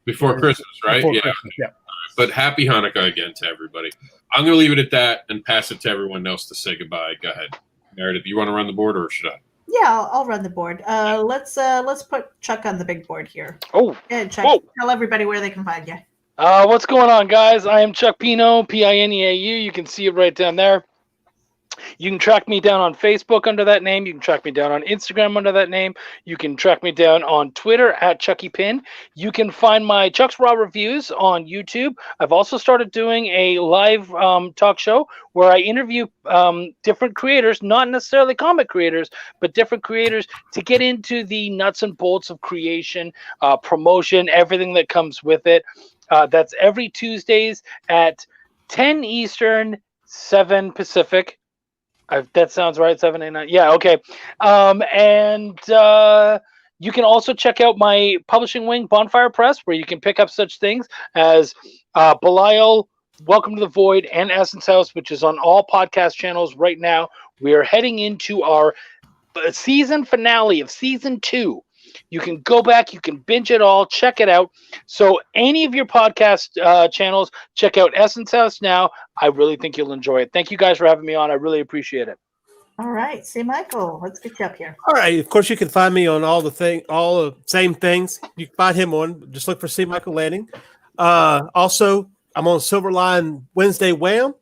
Before Christmas, right? Before Christmas, yeah. But happy Hanukkah again to everybody. I'm going to leave it at that and pass it to everyone else to say goodbye. Go ahead. Meredith, you want to run the board or should I? Yeah, I'll run the board. Let's put Chuck on the big board here. Oh, and Chuck, whoa. Tell everybody where they can find you. What's going on, guys? I am Chuck Pino, Pineau. You can see it right down there. You can track me down on Facebook under that name. You can track me down on Instagram under that name. You can track me down on Twitter at ChuckyPin. You can find my Chuck's Raw Reviews on YouTube. I've also started doing a live talk show where I interview different creators, not necessarily comic creators, but different creators to get into the nuts and bolts of creation, promotion, everything that comes with it. That's every Tuesdays at 10 Eastern, 7 Pacific. That sounds right, 7, 8, 9. Yeah, okay. And you can also check out my publishing wing, Bonfire Press, where you can pick up such things as Belial, Welcome to the Void, and Essence House, which is on all podcast channels right now. We are heading into our season finale of season 2. You can go back, you can binge it all, check it out. So any of your podcast channels, check out Essence House now. I really think you'll enjoy it. Thank you guys for having me on. I really appreciate it. All right. See, Michael, let's get you up here. All right. Of course, you can find me on all the same things. You can find him on. Just look for C. Michael Lanning. Also, I'm on Silverline Wednesday Wham,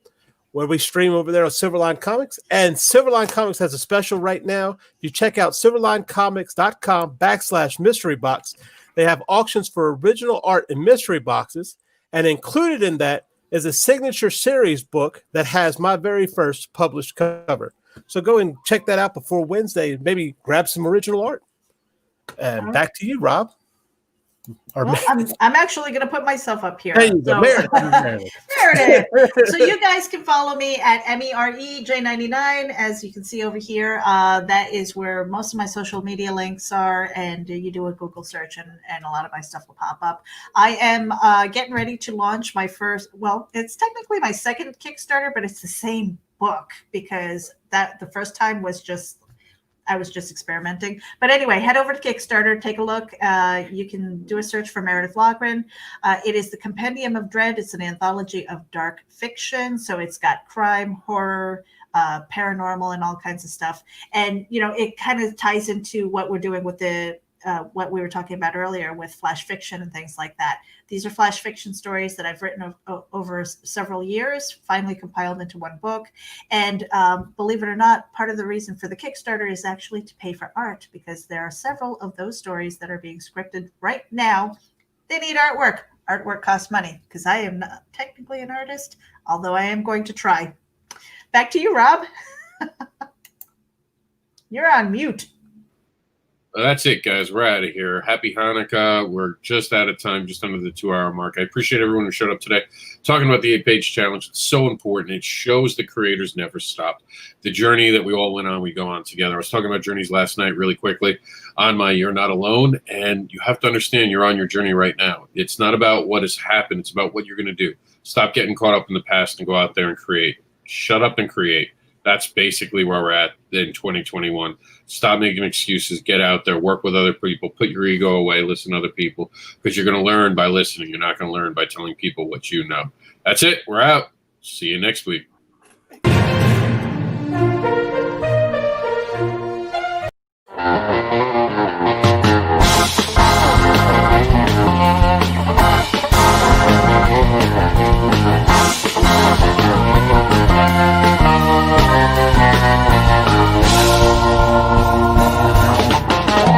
where we stream over there on Silverline Comics. And Silverline Comics has a special right now. You check out silverlinecomics.com/mystery box. They have auctions for original art in mystery boxes. And included in that is a signature series book that has my very first published cover. So go and check that out before Wednesday. Maybe grab some original art. And back to you, Rob. Well, I'm actually going to put myself up here. There you go. Meredith. There it is. So you guys can follow me at MEREJ99, as you can see over here. That is where most of my social media links are, and you do a Google search, and a lot of my stuff will pop up. I am getting ready to launch my first, well, it's technically my second Kickstarter, but it's the same book because the first time was I was just experimenting. But anyway, head over to Kickstarter, take a look. You can do a search for Meredith Loughran. It is the Compendium of Dread. It's an anthology of dark fiction. So it's got crime, horror, paranormal, and all kinds of stuff. And, it kind of ties into what we're doing with the what we were talking about earlier with flash fiction and things like that. These are flash fiction stories that I've written over several years, finally compiled into one book. And believe it or not, part of the reason for the Kickstarter is actually to pay for art, because there are several of those stories that are being scripted right now. They need artwork. Artwork costs money, because I am not technically an artist, although I am going to try. Back to you, Rob. You're on mute. That's it, guys. We're out of here. Happy Hanukkah. We're just out of time, just under the 2-hour mark. I appreciate everyone who showed up today. Talking about the 8-page challenge. It's so important. It shows the creators never stop. The journey that we all went on, we go on together. I was talking about journeys last night really quickly on my You're Not Alone, and you have to understand you're on your journey right now. It's not about what has happened. It's about what you're going to do. Stop getting caught up in the past and go out there and create. Shut up and create. That's basically where we're at in 2021. Stop making excuses. Get out there. Work with other people. Put your ego away. Listen to other people, because you're going to learn by listening. You're not going to learn by telling people what you know. That's it. We're out. See you next week. Thank you.